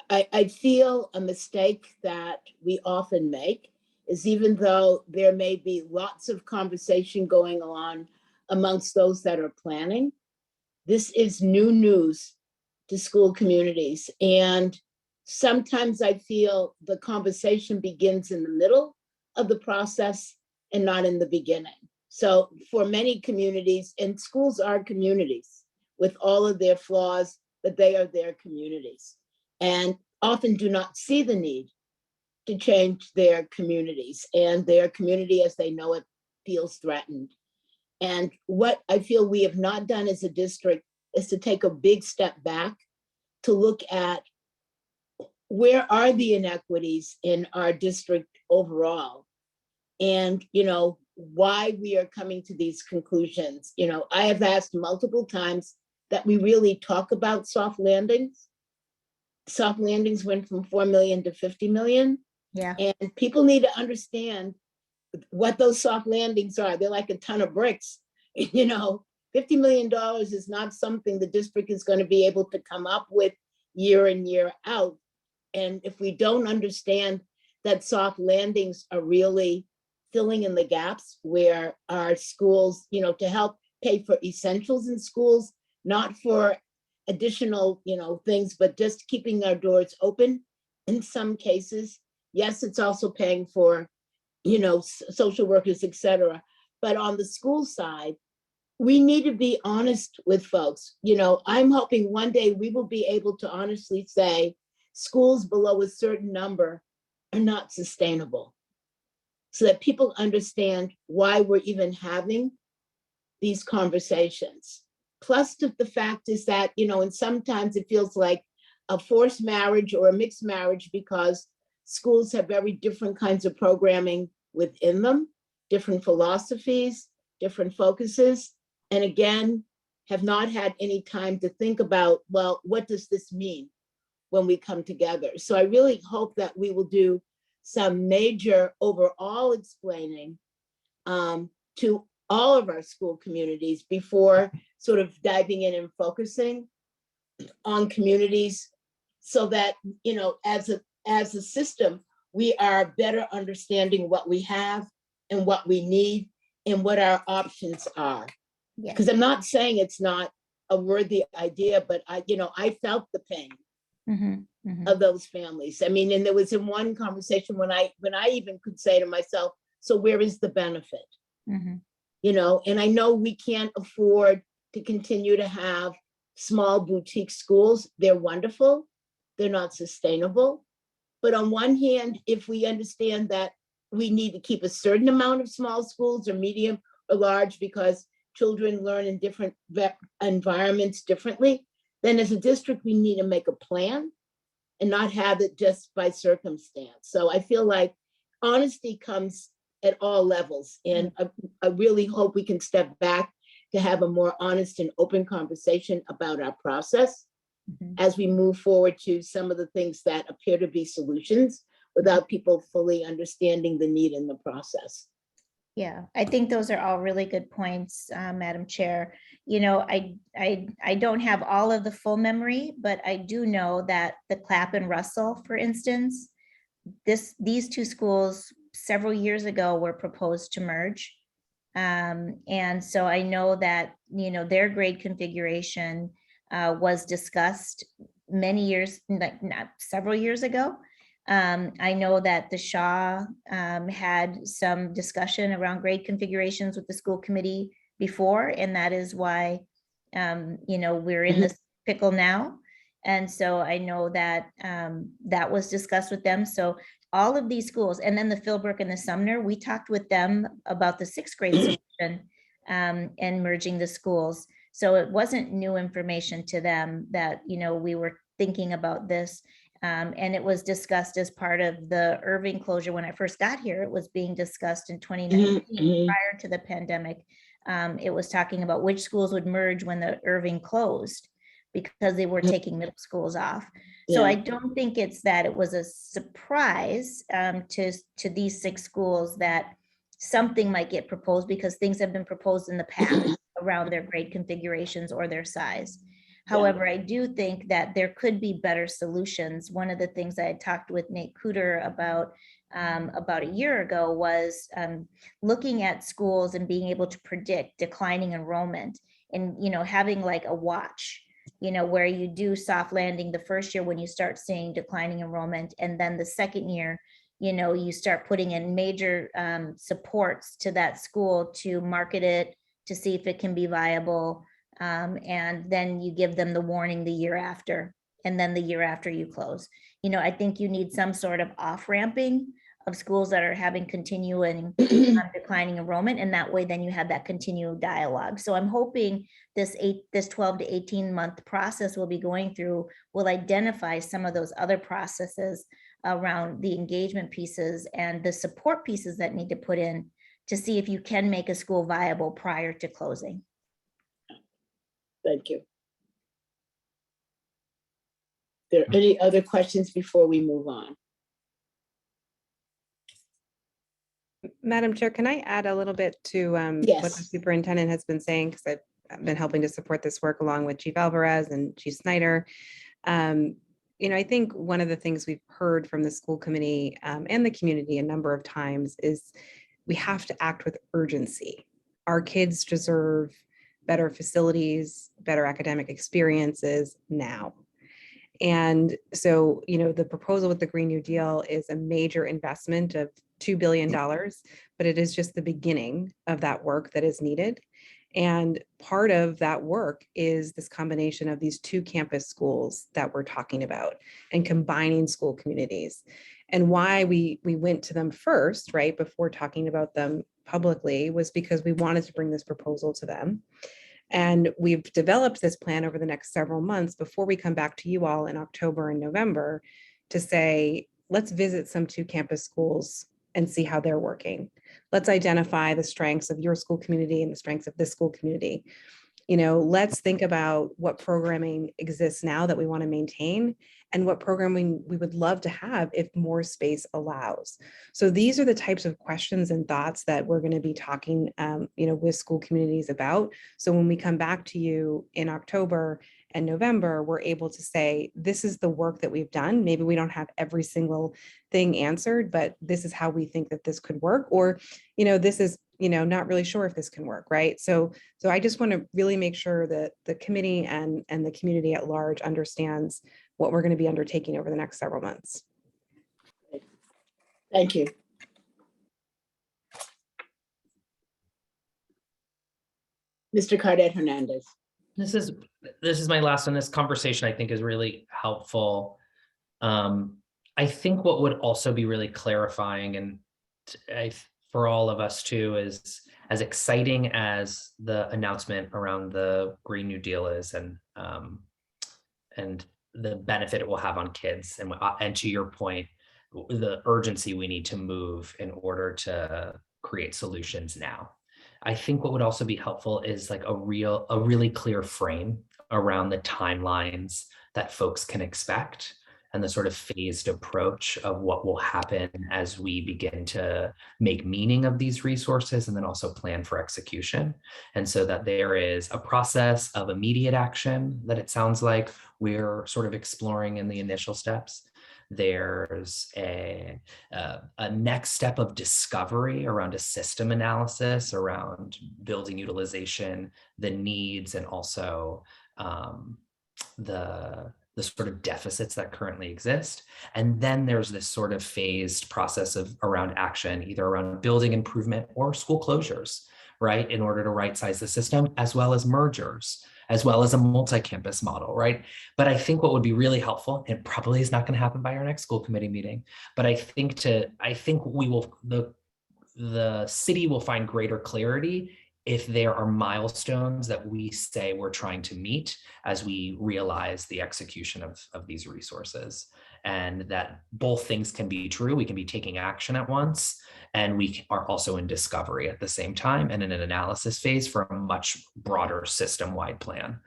I feel a mistake that we often make is, even though there may be lots of conversation going on amongst those that are planning, this is new news to school communities. And sometimes I feel the conversation begins in the middle of the process and not in the beginning. So for many communities, and schools are communities with all of their flaws, but they are their communities and often do not see the need to change their communities, and their community as they know it feels threatened. And what I feel we have not done as a district is to take a big step back to look at where are the inequities in our district overall, and why we are coming to these conclusions. I have asked multiple times that we really talk about soft landings. Soft landings went from 4 million to 50 million. Yeah. And people need to understand what those soft landings are. They're like a ton of bricks. $50 million is not something the district is going to be able to come up with year in, year out. And if we don't understand that soft landings are really filling in the gaps where our schools, to help pay for essentials in schools, not for additional, things, but just keeping our doors open in some cases. Yes, it's also paying for, social workers, et cetera. But on the school side, we need to be honest with folks. I'm hoping one day we will be able to honestly say schools below a certain number are not sustainable, so that people understand why we're even having these conversations. Plus, the fact is that, and sometimes it feels like a forced marriage or a mixed marriage, because schools have very different kinds of programming within them, different philosophies, different focuses, and again, have not had any time to think about, well, what does this mean when we come together? So I really hope that we will do some major overall explaining to all of our school communities before sort of diving in and focusing on communities, so that, as a system, we are better understanding what we have and what we need and what our options are. Yeah. Because I'm not saying it's not a worthy idea, but I felt the pain of those families. I mean, and there was in one conversation when I even could say to myself, so where is the benefit? And I know we can't afford to continue to have small boutique schools. They're wonderful. They're not sustainable. But on one hand, if we understand that we need to keep a certain amount of small schools or medium or large because children learn in different environments differently, then as a district, we need to make a plan and not have it just by circumstance. So I feel like honesty comes at all levels. And I really hope we can step back to have a more honest and open conversation about our process as we move forward to some of the things that appear to be solutions without people fully understanding the need in the process. Yeah, I think those are all really good points, Madam Chair. I don't have all of the full memory, but I do know that the Clap and Russell, for instance, these two schools several years ago were proposed to merge. And so I know that, their grade configuration was discussed many years, like not several years ago. I know that the Shaw had some discussion around grade configurations with the school committee before, and that is why, we're in this pickle now. And so I know that that was discussed with them. So all of these schools, and then the Philbrook and the Sumner, we talked with them about the sixth grade solution and merging the schools. So it wasn't new information to them that, we were thinking about this. And it was discussed as part of the Irving closure. When I first got here, it was being discussed in 2019 prior to the pandemic. It was talking about which schools would merge when the Irving closed because they were taking middle schools off. So Yeah. I don't think it's that it was a surprise to these six schools that something might get proposed because things have been proposed in the past around their grade configurations or their size. However, I do think that there could be better solutions. One of the things I had talked with Nate Cooter about a year ago was looking at schools and being able to predict declining enrollment and, having like a watch, where you do soft landing the first year when you start seeing declining enrollment. And then the second year, you start putting in major supports to that school to market it, to see if it can be viable. And then you give them the warning the year after, and then the year after you close. I think you need some sort of off-ramping of schools that are having continuing declining enrollment, and that way then you have that continual dialogue. So I'm hoping this 12 to 18 month process we'll be going through will identify some of those other processes around the engagement pieces and the support pieces that need to put in to see if you can make a school viable prior to closing. Thank you. There are any other questions before we move on? Madam Chair, can I add a little bit to what the Yes. superintendent has been saying? Because I've been helping to support this work along with Chief Alvarez and Chief Snyder. I think one of the things we've heard from the school committee and the community a number of times is we have to act with urgency. Our kids deserve better facilities, better academic experiences now. And so, the proposal with the Green New Deal is a major investment of $2 billion, but it is just the beginning of that work that is needed. And part of that work is this combination of these two campus schools that we're talking about and combining school communities. And why we went to them first, right, before talking about them publicly, was because we wanted to bring this proposal to them. And we've developed this plan over the next several months before we come back to you all in October and November to say, let's visit some two campus schools and see how they're working. Let's identify the strengths of your school community and the strengths of this school community. Let's think about what programming exists now that we want to maintain and what programming we would love to have if more space allows. So these are the types of questions and thoughts that we're going to be talking, with school communities about. So when we come back to you in October and November, we're able to say, this is the work that we've done. Maybe we don't have every single thing answered, but this is how we think that this could work. Or, this is, not really sure if this can work, right? So I just want to really make sure that the committee and the community at large understands what we're going to be undertaking over the next several months. Thank you. Mr. Cardet Hernandez. This is my last one. This conversation I think is really helpful. I think what would also be really clarifying and for all of us too is as exciting as the announcement around the Green New Deal is and the benefit it will have on kids and to your point, the urgency we need to move in order to create solutions now. I think what would also be helpful is like a really clear frame around the timelines that folks can expect and the sort of phased approach of what will happen as we begin to make meaning of these resources and then also plan for execution. And so that there is a process of immediate action that it sounds like we're sort of exploring in the initial steps. There's a next step of discovery around a system analysis around building utilization, the needs, and also the sort of deficits that currently exist. And then there's this sort of phased process around action, either around building improvement or school closures, right? In order to right-size the system, as well as mergers, as well as a multi-campus model, right? But I think what would be really helpful, and probably is not going to happen by our next school committee meeting, but I think the city will find greater clarity if there are milestones that we say we're trying to meet as we realize the execution of these resources. And that both things can be true. We can be taking action at once, and we are also in discovery at the same time and in an analysis phase for a much broader system-wide plan.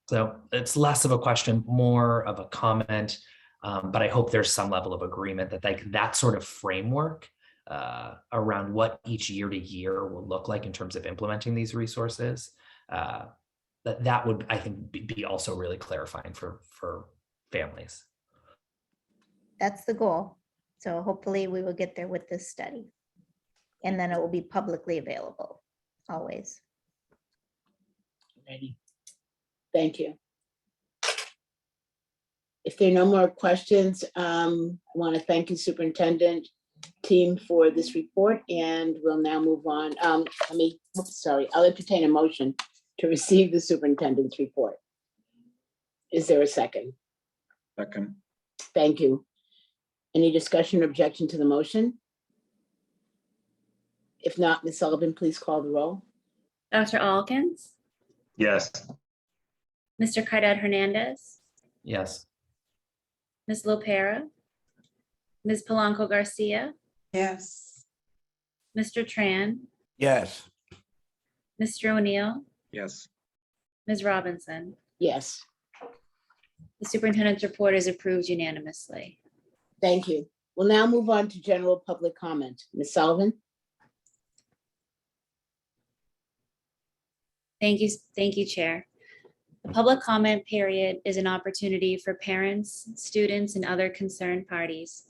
So it's less of a question, more of a comment, but I hope there's some level of agreement that that sort of framework around what each year to year will look like in terms of implementing these resources, that would, I think, be also really clarifying for families. That's the goal. So hopefully we will get there with this study. And then it will be publicly available, always. Ready. Thank you. If there are no more questions, I want to thank you, Superintendent team, for this report, and we'll now move on. I'll entertain a motion to receive the superintendent's report. Is there a second? Second. Thank you. Any discussion or objection to the motion? If not, Ms. Sullivan, please call the roll. Dr. Alkins, Yes. Mr. Cardet Hernandez, Yes. Ms. Lopera, Ms. Polanco Garcia, Yes. Mr. Tran, Yes. Mr. O'Neill, Yes. Ms. Robinson. Yes. The superintendent's report is approved unanimously. Thank you. We'll now move on to general public comment. Ms. Sullivan? Thank you, Chair. The public comment period is an opportunity for parents, students, and other concerned parties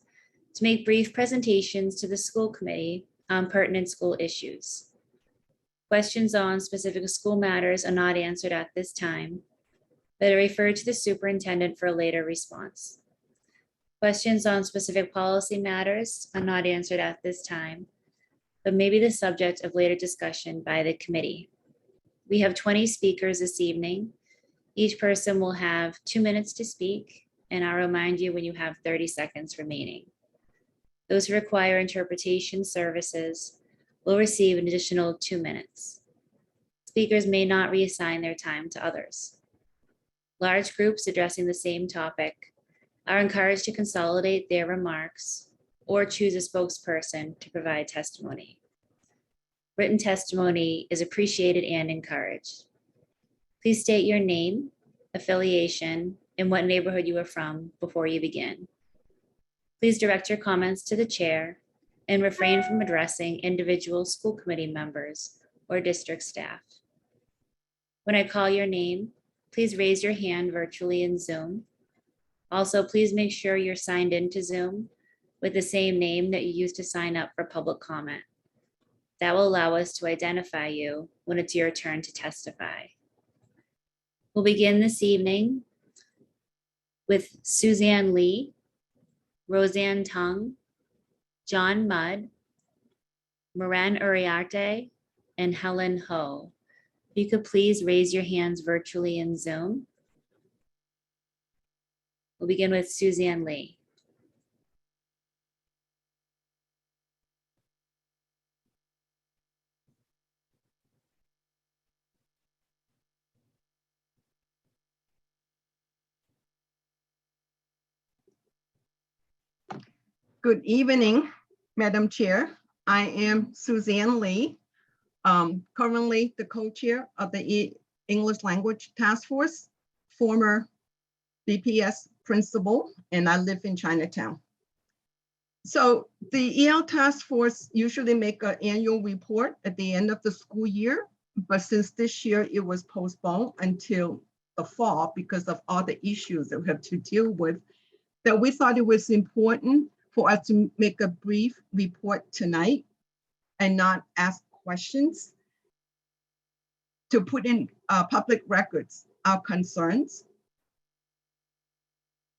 to make brief presentations to the school committee on pertinent school issues. Questions on specific school matters are not answered at this time, but are referred to the superintendent for a later response. Questions on specific policy matters are not answered at this time, but may be the subject of later discussion by the committee. We have 20 speakers this evening. Each person will have 2 minutes to speak, and I'll remind you when you have 30 seconds remaining. Those who require interpretation services will receive an additional 2 minutes. Speakers may not reassign their time to others. Large groups addressing the same topic are encouraged to consolidate their remarks or choose a spokesperson to provide testimony. Written testimony is appreciated and encouraged. Please state your name, affiliation, and what neighborhood you are from before you begin. Please direct your comments to the chair and refrain from addressing individual school committee members or district staff. When I call your name, please raise your hand virtually in Zoom. Also, please make sure you're signed into Zoom with the same name that you used to sign up for public comment. That will allow us to identify you when it's your turn to testify. We'll begin this evening with Suzanne Lee, Roseanne Tung, John Mudd, Moran Uriarte, and Helen Ho. you could please raise your hands virtually in Zoom. We'll begin with Suzanne Lee. Good evening, Madam Chair. I am Suzanne Lee, currently the co-chair of the English Language Task Force, former BPS principal, and I live in Chinatown. So the EL Task Force usually make an annual report at the end of the school year, but since this year it was postponed until the fall because of all the issues that we have to deal with, that we thought it was important for us to make a brief report tonight and not ask questions, to put in public records our concerns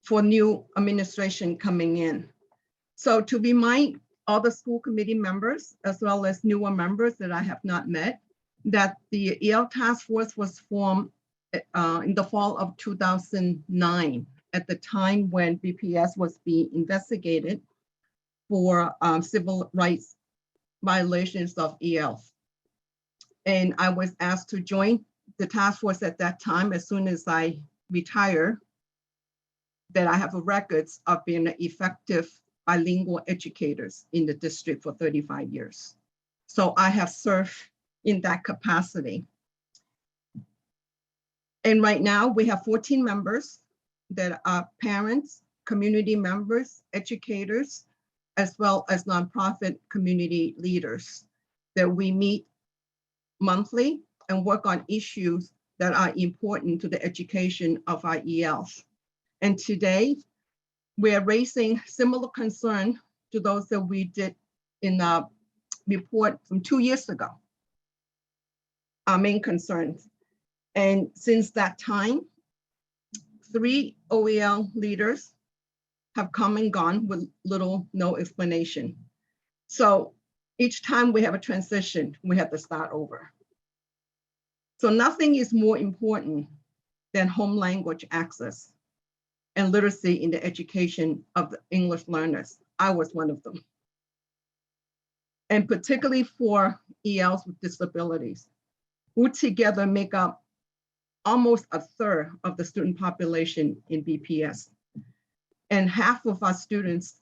for new administration coming in. So to remind all the school committee members, as well as newer members that I have not met, that the EL Task Force was formed in the fall of 2009, at the time when BPS was being investigated for civil rights violations of ELs. And I was asked to join the task force at that time as soon as I retire, that I have records of being an effective bilingual educators in the district for 35 years. So I have served in that capacity. And right now we have 14 members that are parents, community members, educators, as well as nonprofit community leaders, that we meet monthly and work on issues that are important to the education of our ELs. And today, we are raising similar concern to those that we did in a report from 2 years ago, our main concerns. And since that time, 3 OEL leaders have come and gone with little, no explanation. So each time we have a transition, we have to start over. So nothing is more important than home language access and literacy in the education of the English learners. I was one of them. And particularly for ELs with disabilities, who together make up almost a third of the student population in BPS. And half of our students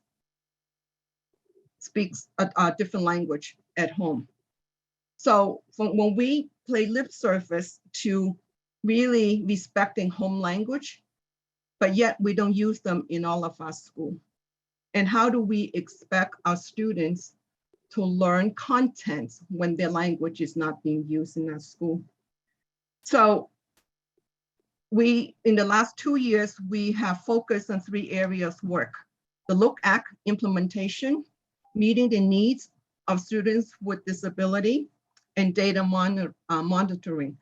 speaks a different language at home. So when we play lip service to really respecting home language, but yet we don't use them in all of our school. And how do we expect our students to learn content when their language is not being used in our school? So in the last 2 years, we have focused on 3 areas of work: the Look Act implementation, meeting the needs of students with disability, and data monitoring.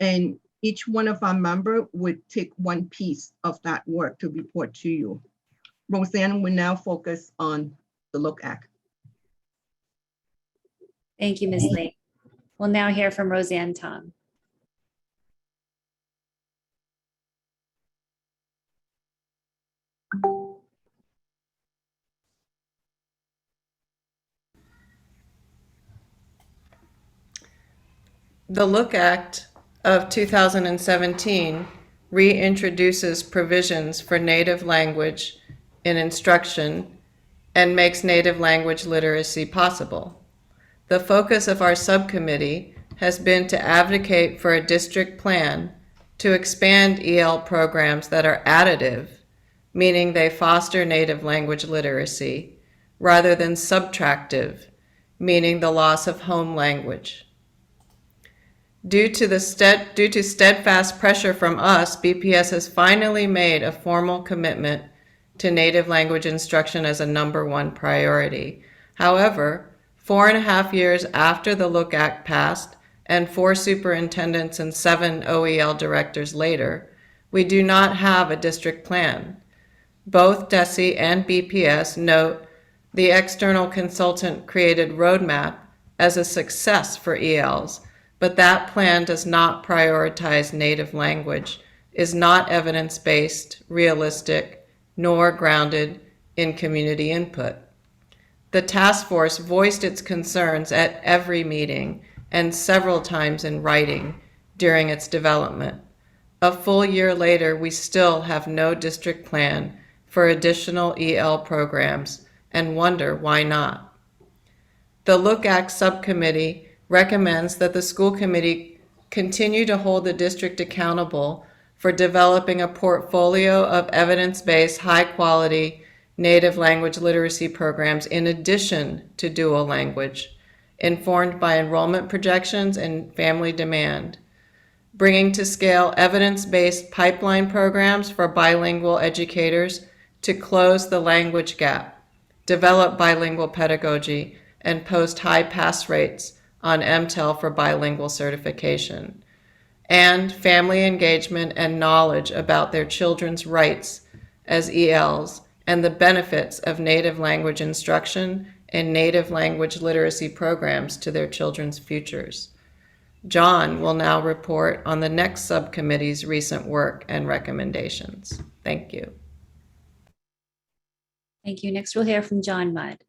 And each one of our members would take one piece of that work to report to you. Roseanne will now focus on the Look Act. Thank you, Ms. Lee. We'll now hear from Roseanne Tong. The Look Act of 2017 reintroduces provisions for native language in instruction and makes native language literacy possible. The focus of our subcommittee has been to advocate for a district plan to expand EL programs that are additive, meaning they foster native language literacy, rather than subtractive, meaning the loss of home language. Due to steadfast pressure from us, BPS has finally made a formal commitment to native language instruction as a #1 priority. However, 4.5 years after the Look Act passed and 4 superintendents and 7 OEL directors later, we do not have a district plan. Both DESE and BPS note the external consultant created roadmap as a success for ELs, but that plan does not prioritize native language, is not evidence-based, realistic, nor grounded in community input. The task force voiced its concerns at every meeting and several times in writing during its development. A full year later, we still have no district plan for additional EL programs and wonder why not. The Look Act subcommittee recommends that the school committee continue to hold the district accountable for developing a portfolio of evidence-based, high-quality native language literacy programs in addition to dual language, informed by enrollment projections and family demand, bringing to scale evidence-based pipeline programs for bilingual educators to close the language gap, develop bilingual pedagogy, and post high pass rates on MTEL for bilingual certification, and family engagement and knowledge about their children's rights as ELs and the benefits of native language instruction and native language literacy programs to their children's futures. John will now report on the next subcommittee's recent work and recommendations. Thank you. Thank you. Next, we'll hear from John Mudd.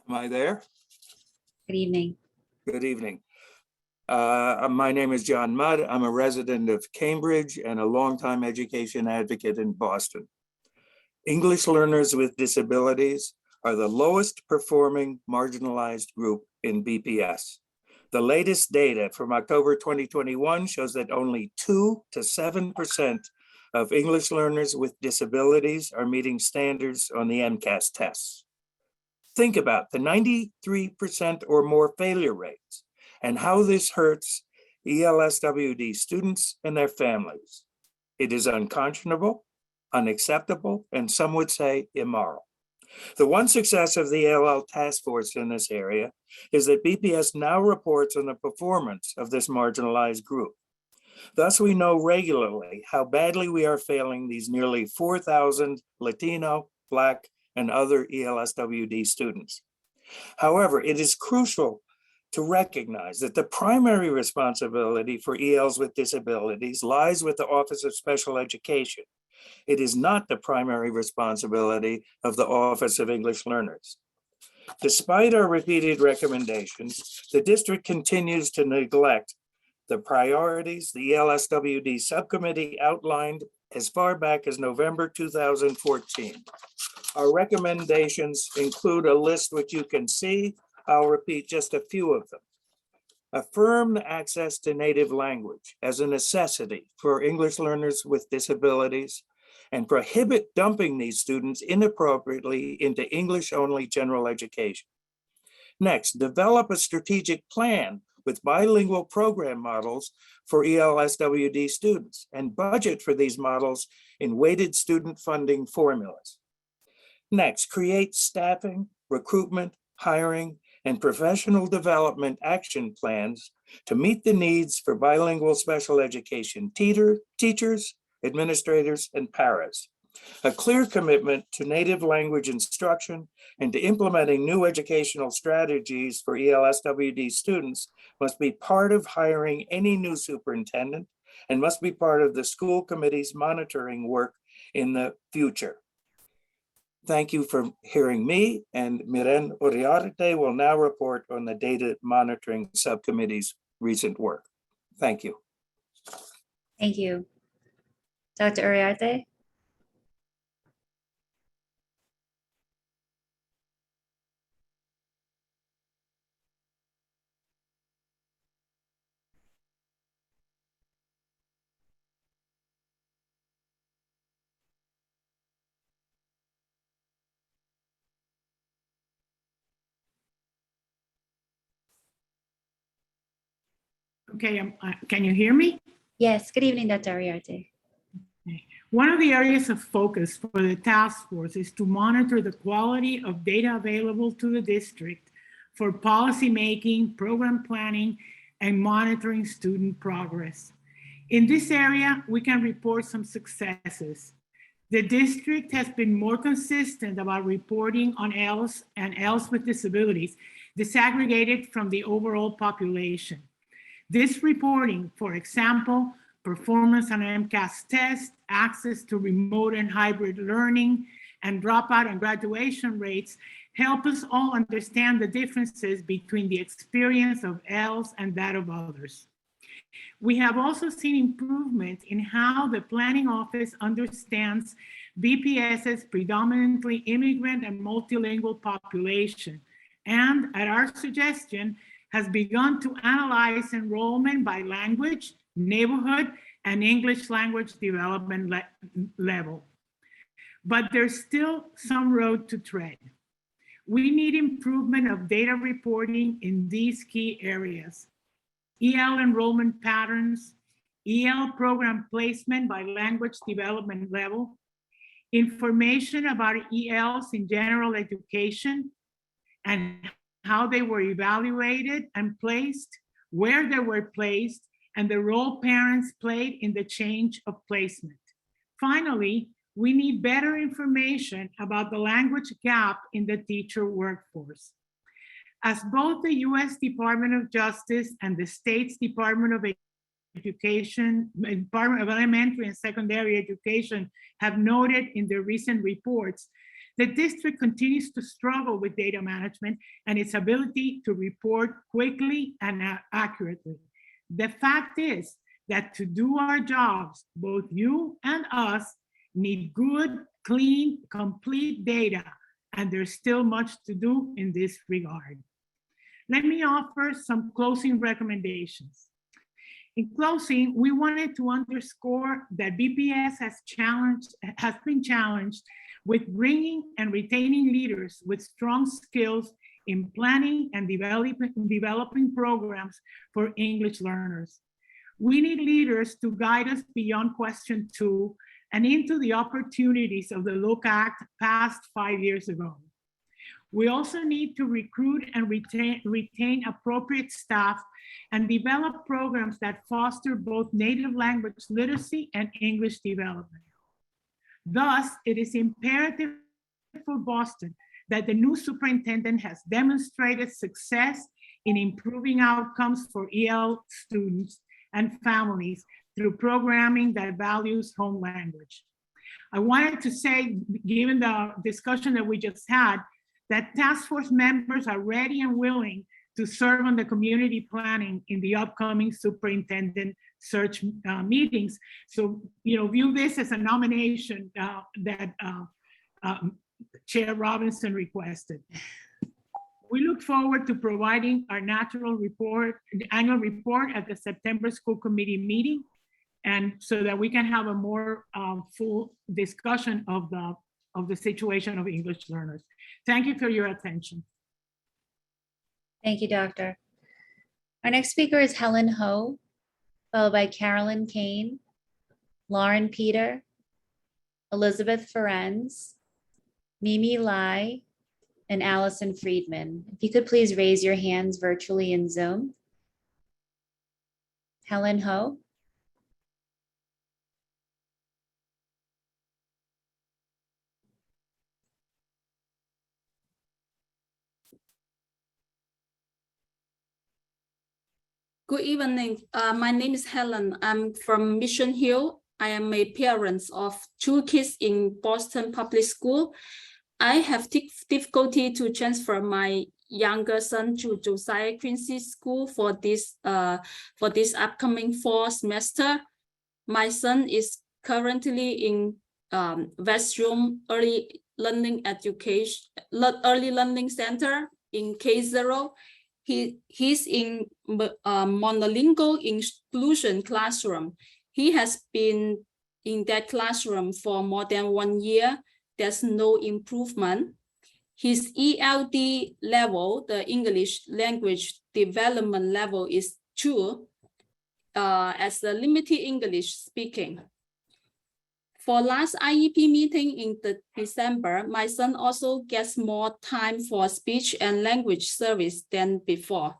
Am I there? Good evening. Good evening. My name is John Mudd. I'm a resident of Cambridge and a longtime education advocate in Boston. English learners with disabilities are the lowest performing marginalized group in BPS. The latest data from October 2021 shows that only 2 to 7% of English learners with disabilities are meeting standards on the MCAS tests. Think about the 93% or more failure rates and how this hurts ELSWD students and their families. It is unconscionable, unacceptable, and some would say immoral. The one success of the ELL task force in this area is that BPS now reports on the performance of this marginalized group. Thus, we know regularly how badly we are failing these nearly 4,000 Latino, Black, and other ELSWD students. However, it is crucial to recognize that the primary responsibility for ELs with disabilities lies with the Office of Special Education. It is not the primary responsibility of the Office of English Learners. Despite our repeated recommendations, the district continues to neglect the priorities the ELSWD subcommittee outlined as far back as November 2014. Our recommendations include a list which you can see. I'll repeat just a few of them. Affirm access to native language as a necessity for English learners with disabilities and prohibit dumping these students inappropriately into English-only general education. Next, develop a strategic plan with bilingual program models for ELSWD students and budget for these models in weighted student funding formulas. Next, create staffing, recruitment, hiring, and professional development action plans to meet the needs for bilingual special education teachers, administrators, and paras. A clear commitment to native language instruction and to implementing new educational strategies for ELSWD students must be part of hiring any new superintendent and must be part of the school committee's monitoring work in the future. Thank you for hearing me, and Miren Uriarte will now report on the data monitoring subcommittee's recent work. Thank you. Thank you. Dr. Uriarte? Okay, can you hear me? Yes, good evening, Dr. Uriarte. One of the areas of focus for the task force is to monitor the quality of data available to the district for policy making, program planning, and monitoring student progress. In this area, we can report some successes. The district has been more consistent about reporting on ELs and ELs with disabilities disaggregated from the overall population. This reporting, for example, performance on MCAS tests, access to remote and hybrid learning, and dropout and graduation rates help us all understand the differences between the experience of ELs and that of others. We have also seen improvement in how the planning office understands BPS's predominantly immigrant and multilingual population, and at our suggestion, has begun to analyze enrollment by language, neighborhood, and English language development level. But there's still some road to tread. We need improvement of data reporting in these key areas: EL enrollment patterns, EL program placement by language development level, information about ELs in general education and how they were evaluated and placed, where they were placed, and the role parents played in the change of placement. Finally, we need better information about the language gap in the teacher workforce. As both the US Department of Justice and the state's Department of Education, Department of Elementary and Secondary Education have noted in their recent reports, the district continues to struggle with data management and its ability to report quickly and accurately. The fact is that to do our jobs, both you and us need good, clean, complete data, and there's still much to do in this regard. Let me offer some closing recommendations. In closing, we wanted to underscore that BPS has been challenged with bringing and retaining leaders with strong skills in planning and developing programs for English learners. We need leaders to guide us beyond question 2 and into the opportunities of the Look Act passed 5 years ago. We also need to recruit and retain appropriate staff and develop programs that foster both native language literacy and English development. Thus, it is imperative for Boston that the new superintendent has demonstrated success in improving outcomes for EL students and families through programming that values home language. I wanted to say, given the discussion that we just had, that task force members are ready and willing to serve on the community planning in the upcoming superintendent search meetings. So, view this as a nomination that Chair Robinson requested. We look forward to providing our annual report at the September school committee meeting, and so that we can have a more full discussion of the situation of English learners. Thank you for your attention. Thank you, Doctor. Our next speaker is Helen Ho, followed by Carolyn Kane, Lauren Peter, Elizabeth Ferenz, Mimi Lai, and Allison Friedman. If you could please raise your hands virtually in Zoom. Helen Ho. Good evening. My name is Helen. I'm from Mission Hill. I am a parent of 2 kids in Boston Public School. I have difficulty to transfer my younger son to Josiah Quincy School for this upcoming fall semester. My son is currently in Westrum Early Learning Center in K0. He's in monolingual inclusion classroom. He has been in that classroom for more than 1 year. There's no improvement. His ELD level, the English language development level, is 2 as the limited English speaking. For last IEP meeting in December, my son also gets more time for speech and language service than before.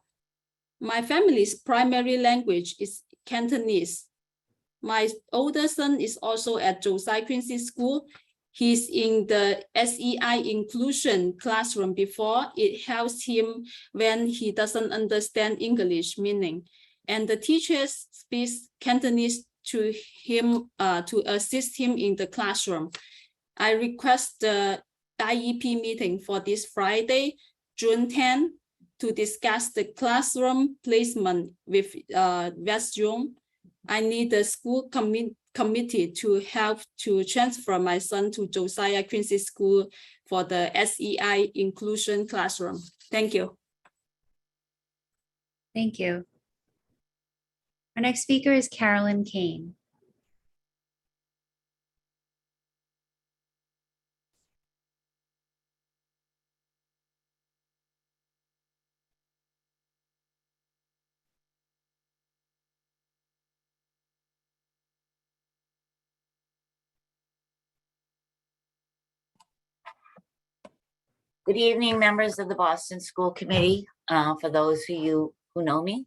My family's primary language is Cantonese. My older son is also at Josiah Quincy School. He's in the SEI inclusion classroom before. It helps him when he doesn't understand English meaning. And the teachers speak Cantonese to him to assist him in the classroom. I request the IEP meeting for this Friday, June 10, to discuss the classroom placement with West Room. I need the school committee to help to transfer my son to Josiah Quincy School for the SEI inclusion classroom. Thank you. Thank you. Our next speaker is Carolyn Kane. Good evening, members of the Boston School Committee. For those of you who know me,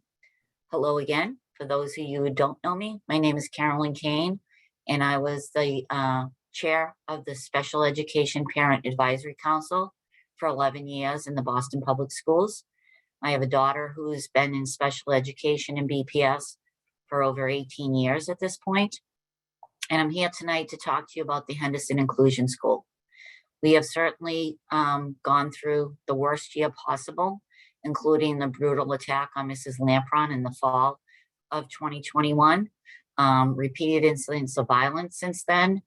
hello again. For those of you who don't know me, my name is Carolyn Kane, and I was the chair of the Special Education Parent Advisory Council for 11 years in the Boston Public Schools. I have a daughter who's been in special education in BPS for over 18 years at this point. And I'm here tonight to talk to you about the Henderson Inclusion School. We have certainly gone through the worst year possible, including the brutal attack on Mrs. Lampron in the fall of 2021, repeated incidents of violence since then,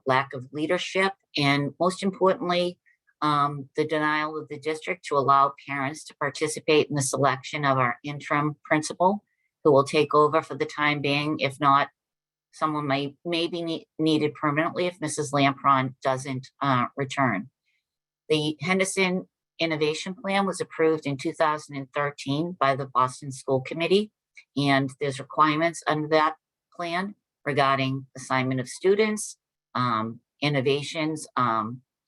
lack of leadership, and most importantly, the denial of the district to allow parents to participate in the selection of our interim principal, who will take over for the time being. If not, someone may be needed permanently if Mrs. Lampron doesn't return. The Henderson Innovation Plan was approved in 2013 by the Boston School Committee, and there's requirements under that plan regarding assignment of students, innovations,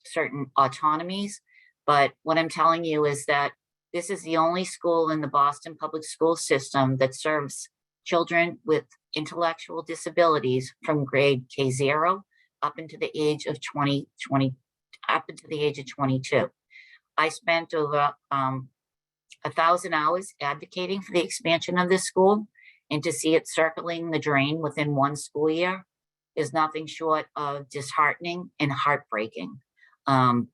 certain autonomies. But what I'm telling you is that this is the only school in the Boston public school system that serves children with intellectual disabilities from grade K0 up into the age of 22. I spent over 1,000 hours advocating for the expansion of this school, and to see it circling the drain within one school year is nothing short of disheartening and heartbreaking. I'm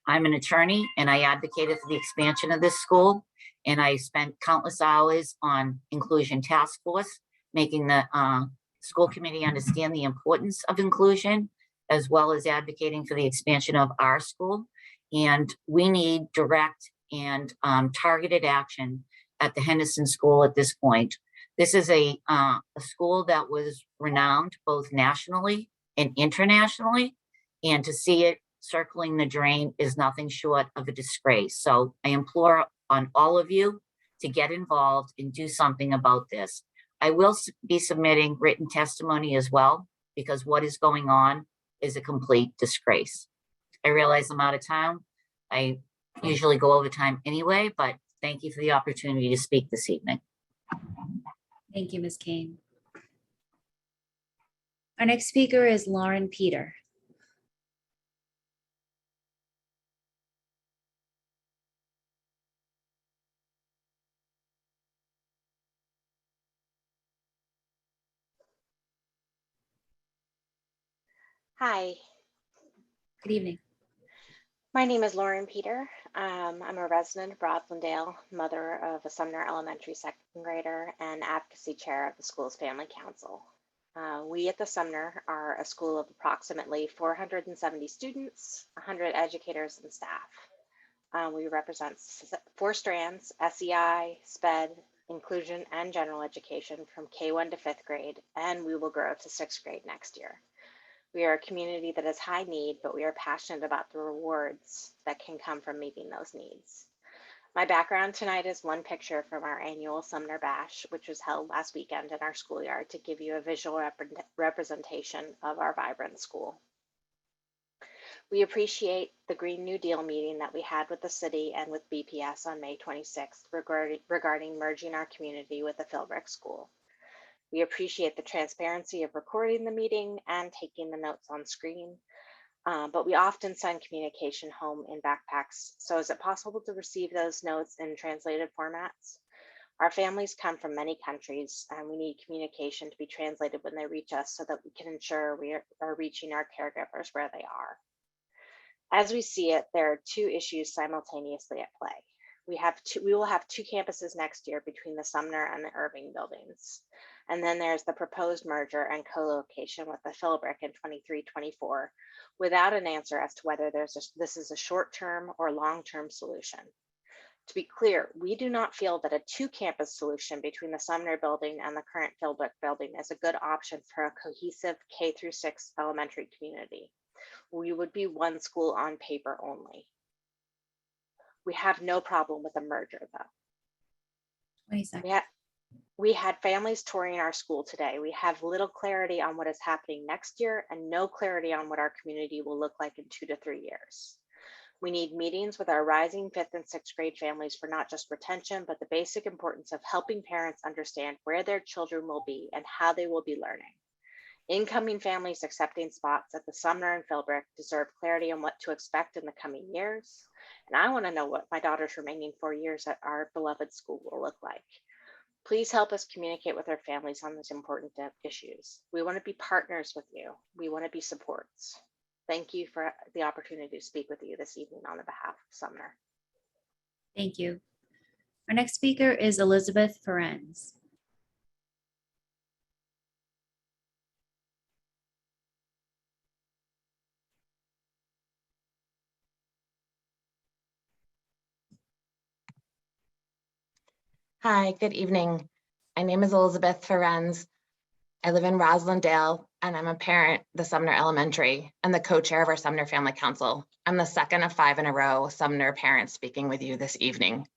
an attorney, and I advocated for the expansion of this school, and I spent countless hours on inclusion task force, making the school committee understand the importance of inclusion, as well as advocating for the expansion of our school. And we need direct and targeted action at the Henderson School at this point. This is a school that was renowned both nationally and internationally, and to see it circling the drain is nothing short of a disgrace. So I implore on all of you to get involved and do something about this. I will be submitting written testimony as well, because what is going on is a complete disgrace. I realize I'm out of time. I usually go over time anyway, but thank you for the opportunity to speak this evening. Thank you, Ms. Kane. Our next speaker is Lauren Peter. Hi. Good evening. My name is Lauren Peter. I'm a resident of Broadlandale, mother of a Sumner Elementary second grader, and advocacy chair of the school's family council. We at the Sumner are a school of approximately 470 students, 100 educators and staff. We represent 4 strands: SEI, SPED, inclusion, and general education from K1 to 5th grade, and we will grow to 6th grade next year. We are a community that has high need, but we are passionate about the rewards that can come from meeting those needs. My background tonight is one picture from our annual Sumner Bash, which was held last weekend in our schoolyard to give you a visual representation of our vibrant school. We appreciate the Green New Deal meeting that we had with the city and with BPS on May 26th regarding merging our community with the Philbrook School. We appreciate the transparency of recording the meeting and taking the notes on screen, but we often send communication home in backpacks. So is it possible to receive those notes in translated formats? Our families come from many countries and we need communication to be translated when they reach us so that we can ensure we are reaching our caregivers where they are. As we see it, there are two issues simultaneously at play. We will have two campuses next year between the Sumner and the Irving buildings. And then there's the proposed merger and co-location with the Philbrook in 23-24 without an answer as to whether this is a short-term or long-term solution. To be clear, we do not feel that a two-campus solution between the Sumner building and the current Philbrook building is a good option for a cohesive K-6 elementary community. We would be one school on paper only. We have no problem with a merger though. 20 seconds. We had families touring our school today. We have little clarity on what is happening next year and no clarity on what our community will look like in 2 to 3 years. We need meetings with our rising 5th and 6th grade families for not just retention, but the basic importance of helping parents understand where their children will be and how they will be learning. Incoming families accepting spots at the Sumner and Philbrook deserve clarity on what to expect in the coming years. And I want to know what my daughter's remaining 4 years at our beloved school will look like. Please help us communicate with our families on these important issues. We want to be partners with you. We want to be supports. Thank you for the opportunity to speak with you this evening on behalf of Sumner. Thank you. Our next speaker is Elizabeth Ferenz. Hi, good evening. My name is Elizabeth Ferenz. I live in Roslindale and I'm a parent, the Sumner Elementary, and the co-chair of our Sumner Family Council. I'm the second of 5 in a row Sumner parents speaking with you this evening.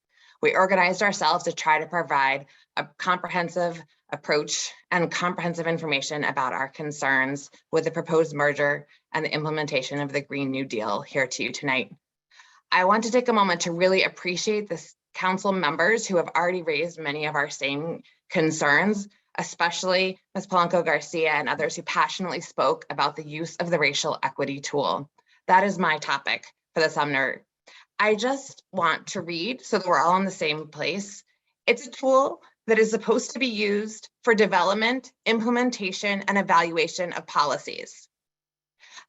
We organized ourselves to try to provide a comprehensive approach and comprehensive information about our concerns with the proposed merger and the implementation of the Green New Deal here to you tonight. I want to take a moment to really appreciate this council members who have already raised many of our same concerns, especially Ms. Polanco Garcia and others who passionately spoke about the use of the racial equity tool. That is my topic for the Sumner. I just want to read so that we're all in the same place. It's a tool that is supposed to be used for development, implementation, and evaluation of policies.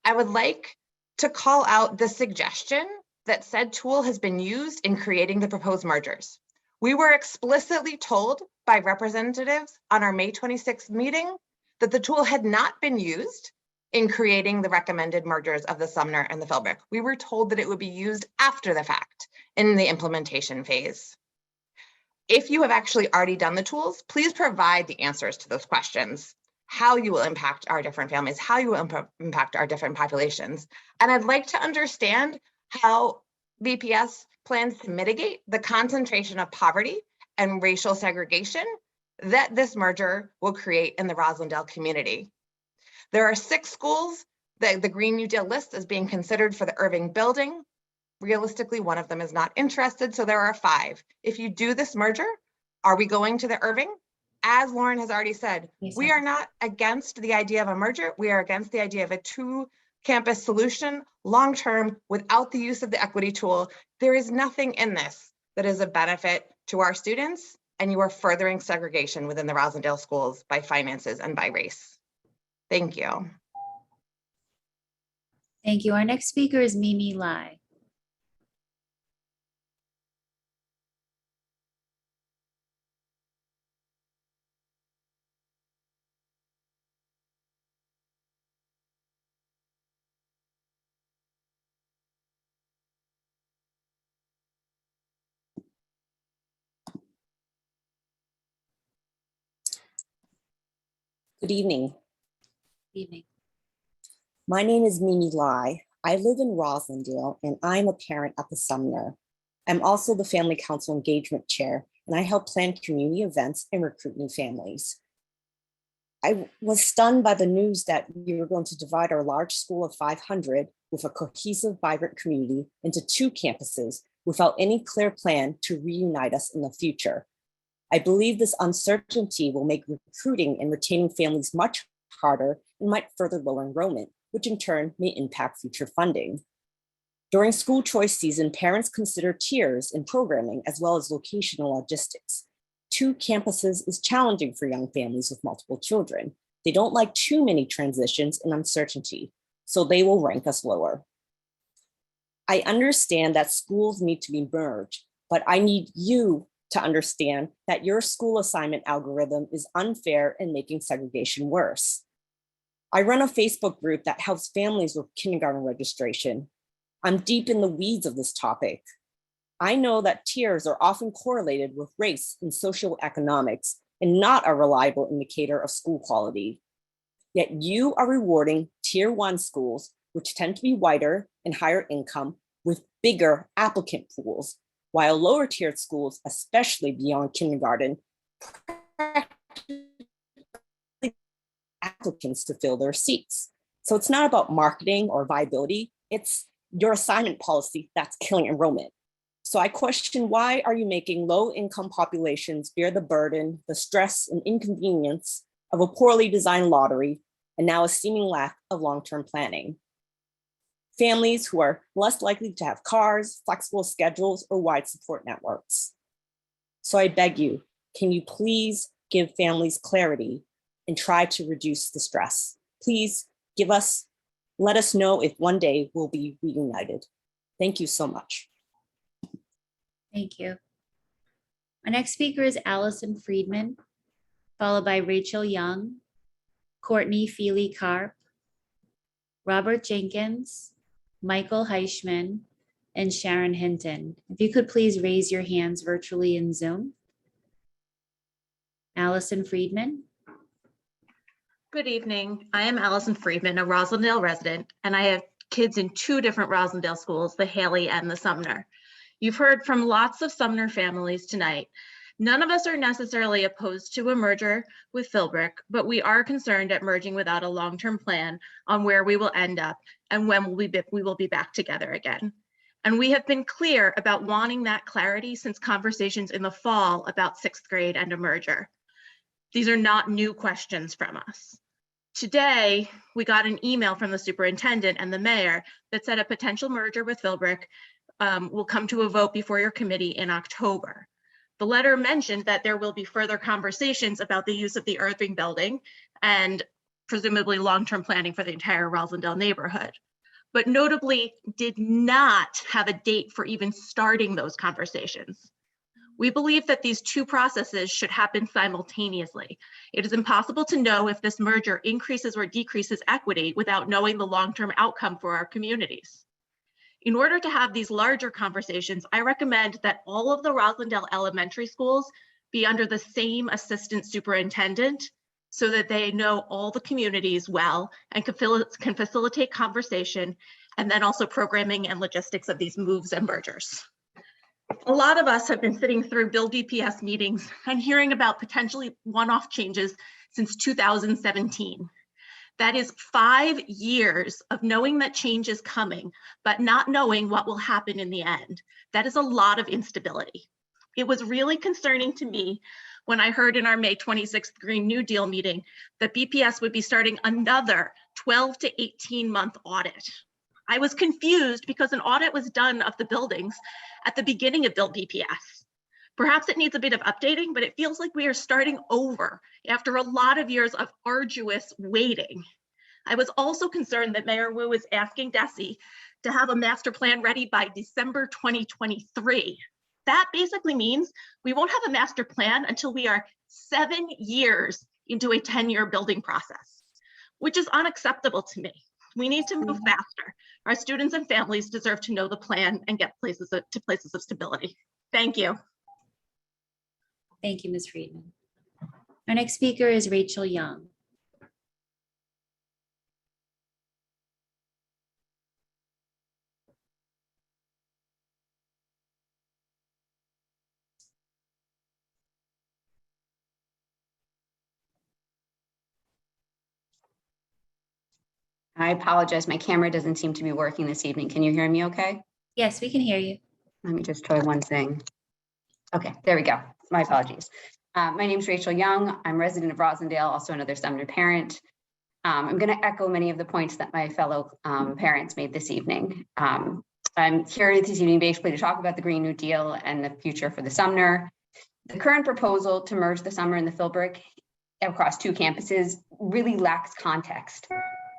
I would like to call out the suggestion that said tool has been used in creating the proposed mergers. We were explicitly told by representatives on our May 26th meeting that the tool had not been used in creating the recommended mergers of the Sumner and the Philbrook. We were told that it would be used after the fact in the implementation phase. If you have actually already done the tools, please provide the answers to those questions, how you will impact our different families, how you will impact our different populations. And I'd like to understand how BPS plans to mitigate the concentration of poverty and racial segregation that this merger will create in the Roslindale community. There are 6 schools that the Green New Deal list is being considered for the Irving building. Realistically, one of them is not interested, so there are 5. If you do this merger, are we going to the Irving? As Lauren has already said, we are not against the idea of a merger. We are against the idea of a two-campus solution long-term without the use of the equity tool. There is nothing in this that is a benefit to our students, and you are furthering segregation within the Roslindale schools by finances and by race. Thank you. Thank you. Our next speaker is Mimi Lai. Good evening. Good evening. My name is Mimi Lai. I live in Roslindale and I'm a parent at the Sumner. I'm also the Family Council Engagement Chair, and I help plan community events and recruit new families. I was stunned by the news that we were going to divide our large school of 500 with a cohesive, vibrant community into 2 campuses without any clear plan to reunite us in the future. I believe this uncertainty will make recruiting and retaining families much harder and might further lower enrollment, which in turn may impact future funding. During school choice season, parents consider tiers in programming as well as locational logistics. 2 campuses is challenging for young families with multiple children. They don't like too many transitions and uncertainty, so they will rank us lower. I understand that schools need to be merged, but I need you to understand that your school assignment algorithm is unfair and making segregation worse. I run a Facebook group that helps families with kindergarten registration. I'm deep in the weeds of this topic. I know that tiers are often correlated with race and socioeconomics and not a reliable indicator of school quality. Yet you are rewarding tier 1 schools, which tend to be whiter and higher income, with bigger applicant pools, while lower tiered schools, especially beyond kindergarten, applicants to fill their seats. So it's not about marketing or viability, it's your assignment policy that's killing enrollment. So I question, why are you making low-income populations bear the burden, the stress and inconvenience of a poorly designed lottery, and now a seeming lack of long-term planning? Families who are less likely to have cars, flexible schedules, or wide support networks. So I beg you, can you please give families clarity and try to reduce the stress? Please let us know if one day we'll be reunited. Thank you so much. Thank you. Our next speaker is Allison Friedman, followed by Rachel Young, Courtney Feely Karp, Robert Jenkins, Michael Heischman, and Sharon Hinton. If you could please raise your hands virtually in Zoom. Allison Friedman. Good evening. I am Allison Friedman, a Roslindale resident, and I have kids in 2 different Roslindale schools, the Haley and the Sumner. You've heard from lots of Sumner families tonight. None of us are necessarily opposed to a merger with Philbrook, but we are concerned at merging without a long-term plan on where we will end up and when we will be back together again. And we have been clear about wanting that clarity since conversations in the fall about 6th grade and a merger. These are not new questions from us. Today, we got an email from the superintendent and the mayor that said a potential merger with Philbrook will come to a vote before your committee in October. The letter mentioned that there will be further conversations about the use of the Irving building and presumably long-term planning for the entire Roslindale neighborhood, but notably did not have a date for even starting those conversations. We believe that these 2 processes should happen simultaneously. It is impossible to know if this merger increases or decreases equity without knowing the long-term outcome for our communities. In order to have these larger conversations, I recommend that all of the Roslindale elementary schools be under the same assistant superintendent so that they know all the communities well and can facilitate conversation, and then also programming and logistics of these moves and mergers. A lot of us have been sitting through Build BPS meetings and hearing about potentially one-off changes since 2017. That is 5 years of knowing that change is coming, but not knowing what will happen in the end. That is a lot of instability. It was really concerning to me when I heard in our May 26th Green New Deal meeting that BPS would be starting another 12 to 18-month audit. I was confused because an audit was done of the buildings at the beginning of Build BPS. Perhaps it needs a bit of updating, but it feels like we are starting over after a lot of years of arduous waiting. I was also concerned that Mayor Wu is asking DESE to have a master plan ready by December 2023. That basically means we won't have a master plan until we are 7 years into a 10-year building process, which is unacceptable to me. We need to move faster. Our students and families deserve to know the plan and get to places of stability. Thank you. Thank you, Ms. Friedman. Our next speaker is Rachel Young. I apologize, my camera doesn't seem to be working this evening. Can you hear me okay? Yes, we can hear you. Let me just try one thing. Okay, there we go. My apologies. My name is Rachel Young. I'm resident of Rosendale, also another Sumner parent. I'm going to echo many of the points that my fellow parents made this evening. I'm here this evening basically to talk about the Green New Deal and the future for the Sumner. The current proposal to merge the Sumner and the Philbrook across 2 campuses really lacks context.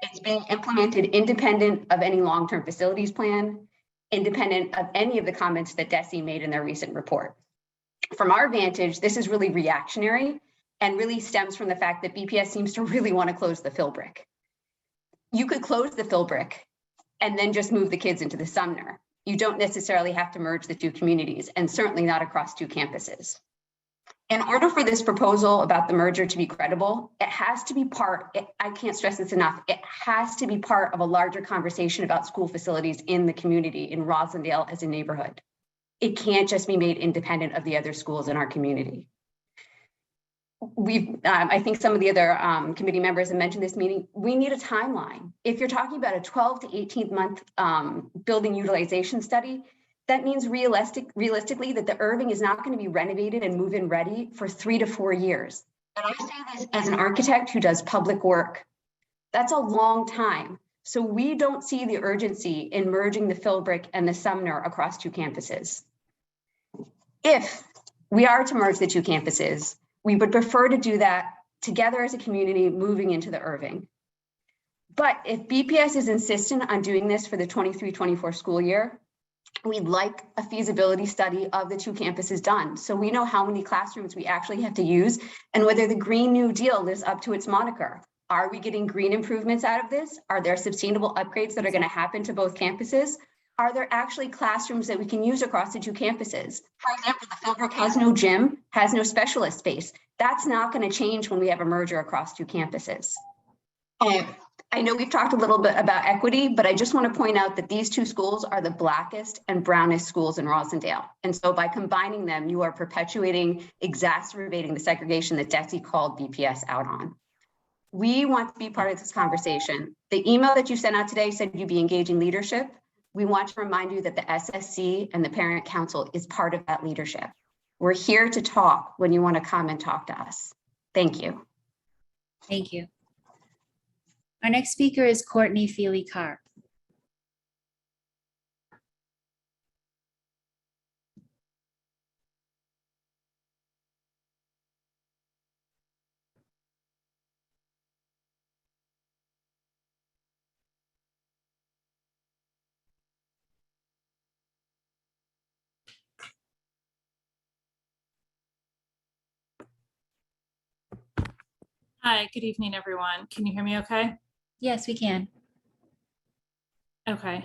It's being implemented independent of any long-term facilities plan, independent of any of the comments that DESE made in their recent report. From our vantage, this is really reactionary and really stems from the fact that BPS seems to really want to close the Philbrook. You could close the Philbrook and then just move the kids into the Sumner. You don't necessarily have to merge the 2 communities, and certainly not across 2 campuses. In order for this proposal about the merger to be credible, it has to be I can't stress this enough, it has to be part of a larger conversation about school facilities in the community, in Rosendale as a neighborhood. It can't just be made independent of the other schools in our community. I think some of the other committee members have mentioned this meeting. We need a timeline. If you're talking about a 12 to 18 month building utilization study, that means realistically that the Irving is not going to be renovated and move-in ready for 3 to 4 years. And I say this as an architect who does public work. That's a long time. So we don't see the urgency in merging the Philbrook and the Sumner across 2 campuses. If we are to merge the 2 campuses, we would prefer to do that together as a community moving into the Irving. But if BPS is insistent on doing this for the 23-24 school year, we'd like a feasibility study of the 2 campuses done, so we know how many classrooms we actually have to use and whether the Green New Deal lives up to its moniker. Are we getting green improvements out of this? Are there sustainable upgrades that are going to happen to both campuses? Are there actually classrooms that we can use across the 2 campuses? For example, the Philbrook has no gym, has no specialist space. That's not going to change when we have a merger across 2 campuses. I know we've talked a little bit about equity, but I just want to point out that these 2 schools are the blackest and brownest schools in Rosendale. And so by combining them, you are perpetuating, exacerbating the segregation that DESE called BPS out on. We want to be part of this conversation. The email that you sent out today said you'd be engaging leadership. We want to remind you that the SSC and the Parent Council is part of that leadership. We're here to talk when you want to come and talk to us. Thank you. Thank you. Our next speaker is Courtney Feely-Carr. Hi, good evening, everyone. Can you hear me okay? Yes, we can. Okay.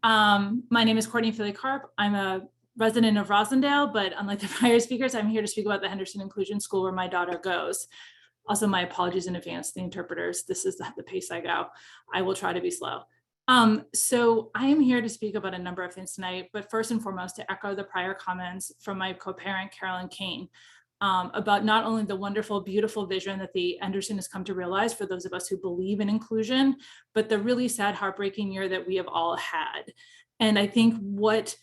My name is Courtney Feely-Carr. I'm a resident of Rosendale, but unlike the prior speakers, I'm here to speak about the Henderson Inclusion School where my daughter goes. Also, my apologies in advance, the interpreters. This is the pace I go. I will try to be slow. So I am here to speak about a number of things tonight, but first and foremost, to echo the prior comments from my co-parent, Carolyn Kane, about not only the wonderful, beautiful vision that the Henderson has come to realize for those of us who believe in inclusion, but the really sad, heartbreaking year that we have all had. And I think what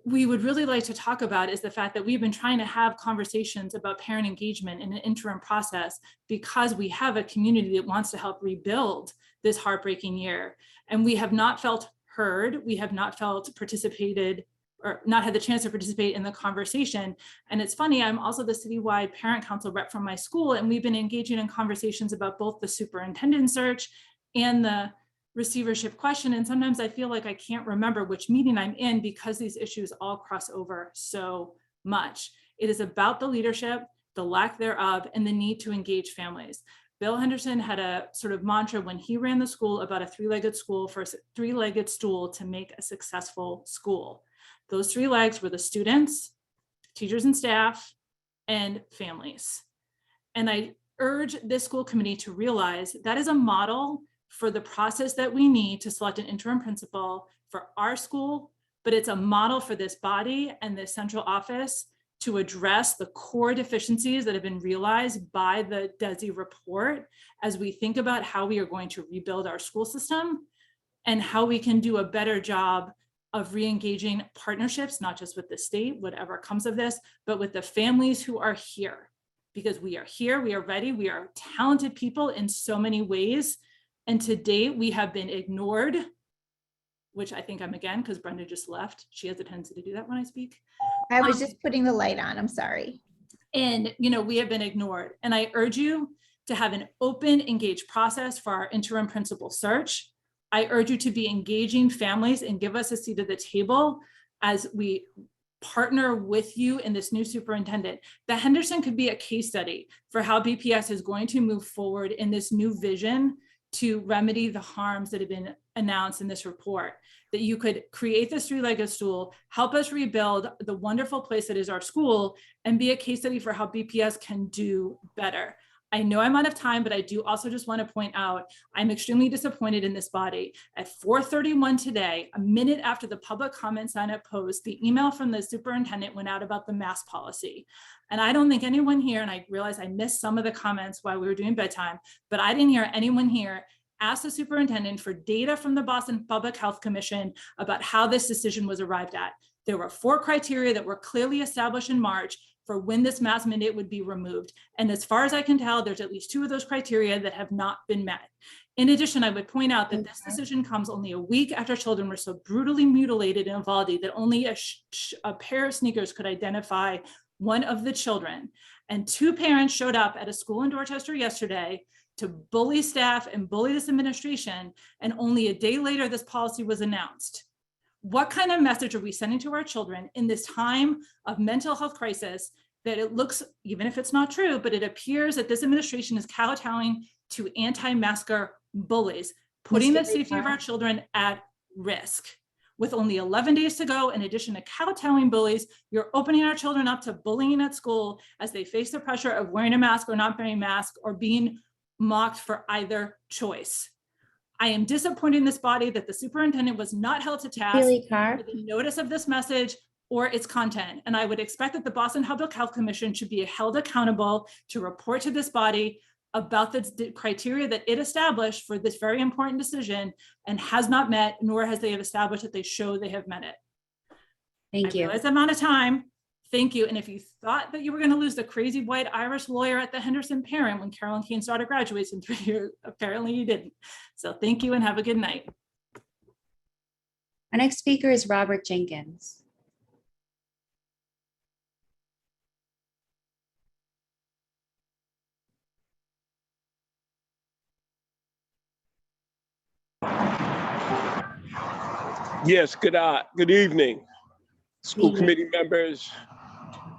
we would really like to talk about is the fact that we've been trying to have conversations about parent engagement in an interim process because we have a community that wants to help rebuild this heartbreaking year. And we have not felt heard, we have not felt participated or not had the chance to participate in the conversation. And it's funny, I'm also the citywide parent council rep from my school, and we've been engaging in conversations about both the superintendent search and the receivership question. And sometimes I feel like I can't remember which meeting I'm in because these issues all cross over so much. It is about the leadership, the lack thereof, and the need to engage families. Bill Henderson had a sort of mantra when he ran the school about a three-legged stool to make a successful school. Those 3 legs were the students, teachers and staff, and families. And I urge this school committee to realize that is a model for the process that we need to select an interim principal for our school, but it's a model for this body and this central office to address the core deficiencies that have been realized by the DESI report as we think about how we are going to rebuild our school system and how we can do a better job of re-engaging partnerships, not just with the state, whatever comes of this, but with the families who are here. Because we are here, we are ready, we are talented people in so many ways. And to date, we have been ignored, which I think I'm again, because Brenda just left. She has a tendency to do that when I speak. I was just putting the light on, I'm sorry. And, we have been ignored. And I urge you to have an open, engaged process for our interim principal search. I urge you to be engaging families and give us a seat at the table as we partner with you in this new superintendent. The Henderson could be a case study for how BPS is going to move forward in this new vision to remedy the harms that have been announced in this report, that you could create this three-legged stool, help us rebuild the wonderful place that is our school, and be a case study for how BPS can do better. I know I'm out of time, but I do also just want to point out, I'm extremely disappointed in this body. At 4:31 today, a minute after the public comment sign up post, the email from the superintendent went out about the mask policy. And I don't think anyone here, and I realize I missed some of the comments while we were doing bedtime, but I didn't hear anyone here ask the superintendent for data from the Boston Public Health Commission about how this decision was arrived at. There were 4 criteria that were clearly established in March for when this mask mandate would be removed. And as far as I can tell, there's at least 2 of those criteria that have not been met. In addition, I would point out that this decision comes only a week after children were so brutally mutilated in Uvalde that only a pair of sneakers could identify one of the children. And 2 parents showed up at a school in Dorchester yesterday to bully staff and bully this administration. And only a day later, this policy was announced. What kind of message are we sending to our children in this time of mental health crisis that it looks, even if it's not true, but it appears that this administration is kowtowing to anti-masker bullies, putting the safety of our children at risk. With only 11 days to go, in addition to kowtowing bullies, you're opening our children up to bullying at school as they face the pressure of wearing a mask or not wearing a mask or being mocked for either choice. I am disappointed in this body that the superintendent was not held to task for the notice of this message or its content. And I would expect that the Boston Public Health Commission should be held accountable to report to this body about the criteria that it established for this very important decision and has not met, nor has they have established that they show they have met it. Thank you. I realize I'm out of time. Thank you. And if you thought that you were going to lose the crazy white Irish lawyer at the Henderson parent when Carolyn Kane's daughter graduates in 3 years, apparently you didn't. So thank you and have a good night. Our next speaker is Robert Jenkins. Yes, good evening, school committee members,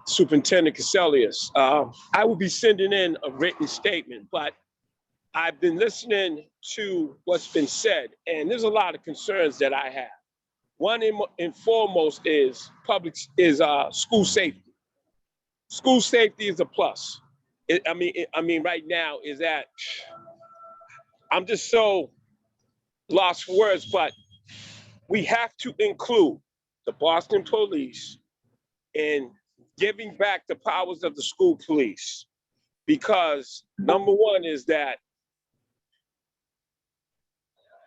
Superintendent Cassellius. I will be sending in a written statement, but I've been listening to what's been said, and there's a lot of concerns that I have. One and foremost is school safety. School safety is a plus. I mean, right now is that I'm just so lost for words, but we have to include the Boston Police in giving back the powers of the school police, because number one is that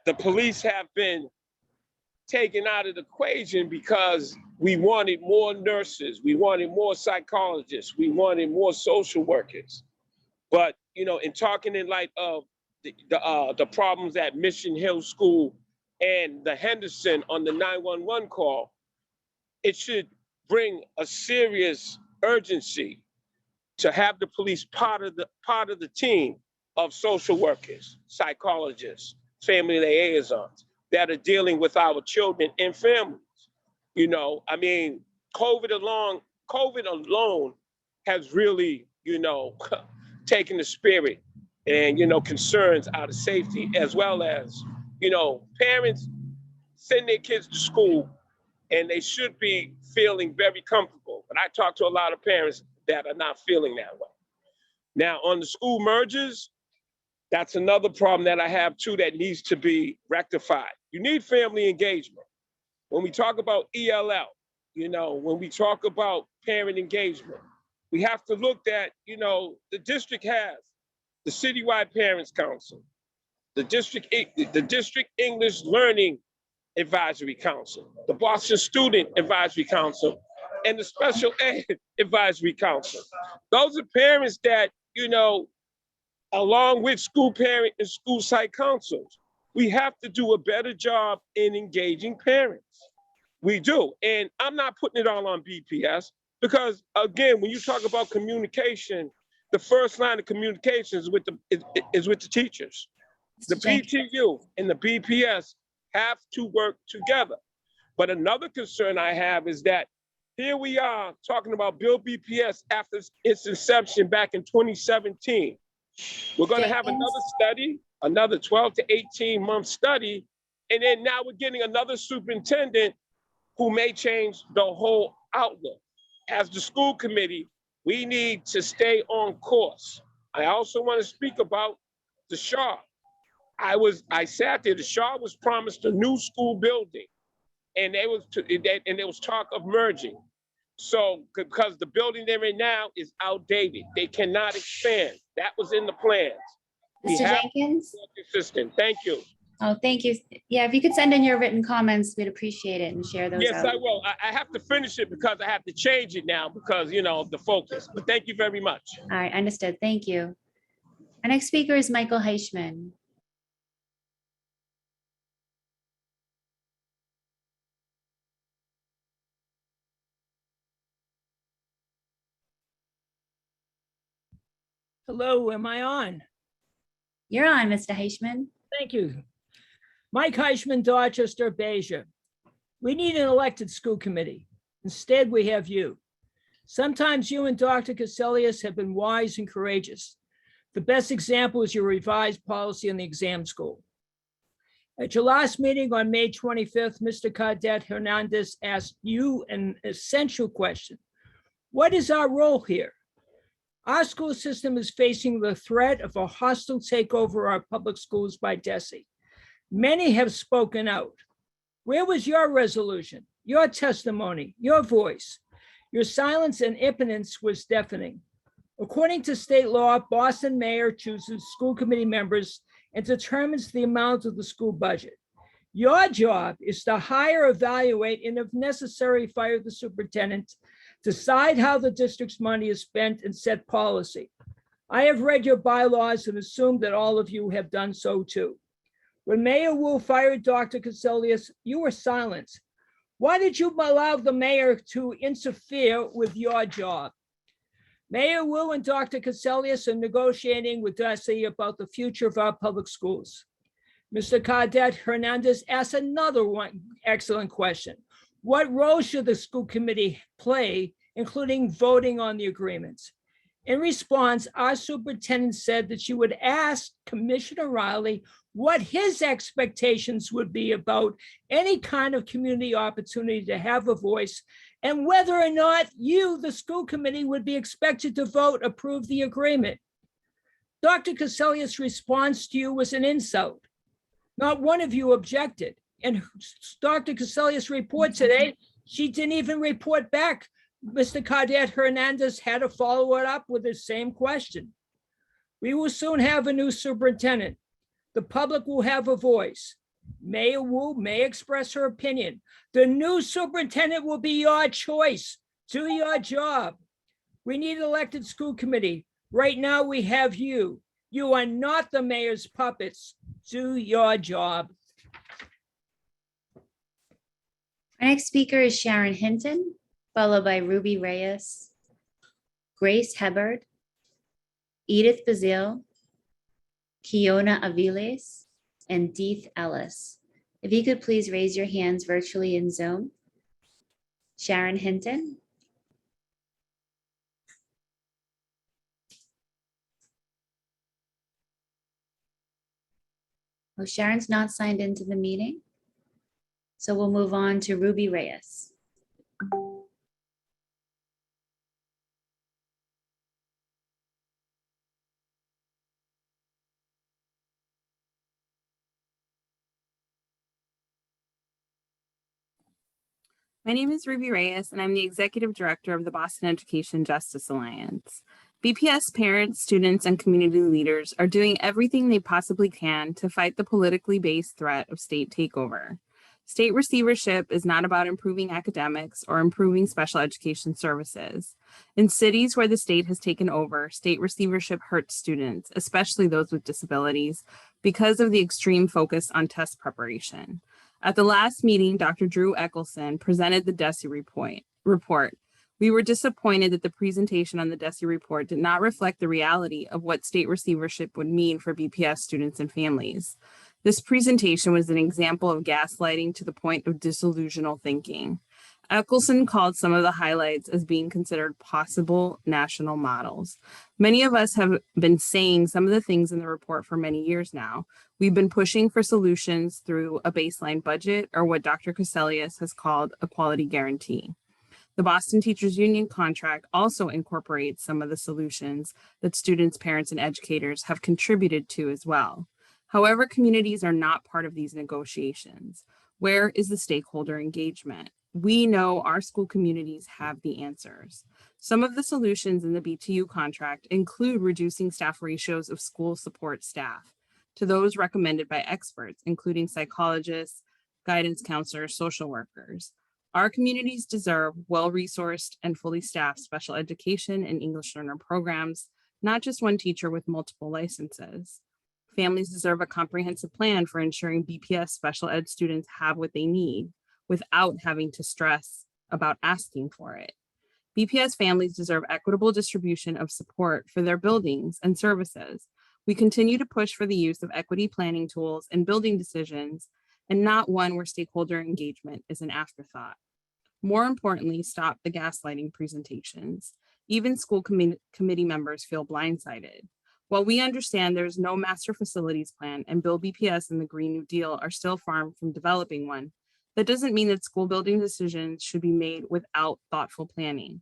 the police have been taken out of the equation because we wanted more nurses, we wanted more psychologists, we wanted more social workers. But, in talking in light of the problems at Mission Hill School and the Henderson on the 911 call, it should bring a serious urgency to have the police part of the team of social workers, psychologists, family liaisons that are dealing with our children and families. COVID alone has really, taken the spirit and, concerns out of safety, as well as, parents send their kids to school and they should be feeling very comfortable. But I talk to a lot of parents that are not feeling that way. Now, on the school mergers, that's another problem that I have too that needs to be rectified. You need family engagement. When we talk about ELL, when we talk about parent engagement. We have to look at, the district has the Citywide Parents Council, the district English Learning Advisory Council, the Boston Student Advisory Council, and the Special Ed Advisory Council. Those are parents that, along with school parent and school site councils, we have to do a better job in engaging parents. We do. And I'm not putting it all on BPS because, again, when you talk about communication, the first line of communication is with the teachers. The PTU and the BPS have to work together. But another concern I have is that here we are talking about Build BPS after its inception back in 2017. We're going to have another study, another 12 to 18 month study. And then now we're getting another superintendent who may change the whole outlook. As the school committee, we need to stay on course. I also want to speak about the Shaw. I sat there, the Shaw was promised a new school building and there was talk of merging. So, because the building they're in now is outdated, they cannot expand. That was in the plans. Mr. Jenkins? To be consistent. Thank you. Oh, thank you. Yeah, if you could send in your written comments, we'd appreciate it and share those Yes, out. I will. I have to finish it because I have to change it now because, of the focus. But thank you very much. All right, understood. Thank you. Our next speaker is Michael Heichman. Hello, am I on? You're on, Mr. Heichman. Thank you. Mike Heichman, Dorchester, Beja. We need an elected school committee. Instead, we have you. Sometimes you and Dr. Cassellius have been wise and courageous. The best example is your revised policy on the exam school. At your last meeting on May 25th, Mr. Cadet Hernandez asked you an essential question. What is our role here? Our school system is facing the threat of a hostile takeover of our public schools by DESE. Many have spoken out. Where was your resolution, your testimony, your voice? Your silence and impotence was deafening. According to state law, Boston mayor chooses school committee members and determines the amount of the school budget. Your job is to hire, evaluate, and if necessary, fire the superintendent, decide how the district's money is spent, and set policy. I have read your bylaws and assume that all of you have done so too. When Mayor Wu fired Dr. Cassellius, you were silent. Why did you allow the mayor to interfere with your job? Mayor Wu and Dr. Cassellius are negotiating with DESE about the future of our public schools. Mr. Cadet Hernandez asked another excellent question. What role should the school committee play, including voting on the agreements? In response, our superintendent said that she would ask Commissioner Riley what his expectations would be about any kind of community opportunity to have a voice and whether or not you, the school committee, would be expected to vote approve the agreement. Dr. Cassellius' response to you was an insult. Not one of you objected. And Dr. Cassellius' report today, she didn't even report back. Mr. Cadet Hernandez had to follow it up with the same question. We will soon have a new superintendent. The public will have a voice. Mayor Wu may express her opinion. The new superintendent will be your choice. Do your job. We need an elected school committee. Right now we have you. You are not the mayor's puppets. Do your job. Our next speaker is Sharon Hinton, followed by Ruby Reyes, Grace Hebard, Edith Bazile, Kiona Aviles, and Deeth Ellis. If you could please raise your hands virtually in Zoom. Sharon Hinton. Well, Sharon's not signed into the meeting, so we'll move on to Ruby Reyes. My name is Ruby Reyes, and I'm the Executive Director of the Boston Education Justice Alliance. BPS parents, students, and community leaders are doing everything they possibly can to fight the politically based threat of state takeover. State receivership is not about improving academics or improving special education services. In cities where the state has taken over, state receivership hurts students, especially those with disabilities, because of the extreme focus on test preparation. At the last meeting, Dr. Drew Eckelson presented the DESE report. We were disappointed that the presentation on the DESE report did not reflect the reality of what state receivership would mean for BPS students and families. This presentation was an example of gaslighting to the point of disillusional thinking. Eckelson called some of the highlights as being considered possible national models. Many of us have been saying some of the things in the report for many years now. We've been pushing for solutions through a baseline budget, or what Dr. Cassellius has called a quality guarantee. The Boston Teachers Union contract also incorporates some of the solutions that students, parents, and educators have contributed to as well. However, communities are not part of these negotiations. Where is the stakeholder engagement? We know our school communities have the answers. Some of the solutions in the BTU contract include reducing staff ratios of school support staff to those recommended by experts, including psychologists, guidance counselors, social workers. Our communities deserve well-resourced and fully staffed special education and English learner programs, not just one teacher with multiple licenses. Families deserve a comprehensive plan for ensuring BPS special ed students have what they need without having to stress about asking for it. BPS families deserve equitable distribution of support for their buildings and services. We continue to push for the use of equity planning tools and building decisions, and not one where stakeholder engagement is an afterthought. More importantly, stop the gaslighting presentations. Even school committee members feel blindsided. While we understand there is no master facilities plan and Build BPS and the Green New Deal are still far from developing one, that doesn't mean that school building decisions should be made without thoughtful planning.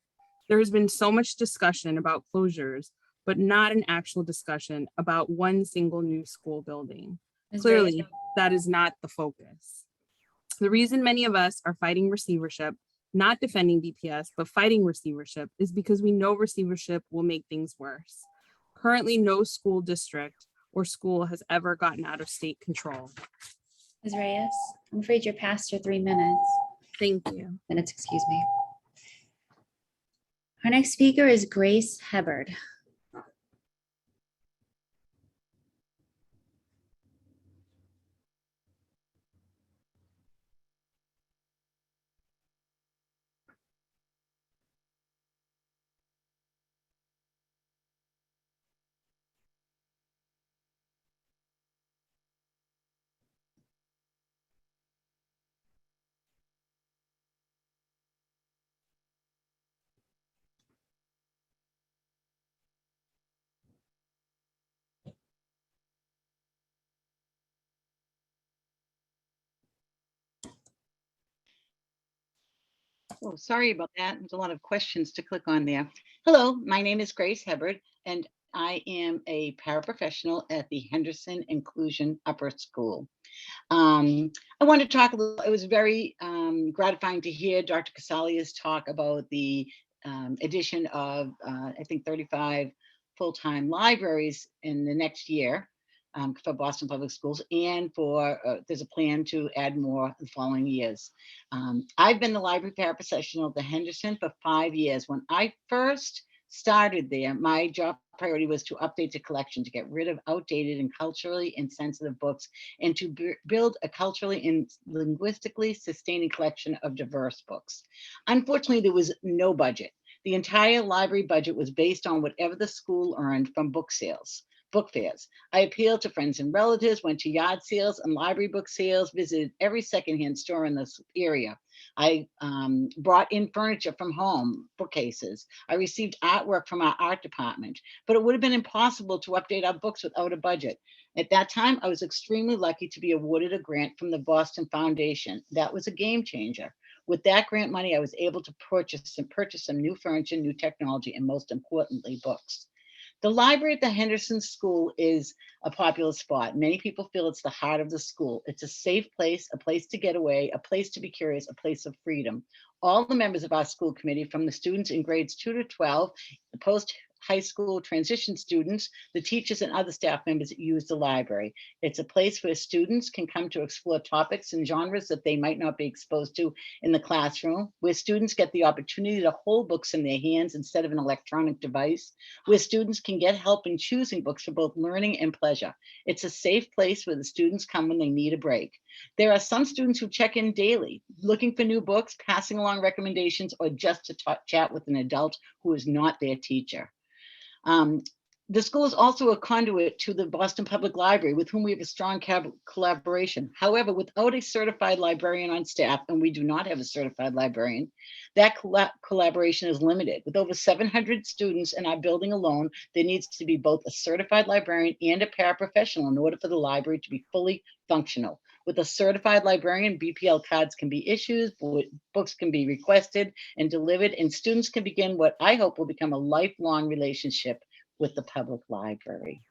There has been so much discussion about closures, but not an actual discussion about one single new school building. Clearly, that is not the focus. The reason many of us are fighting receivership, not defending BPS, but fighting receivership, is because we know receivership will make things worse. Currently, no school district or school has ever gotten out of state control. Ms. Reyes, I'm afraid you're past your 3 minutes. Thank you. Excuse me. Our next speaker is Grace Hubbard. Oh, sorry about that. There's a lot of questions to click on there. Hello, my name is Grace Hubbard, and I am a paraprofessional at the Henderson Inclusion Upper School. I want to talk a little, it was very gratifying to hear Dr. Cassellius talk about the addition of, I think, 35 full-time libraries in the next year for Boston Public Schools, and for there's a plan to add more the following years. I've been the library paraprofessional at the Henderson for 5 years. When I first started there, my job priority was to update the collection, to get rid of outdated and culturally insensitive books, and to build a culturally and linguistically sustaining collection of diverse books. Unfortunately, there was no budget. The entire library budget was based on whatever the school earned from book sales. Book fairs. I appealed to friends and relatives, went to yard sales and library book sales, visited every secondhand store in this area. I brought in furniture from home, bookcases. I received artwork from our art department, but it would have been impossible to update our books without a budget. At that time, I was extremely lucky to be awarded a grant from the Boston Foundation. That was a game changer. With that grant money, I was able to purchase some new furniture, new technology, and most importantly, books. The library at the Henderson School is a popular spot. Many people feel it's the heart of the school. It's a safe place, a place to get away, a place to be curious, a place of freedom. All the members of our school committee, from the students in grades 2 to 12, the post-high school transition students, the teachers and other staff members use the library. It's a place where students can come to explore topics and genres that they might not be exposed to in the classroom, where students get the opportunity to hold books in their hands instead of an electronic device, where students can get help in choosing books for both learning and pleasure. It's a safe place where the students come when they need a break. There are some students who check in daily, looking for new books, passing along recommendations, or just to chat with an adult who is not their teacher. The school is also a conduit to the Boston Public Library, with whom we have a strong collaboration. However, without a certified librarian on staff, and we do not have a certified librarian, that collaboration is limited. With over 700 students in our building alone, there needs to be both a certified librarian and a paraprofessional in order for the library to be fully functional. With a certified librarian, BPL cards can be issued, books can be requested and delivered, and students can begin what I hope will become a lifelong relationship with the public library.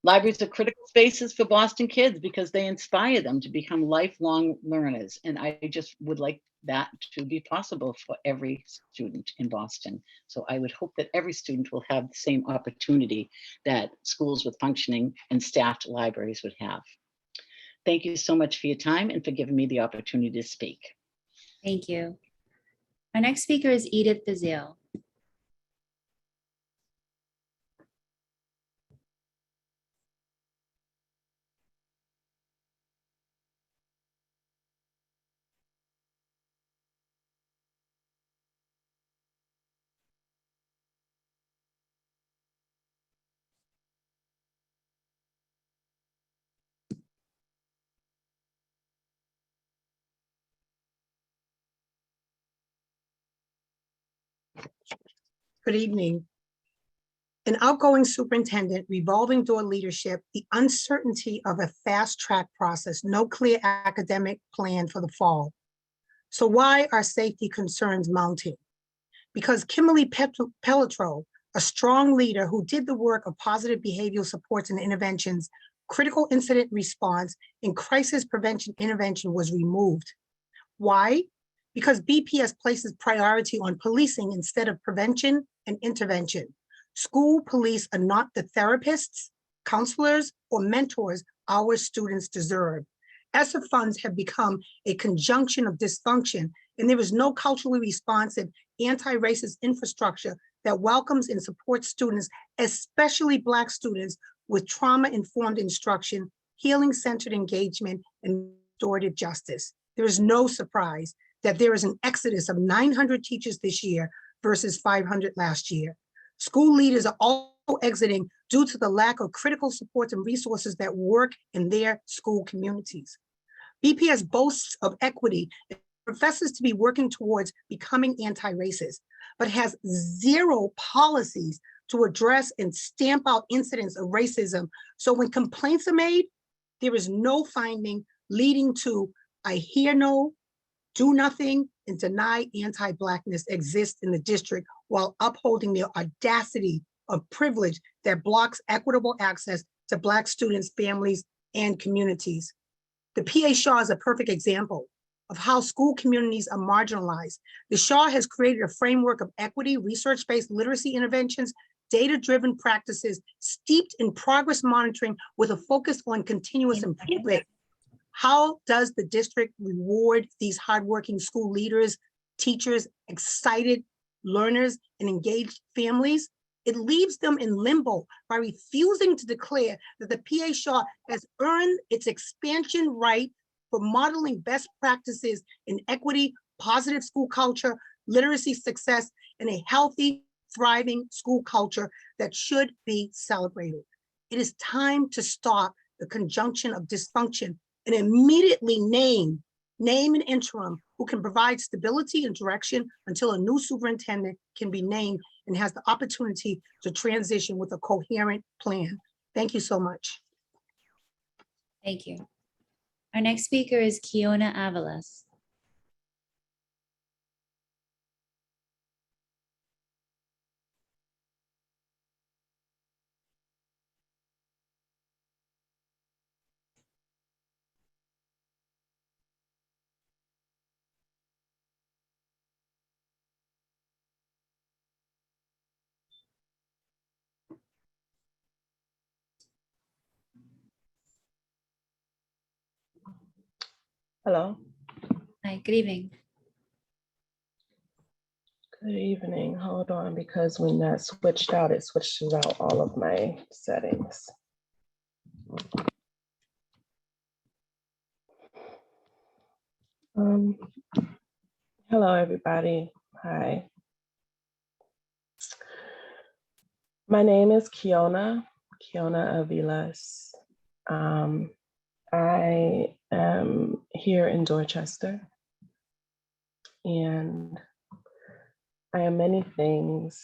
Libraries are critical spaces for Boston kids because they inspire them to become lifelong learners. And I just would like that to be possible for every student in Boston. So I would hope that every student will have the same opportunity that schools with functioning and staffed libraries would have. Thank you so much for your time and for giving me the opportunity to speak. Thank you. Our next speaker is Edith Bazile. Good evening. An outgoing superintendent, revolving door leadership, the uncertainty of a fast track process, no clear academic plan for the fall. So why are safety concerns mounting? Because Kimberly Pelletro, a strong leader who did the work of positive behavioral supports and interventions, critical incident response, and crisis prevention intervention was removed. Why? Because BPS places priority on policing instead of prevention and intervention. School police are not the therapists, counselors, or mentors our students deserve. ESSER funds have become a conjunction of dysfunction, and there is no culturally responsive anti-racist infrastructure that welcomes and supports students, especially Black students, with trauma-informed instruction, healing-centered engagement, and restorative justice. There is no surprise that there is an exodus of 900 teachers this year versus 500 last year. School leaders are also exiting due to the lack of critical supports and resources that work in their school communities. BPS boasts of equity and professes to be working towards becoming anti-racist, but has zero policies to address and stamp out incidents of racism. So when complaints are made, there is no finding leading to I hear no, do nothing, and deny anti-Blackness exist in the district while upholding the audacity of privilege that blocks equitable access to Black students, families, and communities. The PA Shaw is a perfect example of how school communities are marginalized. The Shaw has created a framework of equity, research-based literacy interventions, data-driven practices steeped in progress monitoring with a focus on continuous improvement. How does the district reward these hardworking school leaders, teachers, excited learners, and engaged families? It leaves them in limbo by refusing to declare that the PA Shaw has earned its expansion right for modeling best practices in equity, positive school culture, literacy success, and a healthy, thriving school culture that should be celebrated. It is time to stop the conjunction of dysfunction and immediately name an interim who can provide stability and direction until a new superintendent can be named and has the opportunity to transition with a coherent plan. Thank you so much. Thank you. Our next speaker is Kiona Avalos. Hello. Hi, good evening. Good evening. Hold on, because when that switched out, it switches out all of my settings. Hello, everybody. Hi. My name is Kiona Aviles. I am here in Dorchester, and I am many things.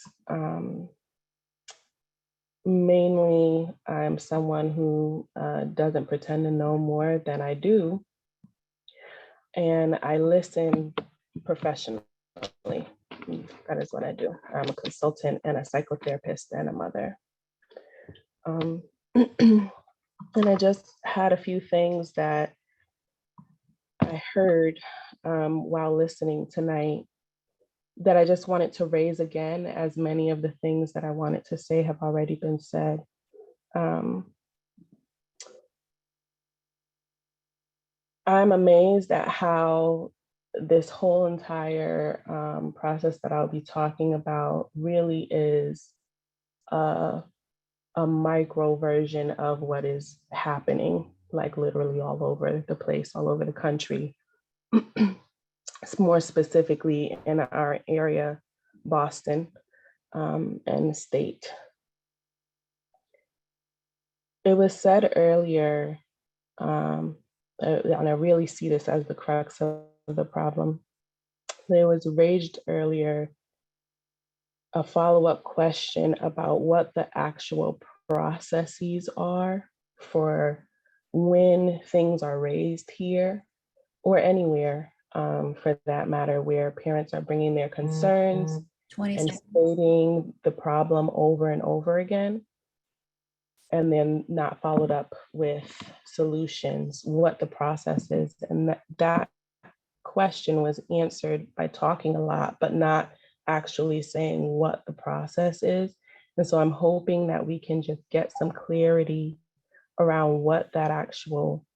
Mainly, I'm someone who doesn't pretend to know more than I do, and I listen professionally. That is what I do. I'm a consultant and a psychotherapist and a mother. And I just had a few things that I heard while listening tonight that I just wanted to raise again, as many of the things that I wanted to say have already been said. I'm amazed at how this whole entire process that I'll be talking about really is a micro version of what is happening, like literally all over the place, all over the country. More specifically in our area, Boston, and the state. It was said earlier, and I really see this as the crux of the problem. There was raised earlier a follow-up question about what the actual processes are for when things are raised here or anywhere, for that matter, where parents are bringing their concerns and stating the problem over and over again, and then not followed up with solutions, what the process is. And that question was answered by talking a lot, but not actually saying what the process is. And so I'm hoping that we can just get some clarity around what that actual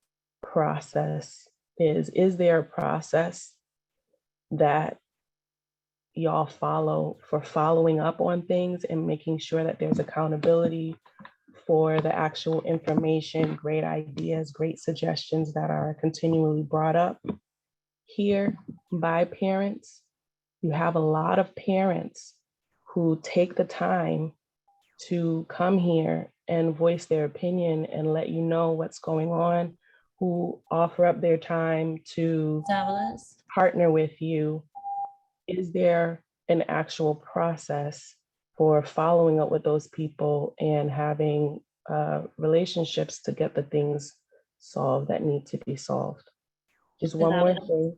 process is. Is there a process that y'all follow for following up on things and making sure that there's accountability for the actual information, great ideas, great suggestions that are continually brought up here by parents? You have a lot of parents who take the time to come here and voice their opinion and let you know what's going on, who offer up their time to partner with you. Is there an actual process for following up with those people and having relationships to get the things solved that need to be solved? Just one more thing.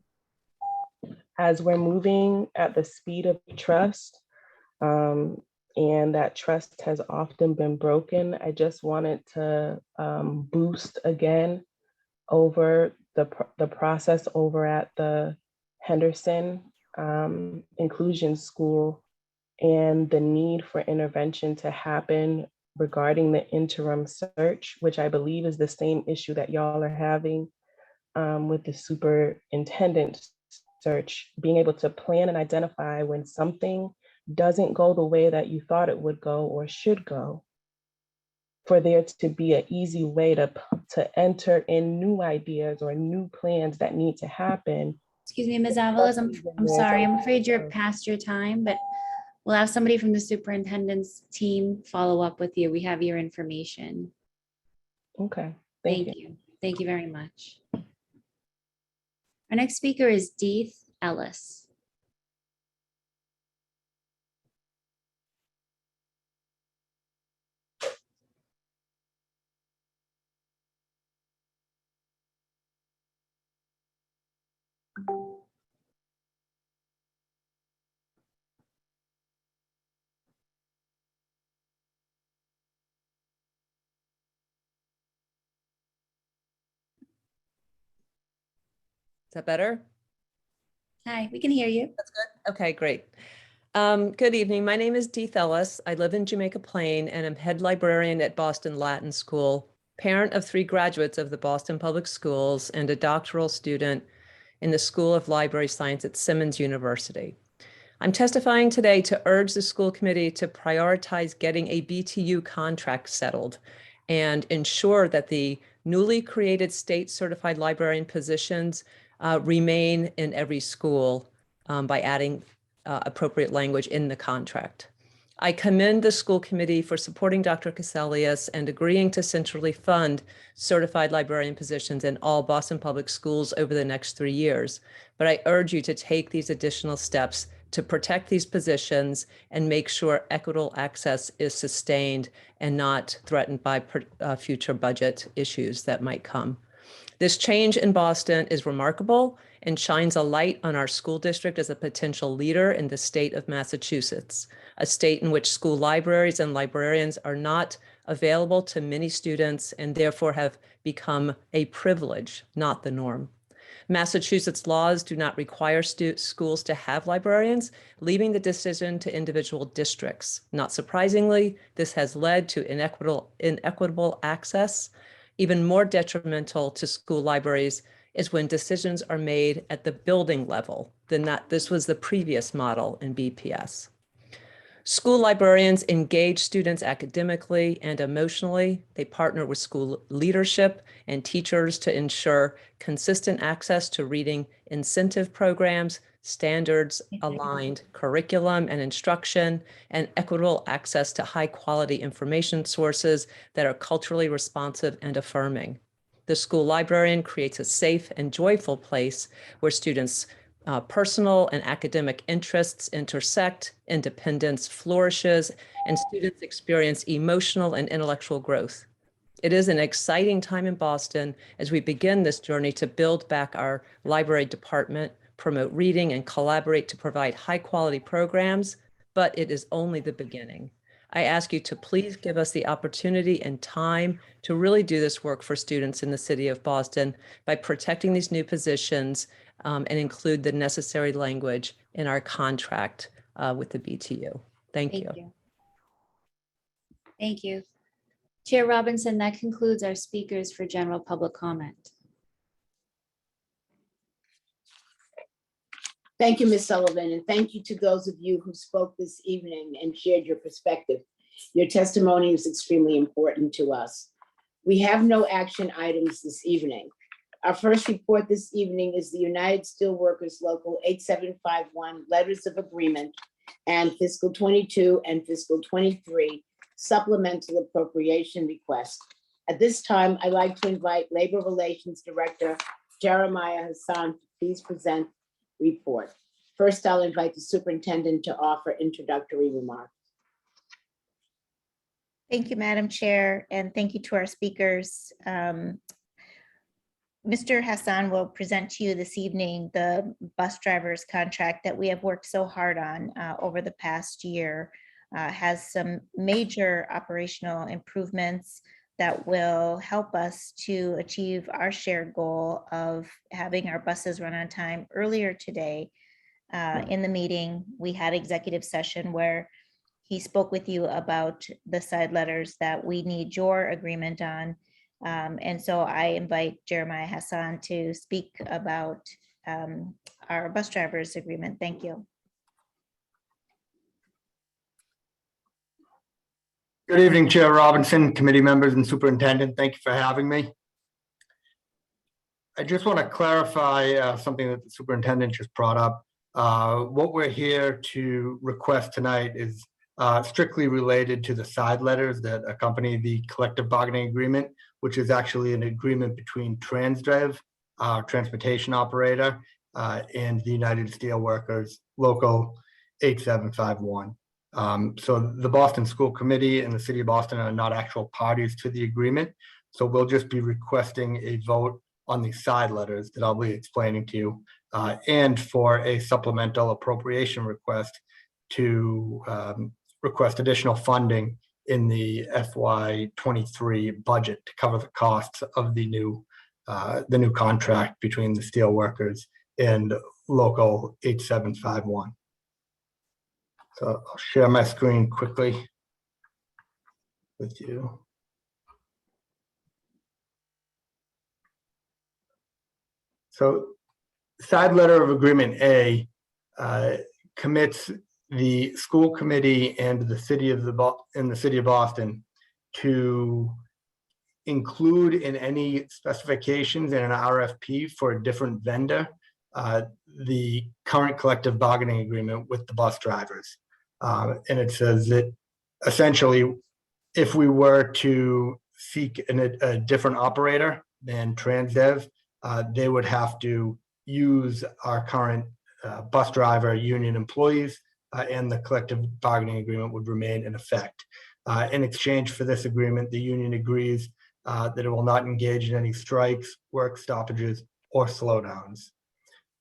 As we're moving at the speed of trust, and that trust has often been broken, I just wanted to boost again over the process over at the Henderson Inclusion School and the need for intervention to happen regarding the interim search, which I believe is the same issue that y'all are having with the superintendent search, being able to plan and identify when something doesn't go the way that you thought it would go or should go, for there to be an easy way to enter in new ideas or new plans that need to happen. Excuse me, Ms. Avalos, I'm sorry, I'm afraid you're past your time, but we'll have somebody from the superintendent's team follow up with you. We have your information. Okay, thank you. Thank you very much. Our next speaker is Deeth Ellis. Is that better? Hi, we can hear you. That's good. Okay, great. Good evening. My name is Deeth Ellis. I live in Jamaica Plain and I'm head librarian at Boston Latin School, parent of 3 graduates of the Boston Public Schools, and a doctoral student in the School of Library Science at Simmons University. I'm testifying today to urge the school committee to prioritize getting a BTU contract settled and ensure that the newly created state certified librarian positions remain in every school by adding appropriate language in the contract. I commend the school committee for supporting Dr. Cassellius and agreeing to centrally fund certified librarian positions in all Boston Public Schools over the next 3 years. But I urge you to take these additional steps to protect these positions and make sure equitable access is sustained and not threatened by future budget issues that might come. This change in Boston is remarkable and shines a light on our school district as a potential leader in the state of Massachusetts, a state in which school libraries and librarians are not available to many students and therefore have become a privilege, not the norm. Massachusetts laws do not require schools to have librarians, leaving the decision to individual districts. Not surprisingly, this has led to inequitable access. Even more detrimental to school libraries is when decisions are made at the building level. This was the previous model in BPS. School librarians engage students academically and emotionally. They partner with school leadership and teachers to ensure consistent access to reading incentive programs, standards aligned curriculum and instruction, and equitable access to high quality information sources that are culturally responsive and affirming. The school librarian creates a safe and joyful place where students' personal and academic interests intersect, independence flourishes, and students experience emotional and intellectual growth. It is an exciting time in Boston as we begin this journey to build back our library department, promote reading, and collaborate to provide high-quality programs, but it is only the beginning. I ask you to please give us the opportunity and time to really do this work for students in the city of Boston by protecting these new positions and include the necessary language in our contract with the BTU. Thank you. Thank you. Chair Robinson, that concludes our speakers for general public comment. Thank you, Ms. Sullivan, and thank you to those of you who spoke this evening and shared your perspective. Your testimony is extremely important to us. We have no action items this evening. Our first report this evening is the United Steelworkers Local 8751 Letters of Agreement and Fiscal 22 and Fiscal 23 Supplemental Appropriation Request. At this time, I'd like to invite Labor Relations Director Jeremiah Hassan to please present the report. First, I'll invite the superintendent to offer introductory remarks. Thank you, Madam Chair, and thank you to our speakers. Mr. Hassan will present to you this evening the bus driver's contract that we have worked so hard on over the past year. Has some major operational improvements that will help us to achieve our shared goal of having our buses run on time. Earlier today in the meeting, we had executive session where he spoke with you about the side letters that we need your agreement on. And so I invite Jeremiah Hassan to speak about our bus drivers agreement. Thank you. Good evening, Chair Robinson, committee members, and superintendent. Thank you for having me. I just want to clarify something that the superintendent just brought up. What we're here to request tonight is strictly related to the side letters that accompany the collective bargaining agreement, which is actually an agreement between Transdev, our transportation operator, and the United Steelworkers Local 8751. So the Boston School Committee and the City of Boston are not actual parties to the agreement. So we'll just be requesting a vote on the side letters that I'll be explaining to you, and for a supplemental appropriation request to request additional funding in the FY23 budget to cover the costs of the new contract between the steelworkers and Local 8751. So I'll share my screen quickly with you. So Side letter of agreement A commits the school committee and the city of Boston to include in any specifications in an RFP for a different vendor the current collective bargaining agreement with the bus drivers. And it says that essentially, if we were to seek a different operator than Transdev, they would have to use our current bus driver union employees, and the collective bargaining agreement would remain in effect. In exchange for this agreement, the union agrees that it will not engage in any strikes, work stoppages, or slowdowns.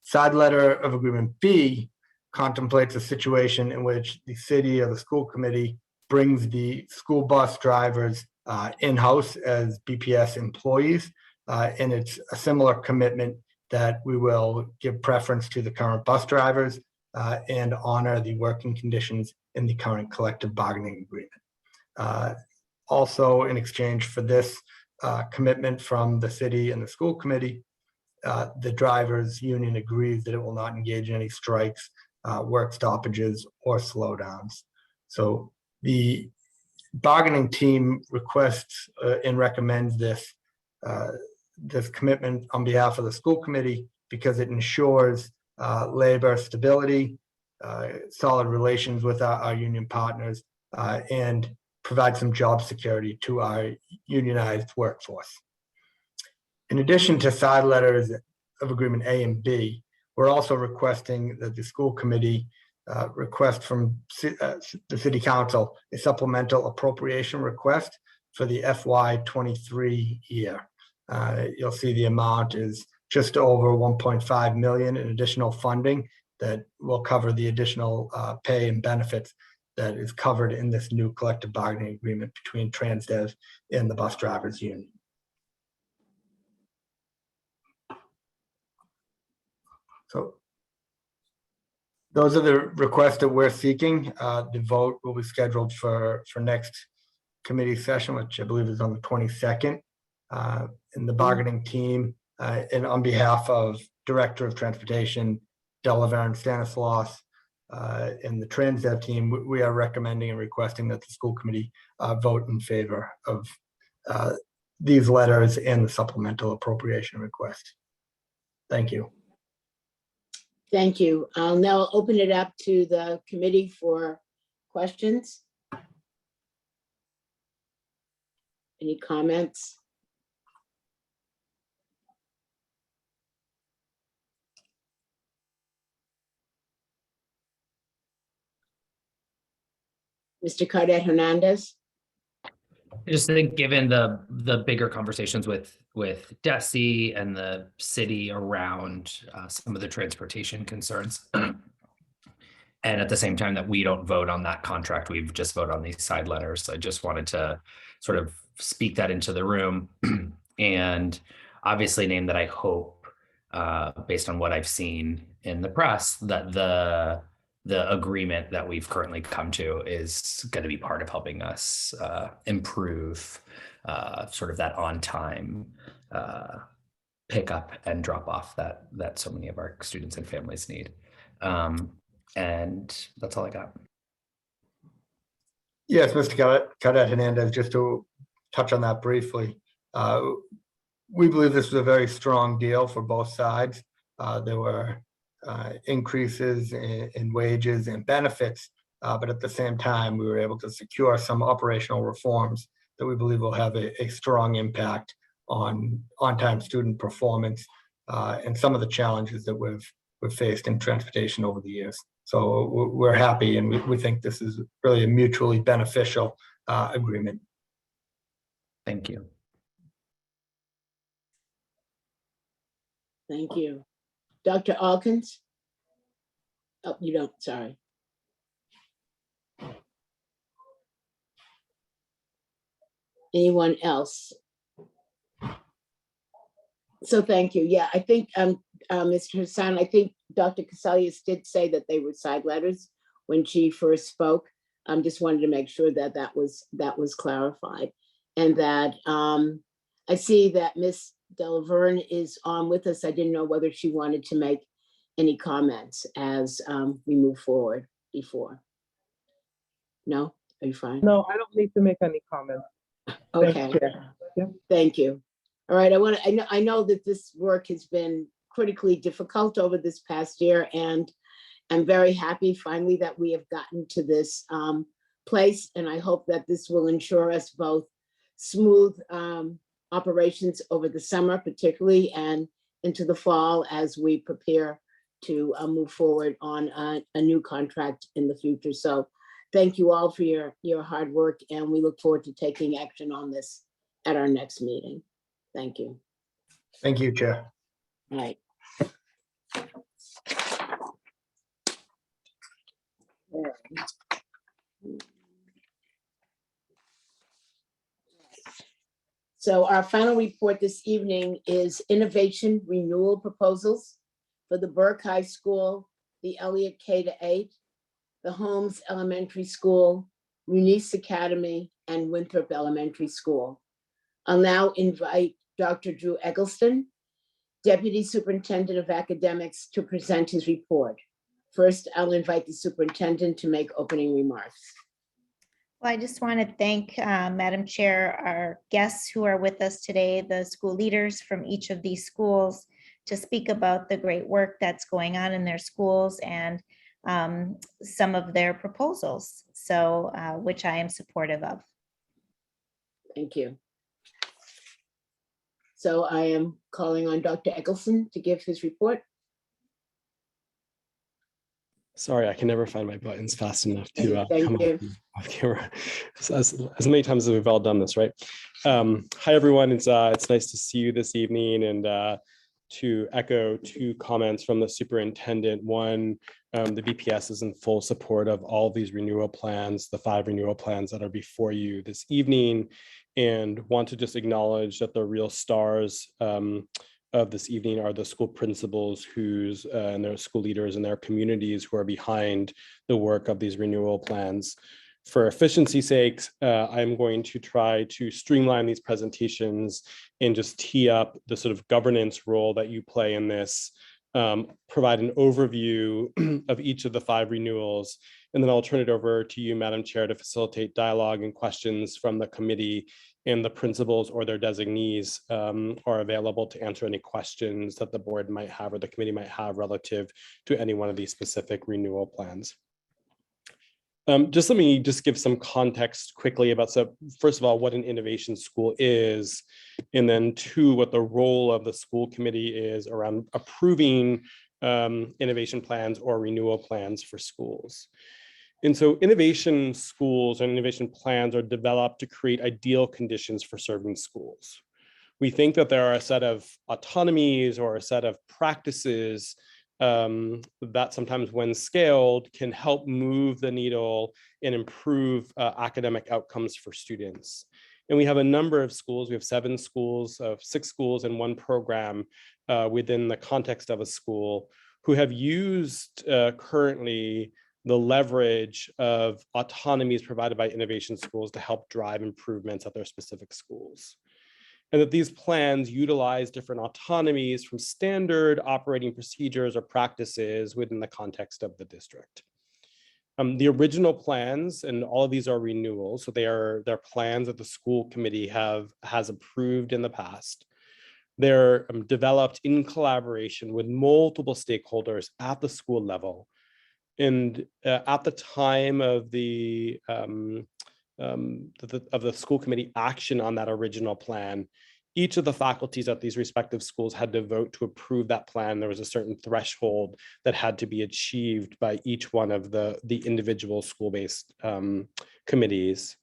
Side letter of agreement B contemplates a situation in which the city or the school committee brings the school bus drivers in-house as BPS employees. And it's a similar commitment that we will give preference to the current bus drivers and honor the working conditions in the current collective bargaining agreement. Also, in exchange for this commitment from the city and the school committee, the drivers union agrees that it will not engage in any strikes, work stoppages, or slowdowns. So the bargaining team requests and recommends this commitment on behalf of the school committee because it ensures labor stability, solid relations with our union partners, and provide some job security to our unionized workforce. In addition to side letters of agreement A and B, we're also requesting that the school committee request from the city council a supplemental appropriation request for the FY23 year. You'll see the amount is just over 1.5 million in additional funding that will cover the additional pay and benefits that is covered in this new collective bargaining agreement between Transdev and the bus drivers union. So those are the requests that we're seeking. The vote will be scheduled for next committee session, which I believe is on the 22nd. And the bargaining team, and on behalf of Director of Transportation, Delavan Stanislaus, and the Transdev team, we are recommending and requesting that the school committee vote in favor of these letters and the supplemental appropriation request. Thank you. Thank you. I'll now open it up to the committee for questions. Any comments? Mr. Cardet Hernandez? I just think given the bigger conversations with DESE and the city around some of the transportation concerns, and at the same time that we don't vote on that contract, we've just voted on these side letters. I just wanted to sort of speak that into the room and obviously name that I hope, based on what I've seen in the press, that the agreement that we've currently come to is going to be part of helping us improve sort of that on-time pick up and drop off that so many of our students and families need. And that's all I got. Yes, Mr. Cardet Hernandez, just to touch on that briefly. We believe this was a very strong deal for both sides. There were increases in wages and benefits, but at the same time, we were able to secure some operational reforms that we believe will have a strong impact on on-time student performance and some of the challenges that we've faced in transportation over the years. So we're happy, and we think this is really a mutually beneficial agreement. Thank you. Thank you. Dr. Alkins? Oh, you don't, sorry. Anyone else? So thank you. Yeah, I think, Mr. Hassan, I think Dr. Casalius did say that they were side letters when she first spoke. Just wanted to make sure that that was clarified. And that I see that Ms. Delaverne is on with us. I didn't know whether she wanted to make any comments as we move forward before. No, are you fine? No, I don't need to make any comments. Thanks, Okay, Chair. Yep. thank you. All right, I know that this work has been critically difficult over this past year, and I'm very happy finally that we have gotten to this place, and I hope that this will ensure us both smooth operations over the summer particularly, and into the fall as we prepare to move forward on a new contract in the future. So thank you all for your hard work, and we look forward to taking action on this at our next meeting. Thank you. Thank you, Chair. All right. So our final report this evening is innovation renewal proposals for the Burke High School, the Elliott K-8, the Holmes Elementary School, Eunice Academy, and Winthrop Elementary School. I'll now invite Dr. Drew Eggleston, Deputy Superintendent of Academics, to present his report. First, I'll invite the superintendent to make opening remarks. Well, I just want to thank Madam Chair, our guests who are with us today, the school leaders from each of these schools, to speak about the great work that's going on in their schools and some of their proposals, so which I am supportive of. Thank you. So I am calling on Dr. Eggleston to give his report. Sorry, I can never find my buttons fast enough to Thank come you. off camera. So as many times as we've all done this, right? Hi, everyone. It's nice to see you this evening, and to echo two comments from the superintendent. One, the BPS is in full support of all of these renewal plans, the 5 renewal plans that are before you this evening, and want to just acknowledge that the real stars of this evening are the school principals who's and their school leaders and their communities who are behind the work of these renewal plans. For efficiency's sake, I'm going to try to streamline these presentations and just tee up the sort of governance role that you play in this, provide an overview of each of the 5 renewals, and then I'll turn it over to you, Madam Chair, to facilitate dialogue and questions from the committee, and the principals or their designees are available to answer any questions that the board might have or the committee might have relative to any one of these specific renewal plans. Just let me just give some context quickly about, so first of all, what an innovation school is, and then 2, what the role of the school committee is around approving innovation plans or renewal plans for schools. And so innovation schools and innovation plans are developed to create ideal conditions for serving schools. We think that there are a set of autonomies or a set of practices that sometimes when scaled can help move the needle and improve academic outcomes for students. And we have a number of schools. We have 7 schools, 6 schools in one program within the context of a school who have used currently the leverage of autonomies provided by innovation schools to help drive improvements at their specific schools. And that these plans utilize different autonomies from standard operating procedures or practices within the context of the district. The original plans, and all of these are renewals, so they're plans that the school committee has approved in the past. They're developed in collaboration with multiple stakeholders at the school level. And at the time of the school committee action on that original plan, each of the faculties at these respective schools had to vote to approve that plan. There was a certain threshold that had to be achieved by each one of the individual school-based committees.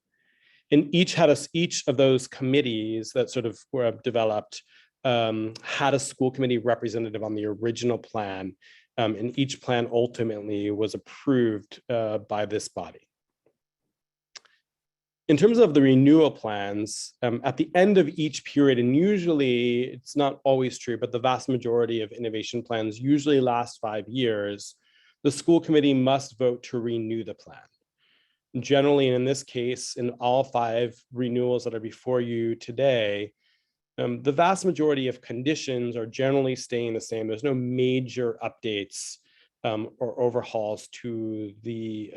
And each of those committees that sort of were developed had a school committee representative on the original plan. And each plan ultimately was approved by this body. In terms of the renewal plans, at the end of each period, and usually it's not always true, but the vast majority of innovation plans usually last 5 years, the school committee must vote to renew the plan. Generally, and in this case, in all 5 renewals that are before you today, The vast majority of conditions are generally staying the same. There's no major updates or overhauls to the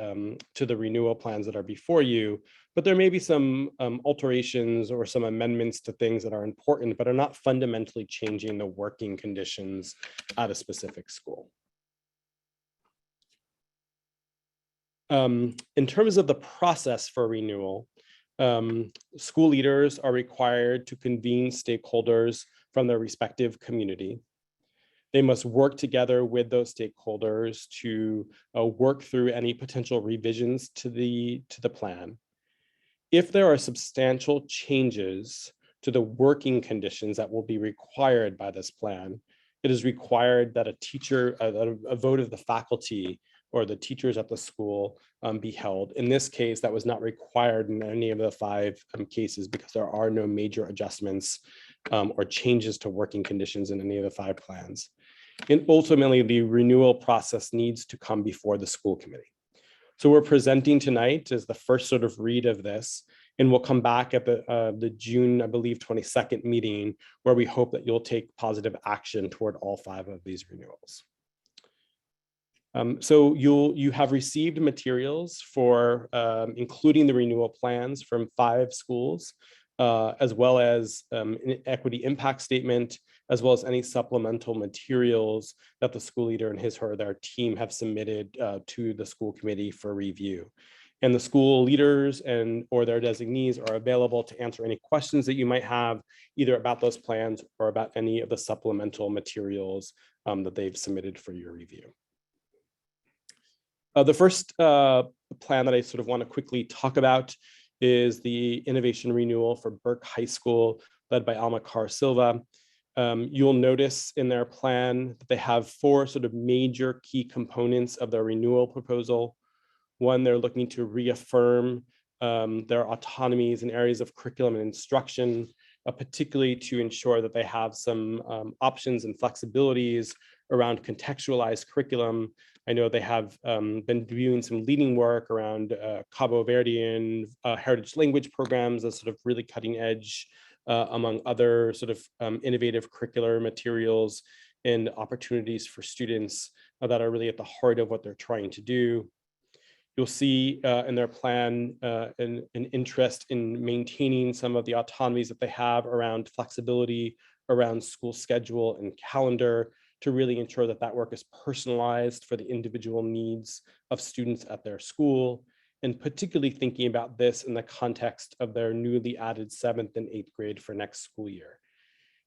renewal plans that are before you, but there may be some alterations or some amendments to things that are important, but are not fundamentally changing the working conditions at a specific school. In terms of the process for renewal, school leaders are required to convene stakeholders from their respective community. They must work together with those stakeholders to work through any potential revisions to the plan. If there are substantial changes to the working conditions that will be required by this plan, it is required that a vote of the faculty or the teachers at the school be held. In this case, that was not required in any of the 5 cases because there are no major adjustments or changes to working conditions in any of the 5 plans. And ultimately, the renewal process needs to come before the school committee. So we're presenting tonight as the first sort of read of this, and we'll come back at the June, I believe, 22nd meeting, where we hope that you'll take positive action toward all 5 of these renewals. So you have received materials for including the renewal plans from 5 schools, as well as an equity impact statement, as well as any supplemental materials that the school leader and his or their team have submitted to the school committee for review. And the school leaders or their designees are available to answer any questions that you might have, either about those plans or about any of the supplemental materials that they've submitted for your review. The first plan that I sort of want to quickly talk about is the innovation renewal for Burke High School, led by Alma Carr Silva. You'll notice in their plan that they have 4 sort of major key components of their renewal proposal. One, they're looking to reaffirm their autonomies in areas of curriculum and instruction, particularly to ensure that they have some options and flexibilities around contextualized curriculum. I know they have been doing some leading work around Cabo Verdean heritage language programs as sort of really cutting edge, among other sort of innovative curricular materials and opportunities for students that are really at the heart of what they're trying to do. You'll see in their plan an interest in maintaining some of the autonomies that they have around flexibility, around school schedule and calendar, to really ensure that that work is personalized for the individual needs of students at their school, and particularly thinking about this in the context of their newly added 7th and 8th grade for next school year.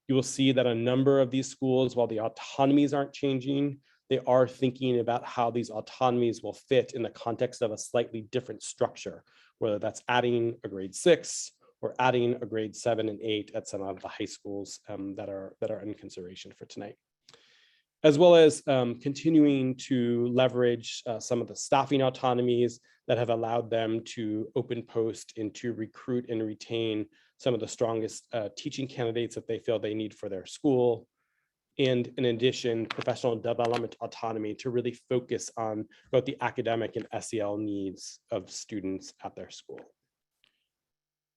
You will see that a number of these schools, while the autonomies aren't changing, they are thinking about how these autonomies will fit in the context of a slightly different structure, whether that's adding a grade 6 or adding a grade 7 and 8 at some of the high schools that are in consideration for tonight. As well as continuing to leverage some of the staffing autonomies that have allowed them to open post and to recruit and retain some of the strongest teaching candidates that they feel they need for their school. And in addition, professional development autonomy to really focus on both the academic and SEL needs of students at their school.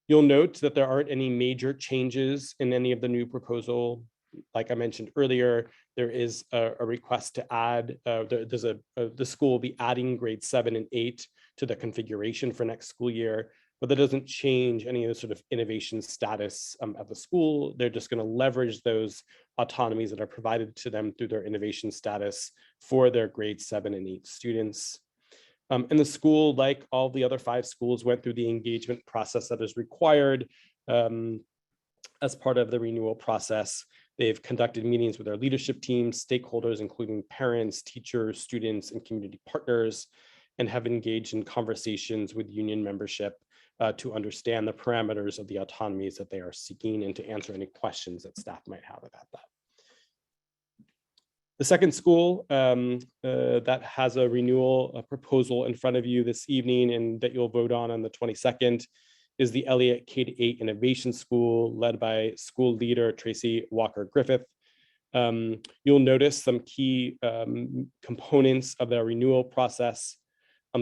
You'll note that there aren't any major changes in any of the new proposal. Like I mentioned earlier, there is a request to add, the school will be adding grades 7 and 8 to the configuration for next school year, but that doesn't change any of the sort of innovation status of the school. They're just going to leverage those autonomies that are provided to them through their innovation status for their grade 7 and 8 students. And the school, like all the other 5 schools, went through the engagement process that is required as part of the renewal process. They've conducted meetings with their leadership teams, stakeholders, including parents, teachers, students, and community partners, and have engaged in conversations with union membership to understand the parameters of the autonomies that they are seeking and to answer any questions that staff might have about that. The second school that has a renewal proposal in front of you this evening and that you'll vote on the 22nd is the Elliott K-8 Innovation School, led by school leader Tracy Walker Griffith. You'll notice some key components of their renewal process,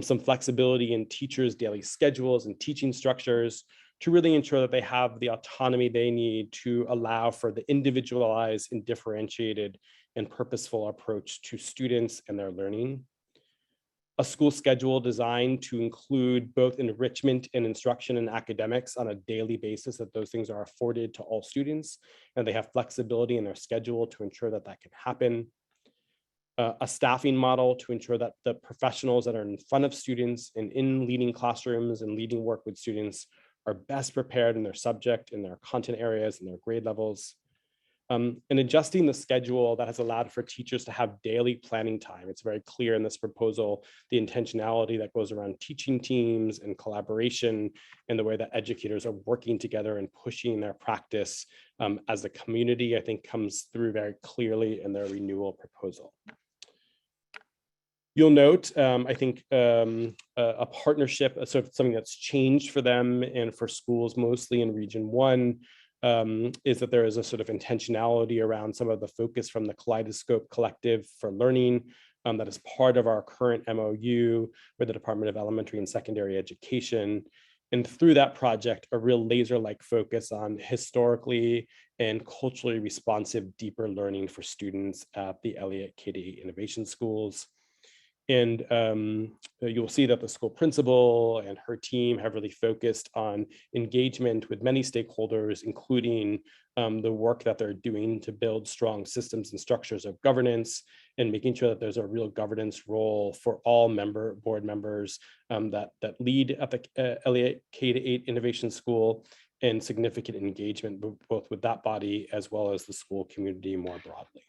some flexibility in teachers' daily schedules and teaching structures to really ensure that they have the autonomy they need to allow for the individualized and differentiated and purposeful approach to students and their learning. A school schedule designed to include both enrichment and instruction and academics on a daily basis, that those things are afforded to all students and they have flexibility in their schedule to ensure that that can happen. A staffing model to ensure that the professionals that are in front of students and in leading classrooms and leading work with students are best prepared in their subject, in their content areas, and their grade levels. And adjusting the schedule that has allowed for teachers to have daily planning time. It's very clear in this proposal, the intentionality that goes around teaching teams and collaboration and the way that educators are working together and pushing their practice as a community, I think comes through very clearly in their renewal proposal. You'll note, I think, a partnership, sort of something that's changed for them and for schools mostly in Region 1, is that there is a sort of intentionality around some of the focus from the Kaleidoscope Collective for Learning that is part of our current MOU with the Department of Elementary and Secondary Education. And through that project, a real laser-like focus on historically and culturally responsive, deeper learning for students at the Elliott K-8 Innovation Schools. And you'll see that the school principal and her team have really focused on engagement with many stakeholders, including the work that they're doing to build strong systems and structures of governance and making sure that there's a real governance role for all board members that lead at the Elliott K-8 Innovation School, and significant engagement both with that body as well as the school community more broadly.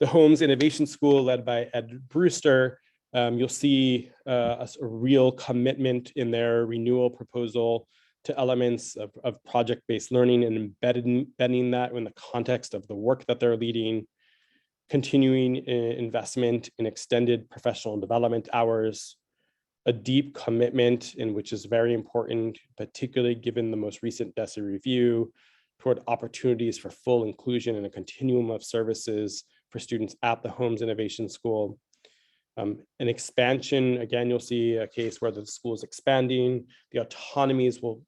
The Holmes Innovation School, led by Ed Brewster, you'll see a real commitment in their renewal proposal to elements of project-based learning and embedding that in the context of the work that they're leading, continuing investment in extended professional development hours, a deep commitment, in which is very important, particularly given the most recent DESE review, toward opportunities for full inclusion in a continuum of services for students at the Holmes Innovation School. An expansion, again, you'll see a case where the school is expanding, the autonomies will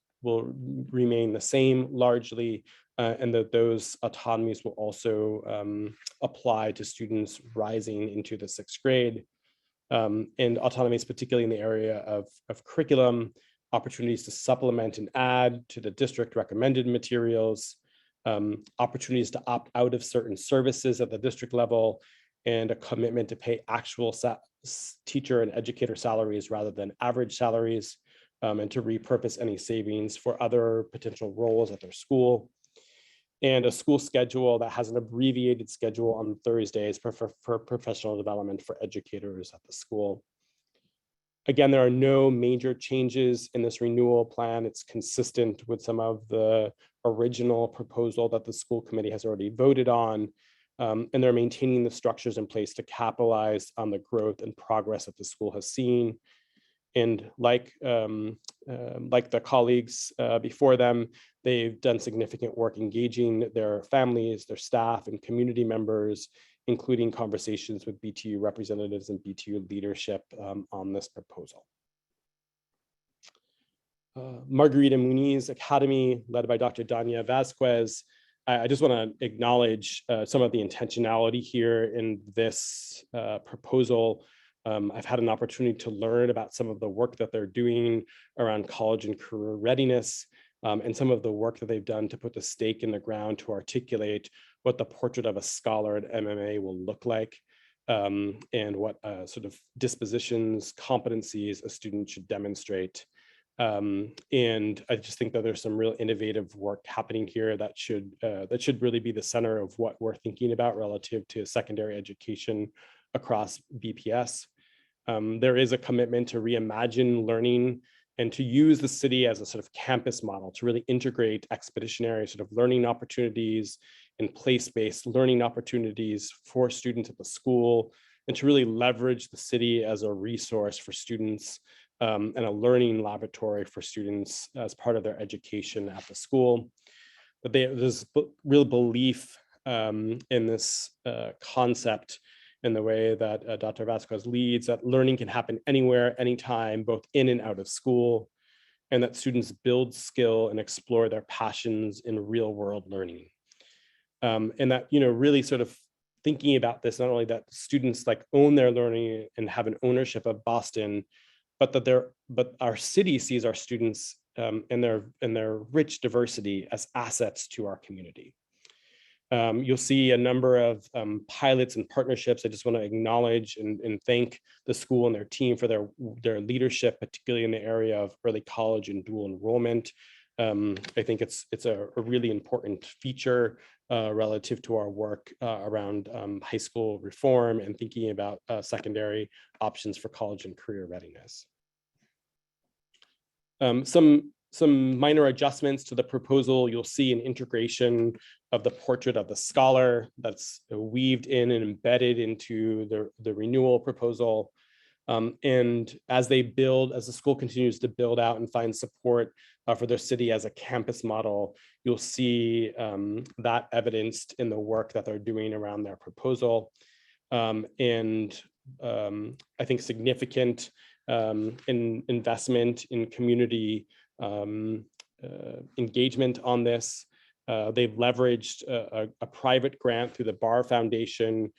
remain the same largely, and that those autonomies will also apply to students rising into the 6th grade. And autonomies, particularly in the area of curriculum, opportunities to supplement and add to the district recommended materials, opportunities to opt out of certain services at the district level, and a commitment to pay actual teacher and educator salaries rather than average salaries, and to repurpose any savings for other potential roles at their school. And a school schedule that has an abbreviated schedule on Thursdays for professional development for educators at the school. Again, there are no major changes in this renewal plan. It's consistent with some of the original proposal that the school committee has already voted on, and they're maintaining the structures in place to capitalize on the growth and progress that the school has seen. And like the colleagues before them, they've done significant work engaging their families, their staff, and community members, including conversations with BTU representatives and BTU leadership on this proposal. Margarita Muniz Academy, led by Dr. Dania Vasquez. I just want to acknowledge some of the intentionality here in this proposal. I've had an opportunity to learn about some of the work that they're doing around college and career readiness, and some of the work that they've done to put the stake in the ground to articulate what the portrait of a scholar at MMA will look like, and what sort of dispositions, competencies a student should demonstrate. And I just think that there's some real innovative work happening here that should really be the center of what we're thinking about relative to secondary education across BPS. There is a commitment to reimagine learning and to use the city as a sort of campus model to really integrate expeditionary sort of learning opportunities and place-based learning opportunities for students at the school, and to really leverage the city as a resource for students and a learning laboratory for students as part of their education at the school. But there's real belief in this concept in the way that Dr. Vasquez leads, that learning can happen anywhere, anytime, both in and out of school, and that students build skill and explore their passions in real world learning. And that, really sort of thinking about this, not only that students like own their learning and have an ownership of Boston, but our city sees our students and their rich diversity as assets to our community. You'll see a number of pilots and partnerships. I just want to acknowledge and thank the school and their team for their leadership, particularly in the area of early college and dual enrollment. I think it's a really important feature relative to our work around high school reform and thinking about secondary options for college and career readiness. Some minor adjustments to the proposal. You'll see an integration of the portrait of the scholar that's weaved in and embedded into the renewal proposal. And as the school continues to build out and find support for their city as a campus model, you'll see that evidenced in the work that they're doing around their proposal. And I think significant investment in community engagement on this. They've leveraged a private grant through the Barr Foundation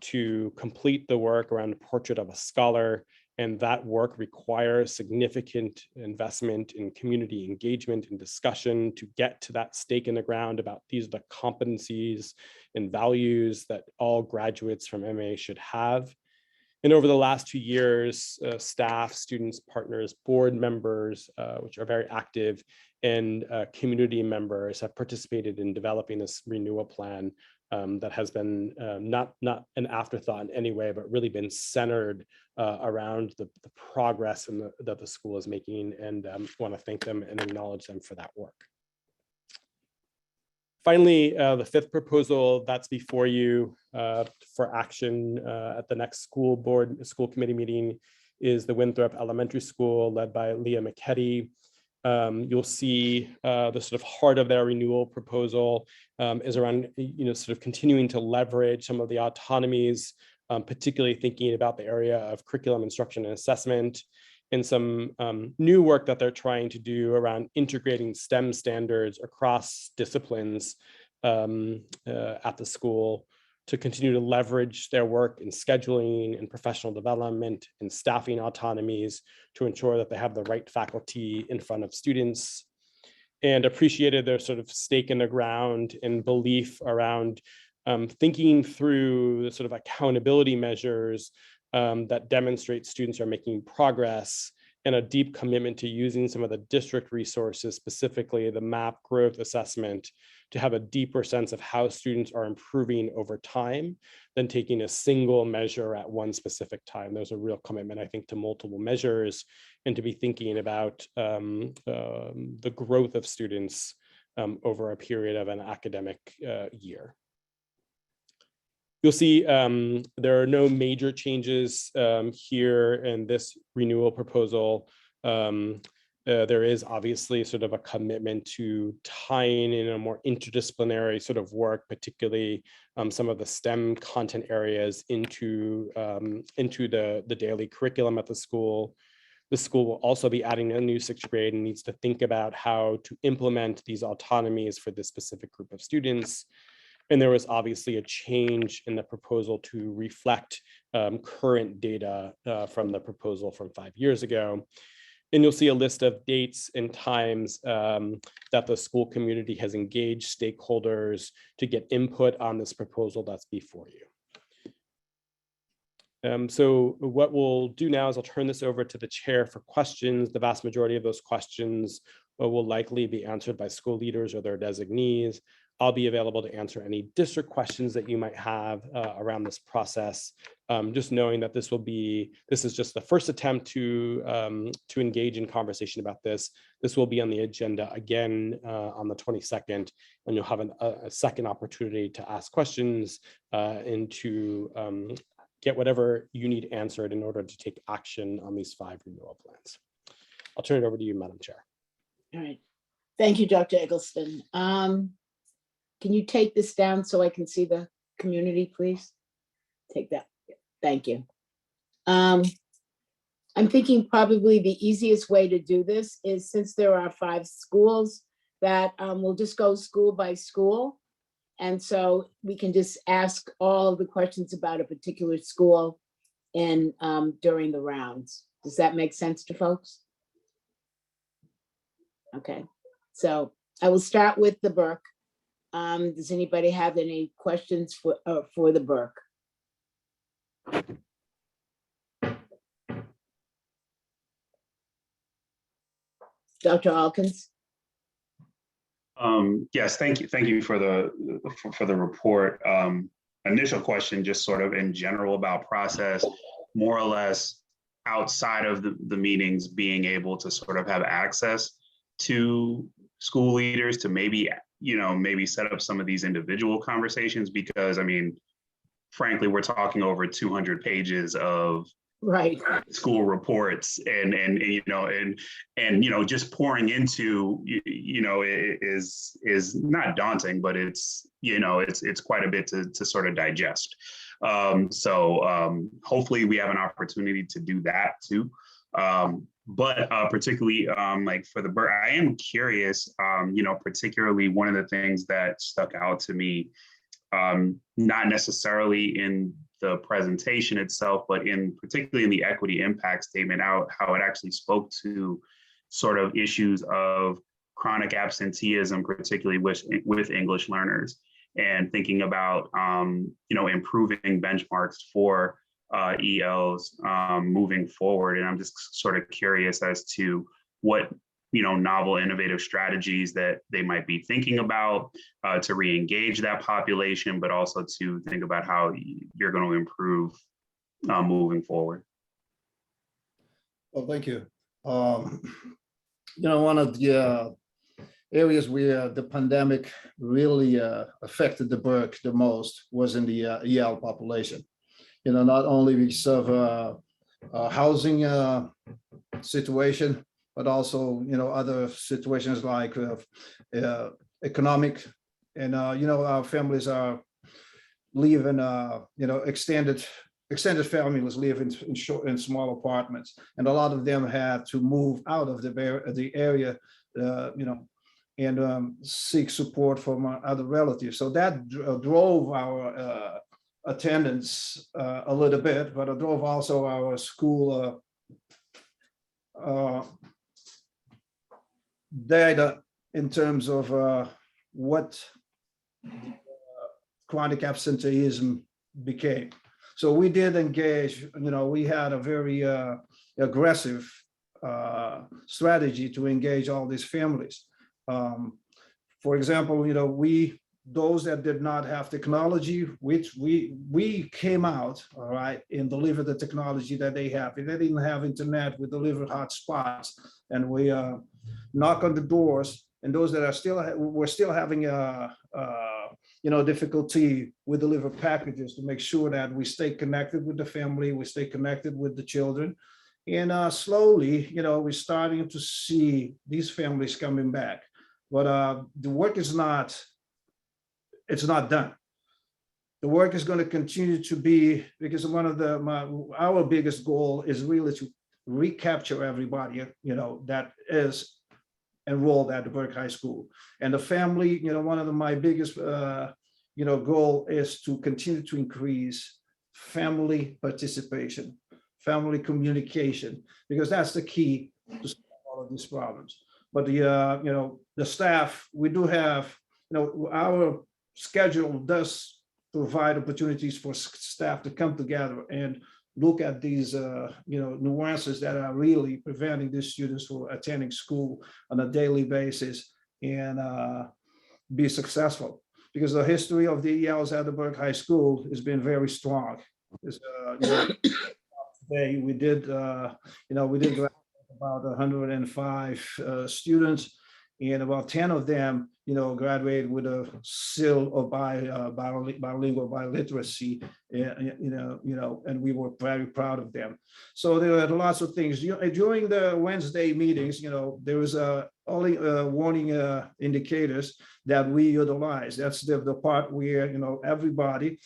to complete the work around the portrait of a scholar, and that work requires significant investment in community engagement and discussion to get to that stake in the ground about these are the competencies and values that all graduates from MA should have. And over the last 2 years, staff, students, partners, board members, which are very active, and community members have participated in developing this renewal plan that has been not an afterthought in any way, but really been centered around the progress that the school is making, and want to thank them and acknowledge them for that work. Finally, the fifth proposal that's before you for action at the next school committee meeting is the Winthrop Elementary School, led by Leah McKetty. You'll see the sort of heart of their renewal proposal is around, sort of continuing to leverage some of the autonomies, particularly thinking about the area of curriculum instruction and assessment, and some new work that they're trying to do around integrating STEM standards across disciplines at the school to continue to leverage their work in scheduling and professional development and staffing autonomies to ensure that they have the right faculty in front of students, and appreciated their sort of stake in the ground and belief around thinking through the sort of accountability measures that demonstrate students are making progress, and a deep commitment to using some of the district resources, specifically the MAP growth assessment, to have a deeper sense of how students are improving over time than taking a single measure at one specific time. There's a real commitment, I think, to multiple measures and to be thinking about the growth of students over a period of an academic year. You'll see there are no major changes here in this renewal proposal. There is obviously sort of a commitment to tying in a more interdisciplinary sort of work, particularly some of the STEM content areas into the daily curriculum at the school. The school will also be adding a new 6th grade and needs to think about how to implement these autonomies for this specific group of students. And there was obviously a change in the proposal to reflect current data from the proposal from 5 years ago. And you'll see a list of dates and times that the school community has engaged stakeholders to get input on this proposal that's before you. So what we'll do now is I'll turn this over to the chair for questions. The vast majority of those questions will likely be answered by school leaders or their designees. I'll be available to answer any district questions that you might have around this process. Just knowing that this is just the first attempt to engage in conversation about this. This will be on the agenda again on the 22nd, and you'll have a second opportunity to ask questions and to get whatever you need answered in order to take action on these 5 renewal plans. I'll turn it over to you, Madam Chair. All right. Thank you, Dr. Eggleston. Can you take this down so I can see the community, please? Take that. Yeah. Thank you. I'm thinking probably the easiest way to do this is, since there are 5 schools, that we'll just go school by school. And so we can just ask all of the questions about a particular school and during the rounds. Does that make sense to folks? Okay, so I will start with the Burke. Does anybody have any questions for the Burke? Dr. Alkins? Yes, thank you. Thank you for the report. Initial question, just sort of in general about process, more or less outside of the meetings, being able to sort of have access to school leaders to maybe set up some of these individual conversations, because I mean, frankly, we're talking over 200 pages of right school reports and just pouring into is not daunting, but it's quite a bit to sort of digest. So hopefully we have an opportunity to do that too. But particularly like for the Burke, I am curious, particularly one of the things that stuck out to me, not necessarily in the presentation itself, but particularly in the equity impact statement, how it actually spoke to sort of issues of chronic absenteeism, particularly with English learners, and thinking about improving benchmarks for ELs moving forward. And I'm just sort of curious as to what novel, innovative strategies that they might be thinking about to re-engage that population, but also to think about how you're going to improve moving forward. Well, thank you. One of the areas where the pandemic really affected the Burke the most was in the EL population. Not only because of a housing situation, but also, other situations like economic, and our families are living, extended families live in small apartments, and a lot of them had to move out of the area, and seek support from other relatives. So that drove our attendance a little bit, but it drove also our school data in terms of what chronic absenteeism became. So we did engage, we had a very aggressive strategy to engage all these families. For example, those that did not have technology, which we came out, all right, and delivered the technology that they have. If they didn't have internet, we delivered hotspots, and we knock on the doors. And those that were still having difficulty, we deliver packages to make sure that we stay connected with the family, we stay connected with the children. And slowly, we're starting to see these families coming back. But the work is not done. The work is going to continue to be, because one of our biggest goal is really to recapture everybody, that is enrolled at the Burke High School. And the family, one of my biggest, goal is to continue to increase family participation, family communication, because that's the key to solve all of these problems. But the staff, we do have, our schedule does provide opportunities for staff to come together and look at these nuances that are really preventing these students from attending school on a daily basis and be successful. Because the history of the ELs at the Burke High School has been very strong. Today we did about 105 students, and about 10 of them, graduated with a seal of bilingual biliteracy, and we were very proud of them. So there are lots of things. During the Wednesday meetings, there was only warning indicators that we utilize. That's the part where, everybody,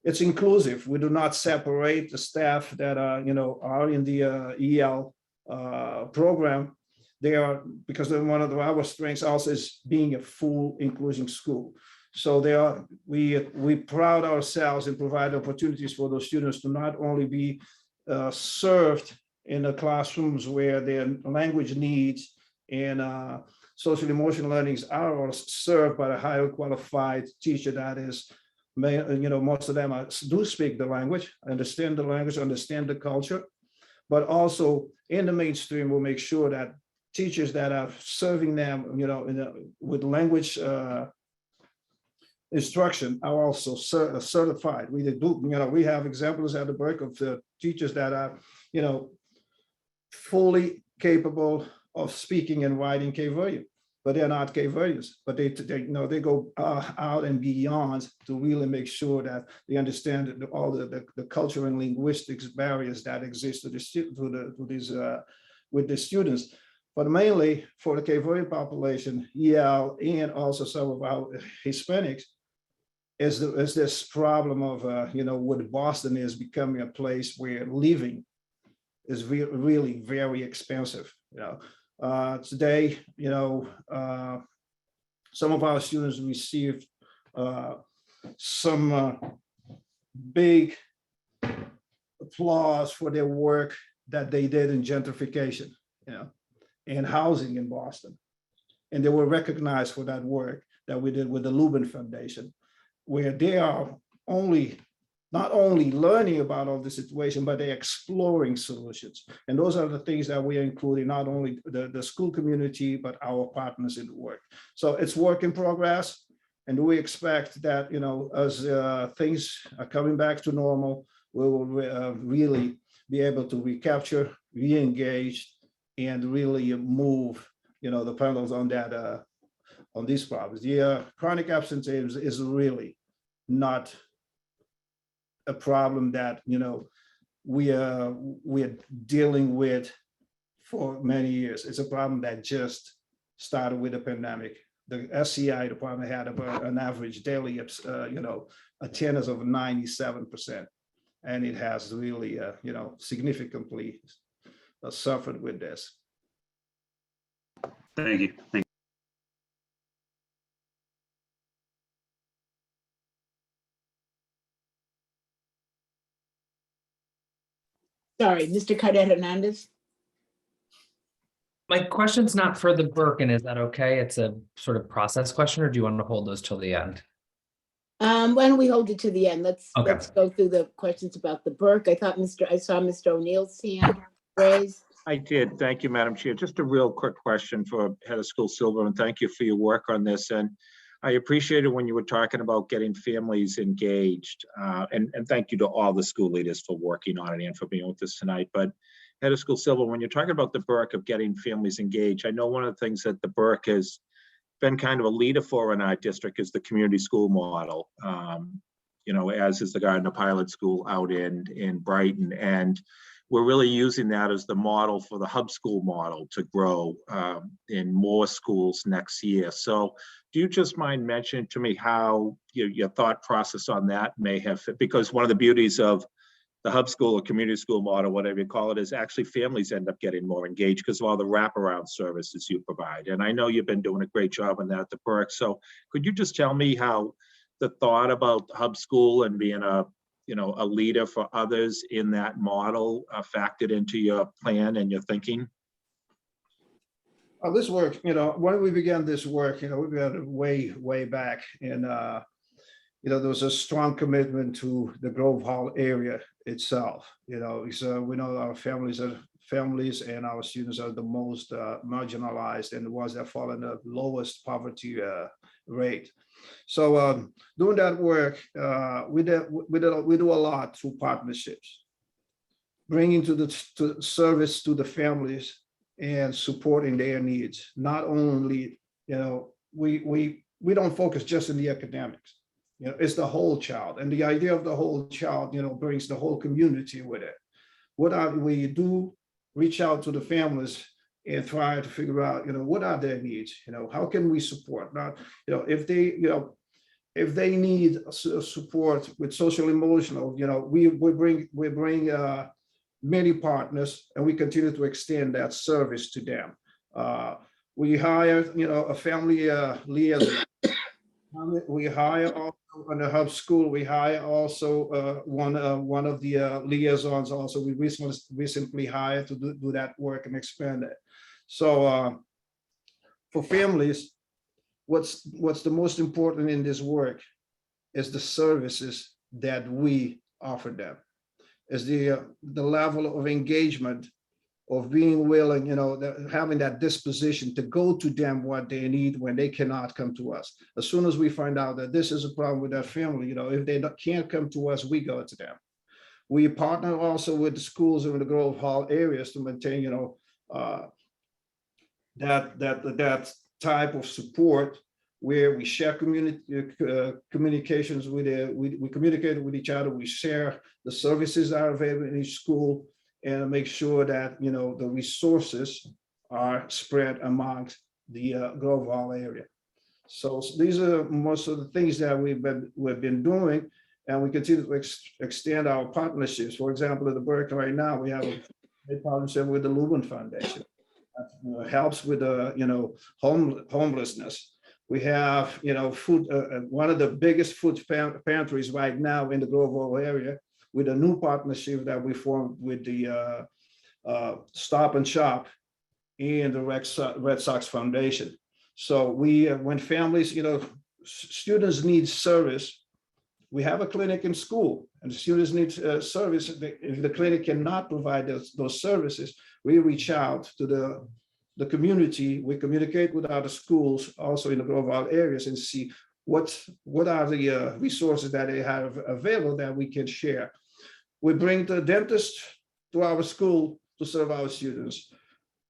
it's inclusive. We do not separate the staff that are, are in the EL program. They are, because one of our strengths also is being a full inclusion school. So we proud ourselves and provide opportunities for those students to not only be served in the classrooms where their language needs and social emotional learnings are served by a highly qualified teacher that is, most of them do speak the language, understand the culture, but also in the mainstream, we'll make sure that teachers that are serving them, with language instruction are also certified. We do, we have examples at the Burke of the teachers that are, fully capable of speaking and writing Cape Verdean, but they're not Cape Verdeans. But they go out and beyond to really make sure that they understand all the cultural and linguistics barriers that exist with the students. But mainly for the Cape Verdean population, EL, and also some of our Hispanics, is this problem of, what Boston is becoming a place where living is really very expensive. Today, some of our students received some big applause for their work that they did in gentrification, and housing in Boston. And they were recognized for that work that we did with the Lubin Foundation, where they are not only learning about all the situation, but they're exploring solutions. And those are the things that we are including, not only the school community, but our partners in the work. So it's work in progress. And we expect that, as things are coming back to normal, we will really be able to recapture, re-engage, and really move, the pendulums on that, on these problems. The chronic absenteeism is really not a problem that we are dealing with for many years. It's a problem that just started with the pandemic. The SCI department had an average daily attendance of 97%, and it has really significantly suffered with this. Thank you. Sorry, Mr. Cadet Hernandez. My question's not for the Burke, and is that okay? It's a sort of process question, or do you want to hold those till the end? Why don't we hold it to the end? Let's Okay. go through the questions about the Burke. I saw Mr. O'Neill's hand raised. I did. Thank you, Madam Chair. Just a real quick question for Head of School Silver, and thank you for your work on this. And I appreciated when you were talking about getting families engaged. And thank you to all the school leaders for working on it and for being with us tonight. But Head of School Silver, when you're talking about the Burke of getting families engaged, I know one of the things that the Burke has been kind of a leader for in our district is the community school model, as is the Gardner Pilot School out in Brighton. And we're really using that as the model for the hub school model to grow in more schools next year. So do you just mind mentioning to me how your thought process on that may have fit? Because one of the beauties of the hub school or community school model, whatever you call it, is actually families end up getting more engaged because of all the wraparound services you provide. And I know you've been doing a great job on that at the Burke. So could you just tell me how the thought about hub school and being a leader for others in that model factored into your plan and your thinking? This work, when we began this work, we began it way back, and there was a strong commitment to the Grove Hall area itself. So we know our families and our students are the most marginalized and the ones that fall in the lowest poverty rate. So doing that work, we do a lot through partnerships, bringing to service to the families and supporting their needs. Not only, we don't focus just in the academics. It's the whole child, and the idea of the whole child, brings the whole community with it. We do reach out to the families and try to figure out, what are their needs? How can we support? Not, if they, if they need support with social emotional, we bring many partners, and we continue to extend that service to them. We hire, a family liaison. We hire also on the hub school. We hire also one of the liaisons. Also, we recently hired to do that work and expand it. So for families, what's the most important in this work is the services that we offer them, is the level of engagement, of being willing, having that disposition to go to them what they need when they cannot come to us. As soon as we find out that this is a problem with that family, if they can't come to us, we go to them. We partner also with the schools in the Grove Hall areas to maintain, that type of support, where we share communications with we communicate with each other. We share the services that are available in each school, and make sure that the resources are spread amongst the Grove Hall area. So these are most of the things that we've been doing, and we continue to extend our partnerships. For example, at the Burke right now, we have a partnership with the Lubin Foundation that helps with homelessness. We have food, one of the biggest food pantries right now in the Grove Hall area, with a new partnership that we formed with the Stop and Shop and the Red Sox Foundation. So when families, students need service, we have a clinic in school, and the students need service. If the clinic cannot provide those services, we reach out to the community. We communicate with other schools also in the Grove Hall areas and see what are the resources that they have available that we can share. We bring the dentist to our school to serve our students.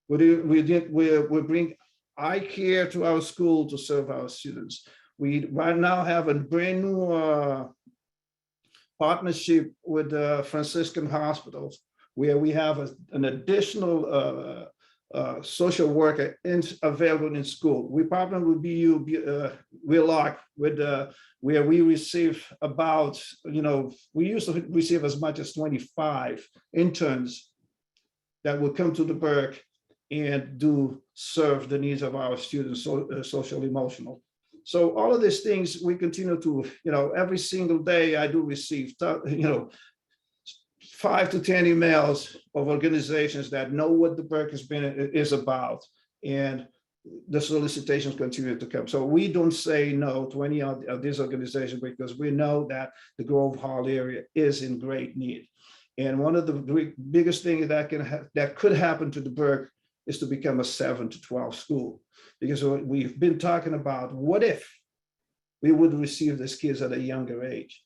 We bring eye care to our school to serve our students. We right now have a brand new partnership with Franciscan Hospitals, where we have an additional social worker available in school. We partner with BU Wheelock where we receive about, we used to receive as much as 25 interns that will come to the Burke and serve the needs of our students, social emotional. So all of these things we continue to, every single day I do receive, 5 to 10 emails of organizations that know what the Burke is about, and the solicitations continue to come. So we don't say no to any of these organizations, because we know that the Grove Hall area is in great need. And one of the biggest things that could happen to the Burke is to become a 7 to 12 school, because we've been talking about what if we would receive these kids at a younger age,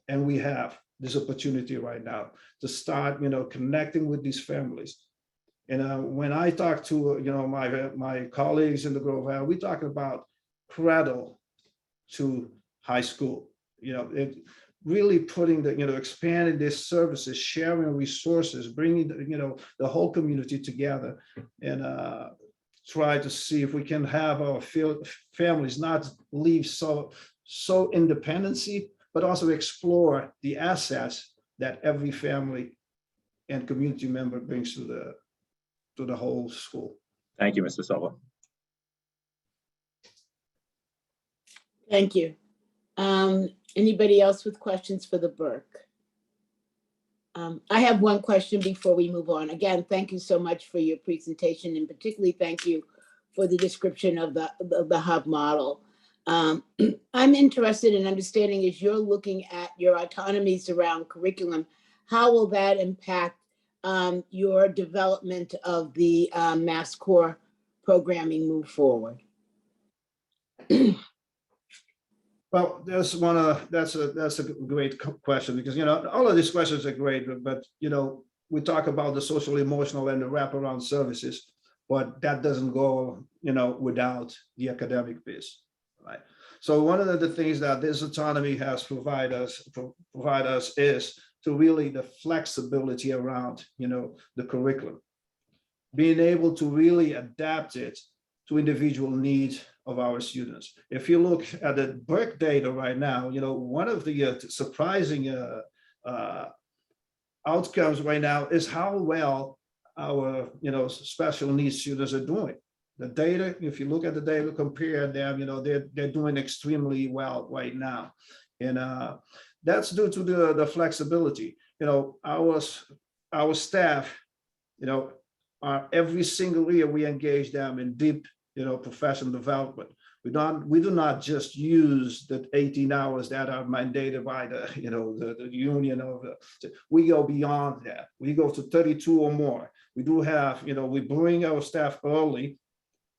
and we have this opportunity right now to start, connecting with these families. And when I talk to, my colleagues in the Grove Valley, we talk about cradle to high school, it really putting expanding these services, sharing resources, bringing, the whole community together, and try to see if we can have our families not leave so independency, but also explore the assets that every family and community member brings to the whole school. Thank you, Mr. Silva. Thank you. Anybody else with questions for the Burke? I have one question before we move on. Again, thank you so much for your presentation, and particularly thank you for the description of the hub model. I'm interested in understanding, as you're looking at your autonomies around curriculum, how will that impact your development of the Mass Core programming move forward? Well, that's a great question, because all of these questions are great, but we talk about the social emotional and the wraparound services, but that doesn't go without the academic piece, right? So one of the things that this autonomy has provide us is to really the flexibility around the curriculum, being able to really adapt it to individual needs of our students. If you look at the Berkeley data right now, one of the surprising outcomes right now is how well our, special needs students are doing. The data, if you look at the data, compare them, they're doing extremely well right now. And that's due to the flexibility. Our staff, every single year we engage them in deep, professional development. We do not just use the 18 hours that are mandated by the, the union we go beyond that. We go to 32 or more. We do have, we bring our staff early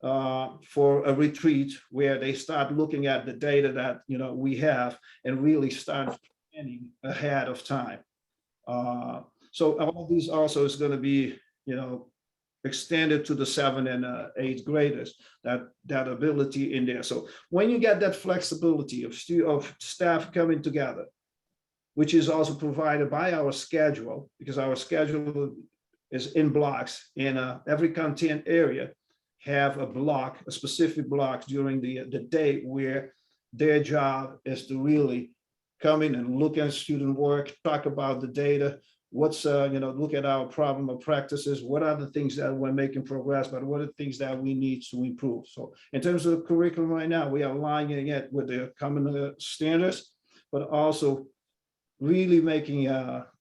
for a retreat where they start looking at the data that, we have and really start planning ahead of time. So all these also is going to be, extended to the 7th and 8th graders, that ability in there. So when you get that flexibility of staff coming together, which is also provided by our schedule, because our schedule is in blocks, in every content area have a specific block during the day where their job is to really come in and look at student work, talk about the data, what's, look at our problem of practices, what are the things that we're making progress, but what are the things that we need to improve. So in terms of the curriculum right now, we are aligning it with the common standards, but also really making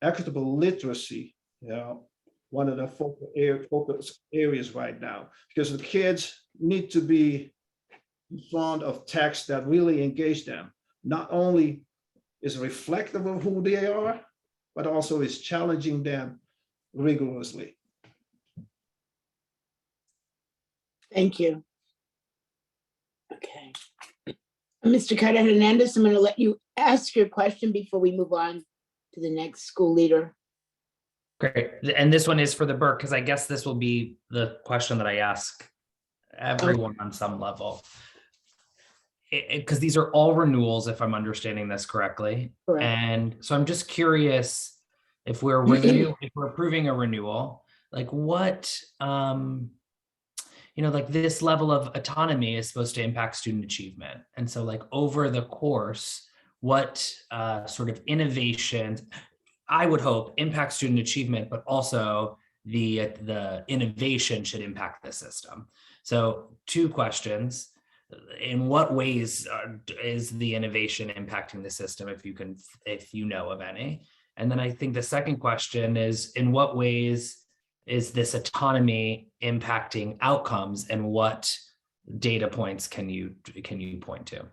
equitable literacy, one of the focus areas right now, because the kids need to be in front of text that really engage them. Not only is reflective of who they are, but also is challenging them rigorously. Thank you. Okay. Mr. Carter Hernandez, I'm going to let you ask your question before we move on to the next school leader. Great. And this one is for the Burke, because I guess this will be the question that I ask everyone on some level. Because these are all renewals, if I'm understanding this correctly. Correct. And so I'm just curious if we're approving a renewal, like what, like this level of autonomy is supposed to impact student achievement. And so like over the course, what sort of innovations, I would hope, impact student achievement, but also the innovation should impact the system. So 2 questions. In what ways is the innovation impacting the system, if you know of any? And then I think the second question is, in what ways is this autonomy impacting outcomes, and what data points can you point to?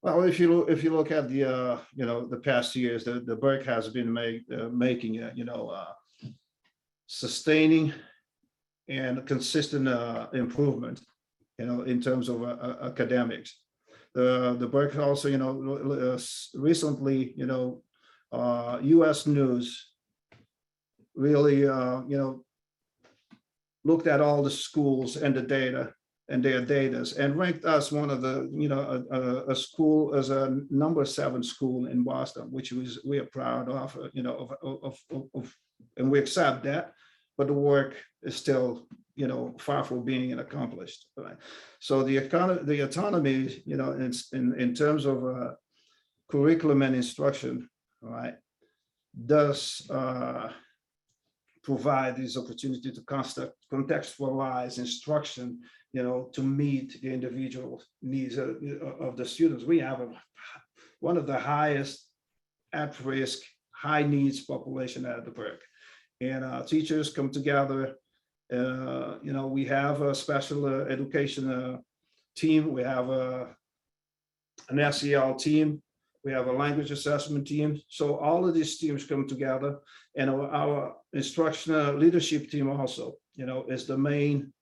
Well, if you look at the the past years, the Berkeley has been making sustaining and consistent improvement, in terms of academics. The Berkeley also, recently, U.S. News really, looked at all the schools and the data and their data and ranked us one of the, a school as a number 7 school in Boston, which we are proud of, and we accept that. But the work is still, far from being accomplished. Right? So the autonomy, in terms of curriculum and instruction, right, does provide this opportunity to contextualize instruction, to meet the individual needs of the students. We have one of the highest at-risk, high needs population at the Berkeley. And teachers come together. We have a special education team. We have an SEL team. We have a language assessment team. So all of these teams come together, and our instructional leadership team also, is the main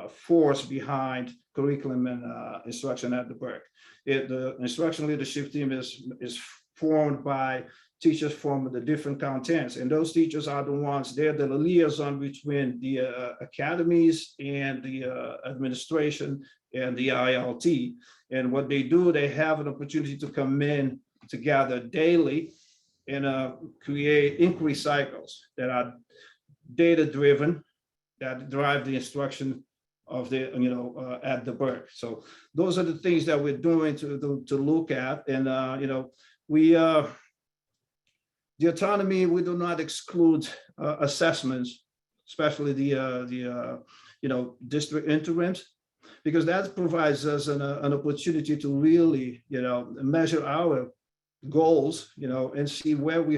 force behind curriculum and instruction at the Berkeley. The instructional leadership team is formed by teachers from the different contents, and those teachers are the ones, they're the liaison between the academies and the administration and the ILT. And what they do, they have an opportunity to come in together daily and create inquiry cycles that are data-driven, that drive the instruction of the, at the Burke. So those are the things that we're doing to look at. And, the autonomy, we do not exclude assessments, especially the district interims, because that provides us an opportunity to really, measure our goals, and see where we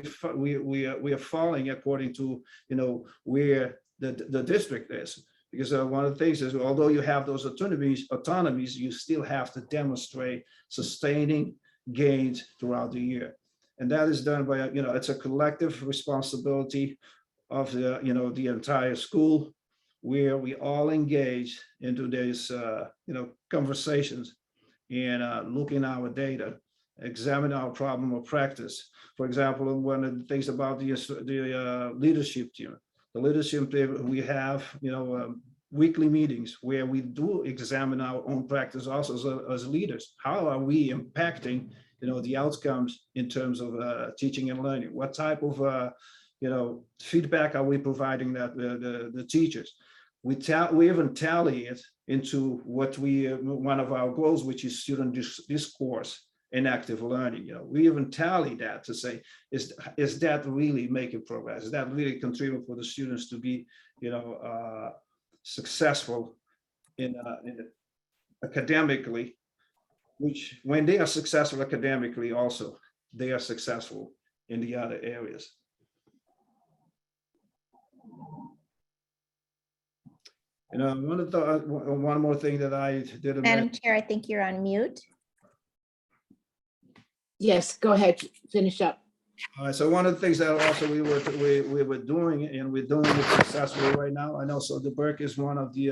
are falling according to, where the district is. Because one of the things is, although you have those autonomies, you still have to demonstrate sustaining gains throughout the year. And that is done by, it's a collective responsibility of the entire school, where we all engage into these, conversations and looking at our data, examine our problem of practice. For example, one of the things about the leadership team, we have, weekly meetings where we do examine our own practice also as leaders. How are we impacting, the outcomes in terms of teaching and learning? What type of, feedback are we providing that the teachers? We even tally it into what one of our goals, which is student discourse and active learning. We even tally that to say, is that really making progress? Is that really contributing for the students to be, successful in academically, which when they are successful academically, also they are successful in the other areas. One more thing that I did. Madam Chair, I think you're on mute. Yes, go ahead, finish up. All right, so one of the things that also we were doing, and we're doing it successfully right now. I know, so the Burke is one of the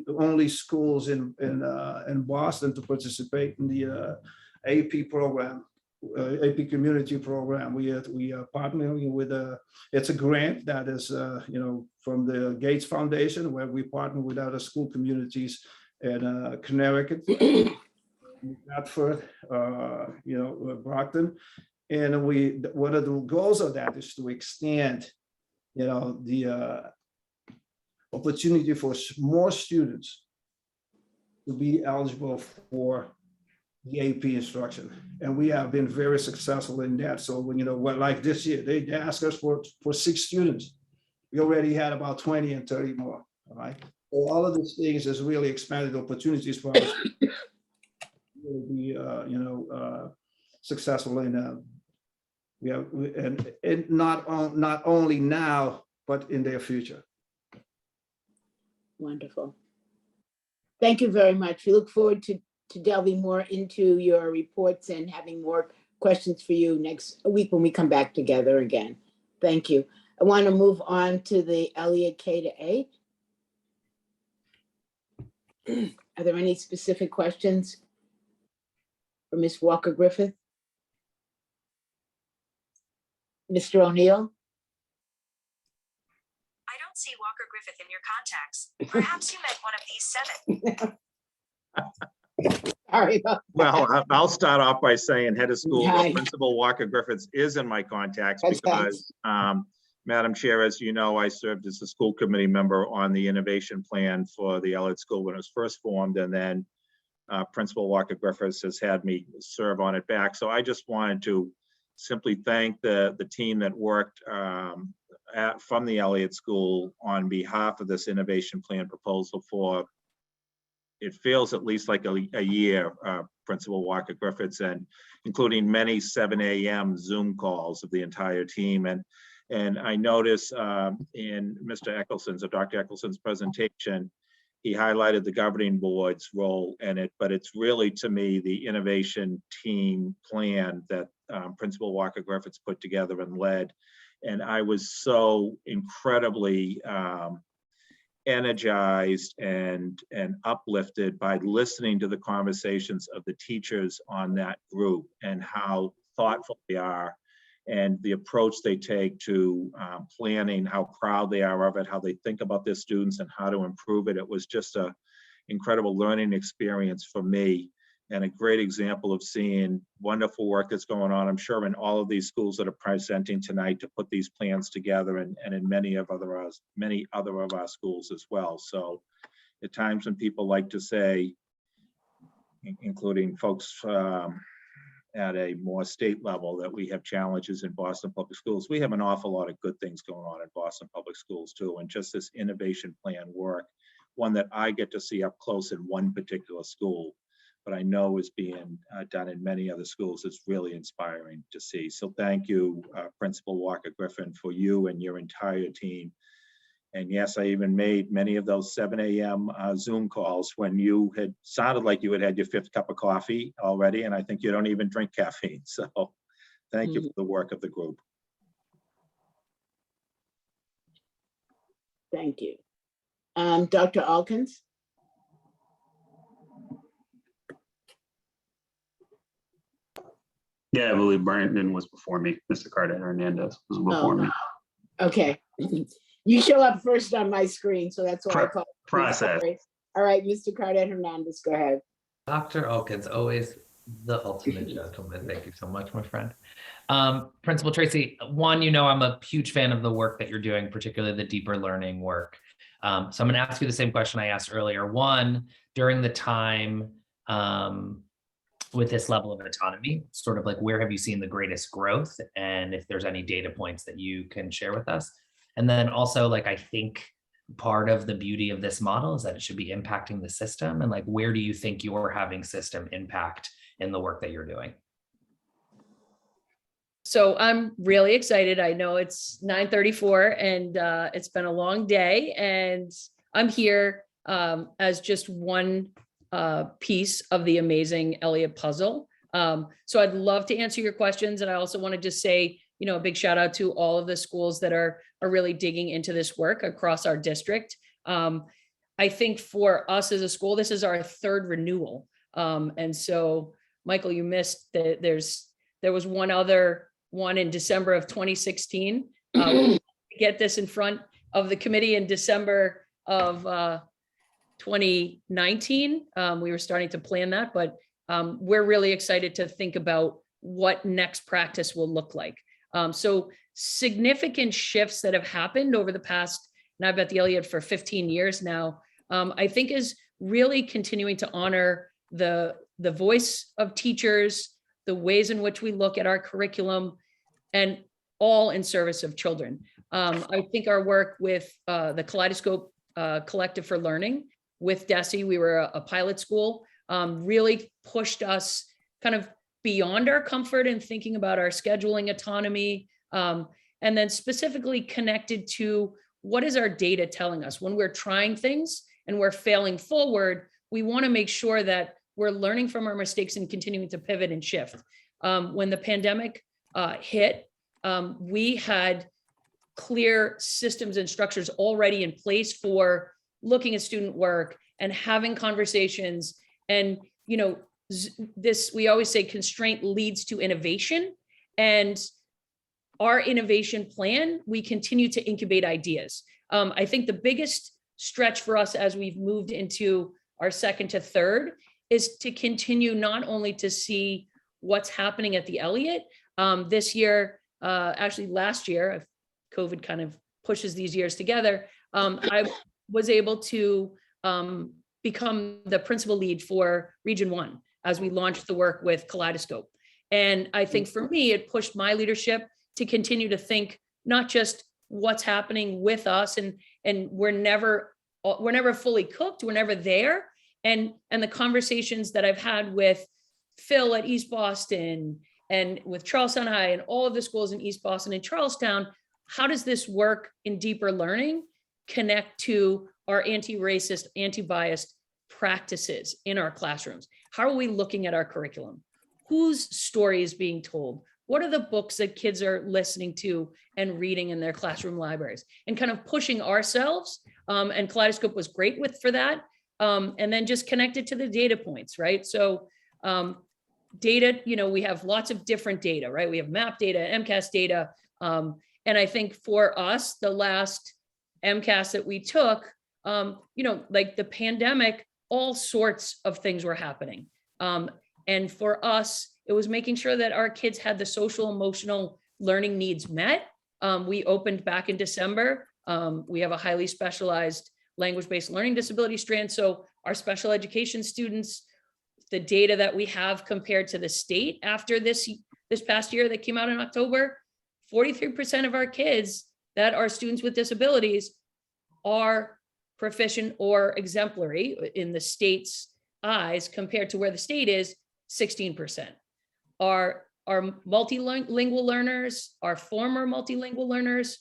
only schools in Boston to participate in the AP program, AP Community Program. We are partnering with it's a grant that is from the Gates Foundation, where we partner with other school communities in Connecticut, Bedford, Brockton. And one of the goals of that is to extend, the opportunity for more students to be eligible for the AP instruction. And we have been very successful in that. So like this year, they asked us for 6 students. We already had about 20 and 30 more, all right? So all of these things has really expanded opportunities for us to be, successful in, and not only now, but in their future. Wonderful. Thank you very much. We look forward to delving more into your reports and having more questions for you next week when we come back together again. Thank you. I want to move on to the Elliott K-8. Are there any specific questions for Ms. Walker Griffith? Mr. O'Neill? I don't see Walker Griffith in your contacts. Perhaps you meant one of these 7. Sorry about that. Well, I'll start off by saying head of school, Hi. Principal Walker Griffiths is in my contacts because, Madam Chair, as you know, I served as a school committee member on the innovation plan for the Elliott School when it was first formed, and then Principal Walker Griffiths has had me serve on it back. So I just wanted to simply thank the team that worked from the Elliott School on behalf of this innovation plan proposal for, it feels at least like a year, Principal Walker Griffiths, and including many 7 a.m. Zoom calls of the entire team. And I noticed in Mr. Eccleston's or Dr. Eccleston's presentation, he highlighted the governing board's role in it, but it's really, to me, the innovation team plan that Principal Walker Griffiths put together and led. And I was so incredibly energized and uplifted by listening to the conversations of the teachers on that group and how thoughtful they are and the approach they take to planning, how proud they are of it, how they think about their students and how to improve it. It was just an incredible learning experience for me. and a great example of seeing wonderful work that's going on, I'm sure, in all of these schools that are presenting tonight to put these plans together, and in many other of our schools as well. So at times when people like to say, including folks at a more state level, that we have challenges in Boston Public Schools, we have an awful lot of good things going on in Boston Public Schools too. And just this innovation plan work, one that I get to see up close in one particular school, but I know is being done in many other schools, is really inspiring to see. So thank you, Principal Walker Griffin, for you and your entire team. And yes, I even made many of those 7 a.m. Zoom calls when you had sounded like you had had your 5th cup of coffee already, and I think you don't even drink caffeine. So thank you for the work of the group. Thank you. Dr. Alkins? Yeah, I believe Brandon was before me. Mr. Carter Hernandez was before me. Okay. You show up first on my screen, so that's why I call it. Process. All right, Mr. Carter Hernandez, go ahead. Dr. Elkins, always the ultimate gentleman. Thank you so much, my friend. Principal Tracy, one, you know, I'm a huge fan of the work that you're doing, particularly the deeper learning work. So I'm going to ask you the same question I asked earlier. One, during the time with this level of autonomy, sort of like where have you seen the greatest growth? And if there's any data points that you can share with us. And then also, like, I think part of the beauty of this model is that it should be impacting the system. And like, where do you think you're having system impact in the work that you're doing? So I'm really excited. I know it's 9:34 and it's been a long day, and I'm here as just one piece of the amazing Elliott puzzle. So I'd love to answer your questions. And I also want to just say, you know, a big shout out to all of the schools that are really digging into this work across our district. I think for us as a school, this is our 3rd renewal. And so, Michael, you missed that there was one other one in December of 2016. Get this in front of the committee in December of 2019. We were starting to plan that, but we're really excited to think about what next practice will look like. So significant shifts that have happened over the past, and I've been at the Elliott for 15 years now, I think is really continuing to honor the voice of teachers, the ways in which we look at our curriculum, and all in service of children. I think our work with the Kaleidoscope Collective for Learning with DESE, we were a pilot school, really pushed us kind of beyond our comfort in thinking about our scheduling autonomy, and then specifically connected to what is our data telling us when we're trying things and we're failing forward. We want to make sure that we're learning from our mistakes and continuing to pivot and shift. When the pandemic hit, we had clear systems and structures already in place for looking at student work and having conversations. And, you know, we always say constraint leads to innovation, and our innovation plan, we continue to incubate ideas. I think the biggest stretch for us as we've moved into our 2nd to 3rd is to continue not only to see what's happening at the Elliott this year, actually last year, COVID kind of pushes these years together. I was able to become the principal lead for Region 1 as we launched the work with Kaleidoscope. And I think for me, it pushed my leadership to continue to think not just what's happening with us, and we're never fully cooked, we're never there. And the conversations that I've had with Phil at East Boston and with Charlestown High and all of the schools in East Boston and Charlestown, how does this work in deeper learning connect to our anti-racist, anti-biased practices in our classrooms? How are we looking at our curriculum? Whose story is being told? What are the books that kids are listening to and reading in their classroom libraries? And kind of pushing ourselves, and Kaleidoscope was great for that. And then just connected to the data points, right? So data, you know, we have lots of different data, right? We have MAP data, MCAS data. And I think for us, the last MCAS that we took, you know, like the pandemic, all sorts of things were happening. And for us, it was making sure that our kids had the social emotional learning needs met. We opened back in December. We have a highly specialized language-based learning disability strand. So our special education students, the data that we have compared to the state after this past year that came out in October, 43% of our kids that are students with disabilities are proficient or exemplary in the state's eyes, compared to where the state is 16%. Our multilingual learners, our former multilingual learners,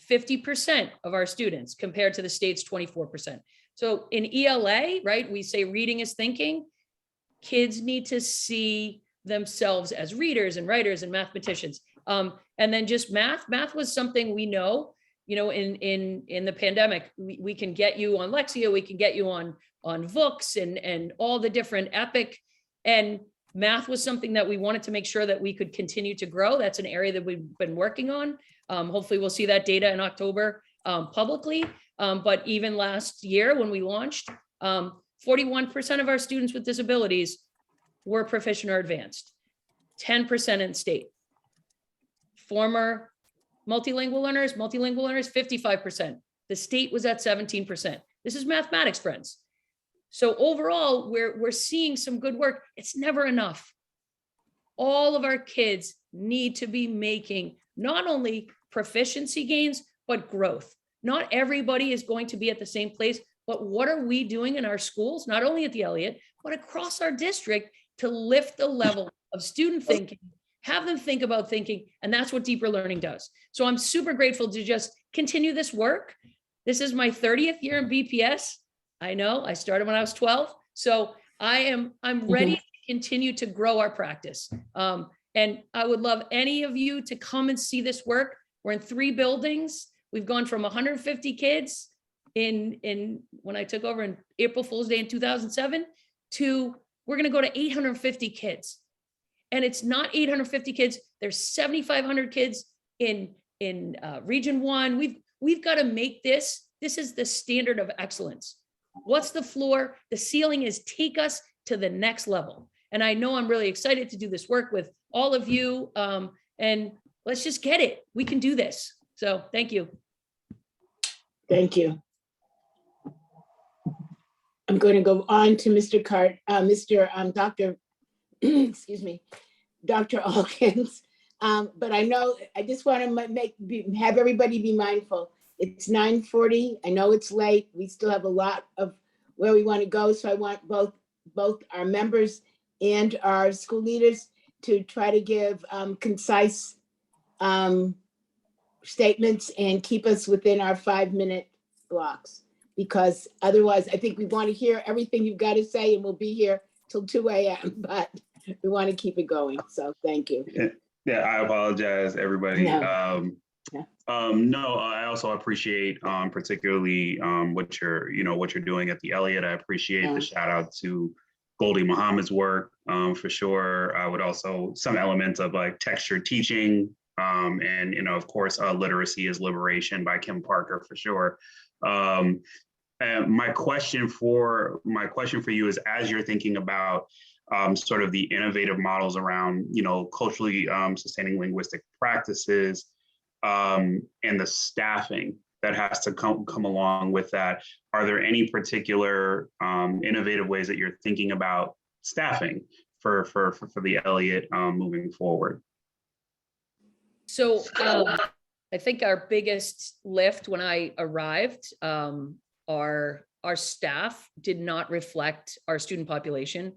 50% of our students, compared to the state's 24%. So in ELA, right, we say reading is thinking. Kids need to see themselves as readers and writers and mathematicians. And then just math was something we know, in the pandemic, we can get you on Lexia, we can get you on Vooks and all the different Epic, and math was something that we wanted to make sure that we could continue to grow. That's an area that we've been working on. Hopefully we'll see that data in October publicly. But even last year when we launched, 41% of our students with disabilities were proficient or advanced, 10% in state. Former multilingual learners, 55%. The state was at 17%. This is mathematics, friends. So overall, we're seeing some good work. It's never enough. All of our kids need to be making not only proficiency gains, but growth. Not everybody is going to be at the same place, but what are we doing in our schools, not only at the Elliott, but across our district, to lift the level of student thinking, have them think about thinking, and that's what deeper learning does. So I'm super grateful to just continue this work. This is my 30th year in BPS. I know I started when I was 12. So I'm ready to continue to grow our practice. And I would love any of you to come and see this work. We're in 3 buildings. We've gone from 150 kids in when I took over in April Fool's Day in 2007 to we're going to go to 850 kids. And it's not 850 kids. There's 7,500 kids in Region 1. We've got to make this is the standard of excellence. What's the floor? The ceiling is take us to the next level. And I know I'm really excited to do this work with all of you. And let's just get it. We can do this. So thank you. Thank you. I'm going to go on to Dr. excuse me, Dr. Alkins. But I know, I just want to have everybody be mindful. It's 9:40. I know it's late. We still have a lot of where we want to go. So I want both our members and our school leaders to try to give concise statements and keep us within our 5-minute blocks. Because otherwise, I think we want to hear everything you've got to say, and we'll be here till 2 a.m. But we want to keep it going. So thank you. Yeah, I apologize, everybody. No. No, I also appreciate particularly what you're doing at the Elliott. I appreciate the shout out to Goldie Muhammad's work for sure. I would also some elements of like textured teaching and of course Literacy is Liberation by Kim Parker for sure. And my question for you is, as you're thinking about sort of the innovative models around culturally sustaining linguistic practices and the staffing that has to come along with that, are there any particular innovative ways that you're thinking about staffing for the Elliott moving forward? So I think our biggest lift when I arrived, our staff did not reflect our student population.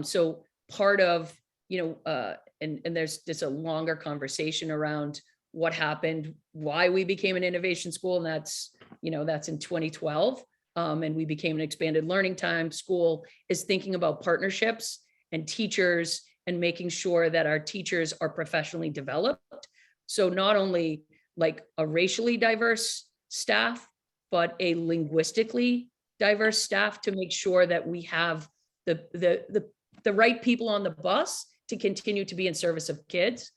So part of, and there's just a longer conversation around what happened, why we became an innovation school, and that's in 2012. And we became an expanded learning time school, is thinking about partnerships and teachers and making sure that our teachers are professionally developed. So not only like a racially diverse staff, but a linguistically diverse staff, to make sure that we have the right people on the bus to continue to be in service of kids.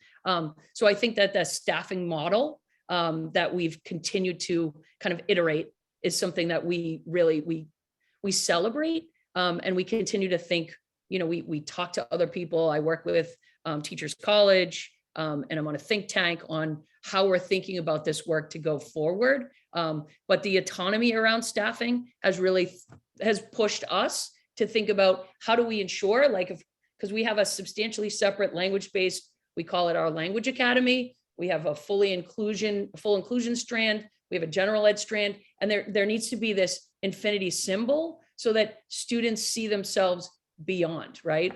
So I think that the staffing model that we've continued to kind of iterate is something that we really, we celebrate, and we continue to think we talk to other people. I work with Teachers College, and I'm on a think tank on how we're thinking about this work to go forward. But the autonomy around staffing has pushed us to think about how do we ensure, because we have a substantially separate language-based, we call it our Language Academy. We have a full inclusion strand. We have a general ed strand, and there needs to be this infinity symbol so that students see themselves beyond, right?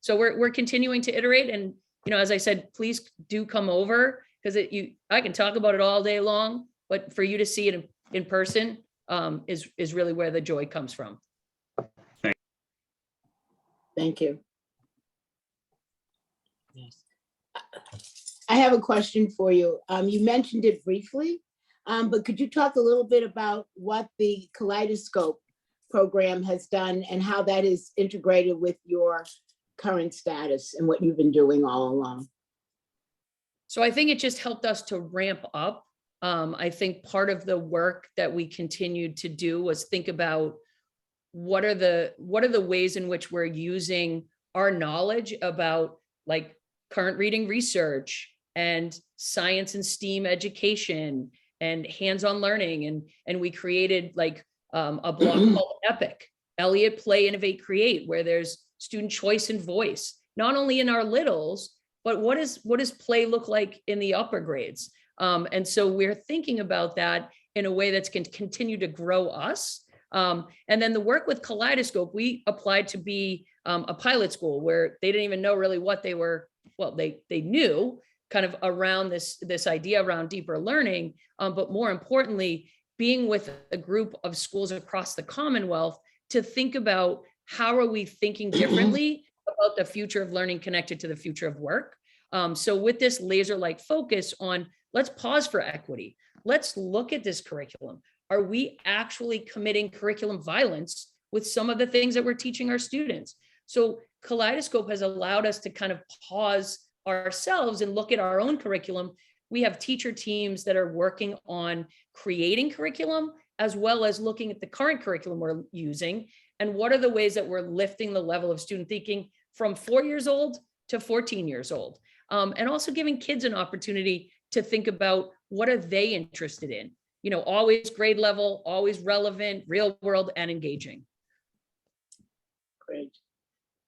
So we're continuing to iterate, and as I said, please do come over, because I can talk about it all day long, but for you to see it in person is really where the joy comes from. Thank you. I have a question for you. You mentioned it briefly, but could you talk a little bit about what the Kaleidoscope program has done and how that is integrated with your current status and what you've been doing all along? So I think it just helped us to ramp up. I think part of the work that we continued to do was think about what are the ways in which we're using our knowledge about current reading research and science and STEAM education and hands-on learning. And we created a blog called EPIC, Elliott Play, Innovate, Create, where there's student choice and voice, not only in our littles, but what does play look like in the upper grades? And so we're thinking about that in a way that's going to continue to grow us. And then the work with Kaleidoscope, we applied to be a pilot school where they didn't even know really what they were. Well, they knew kind of around this idea around deeper learning, but more importantly, being with a group of schools across the Commonwealth to think about how are we thinking differently about the future of learning connected to the future of work. So with this laser-like focus on, let's pause for equity. Let's look at this curriculum. Are we actually committing curriculum violence with some of the things that we're teaching our students? So Kaleidoscope has allowed us to kind of pause ourselves and look at our own curriculum. We have teacher teams that are working on creating curriculum, as well as looking at the current curriculum we're using and what are the ways that we're lifting the level of student thinking from 4 years old to 14 years old. And also giving kids an opportunity to think about what are they interested in, always grade level, always relevant, real world, and engaging. Great.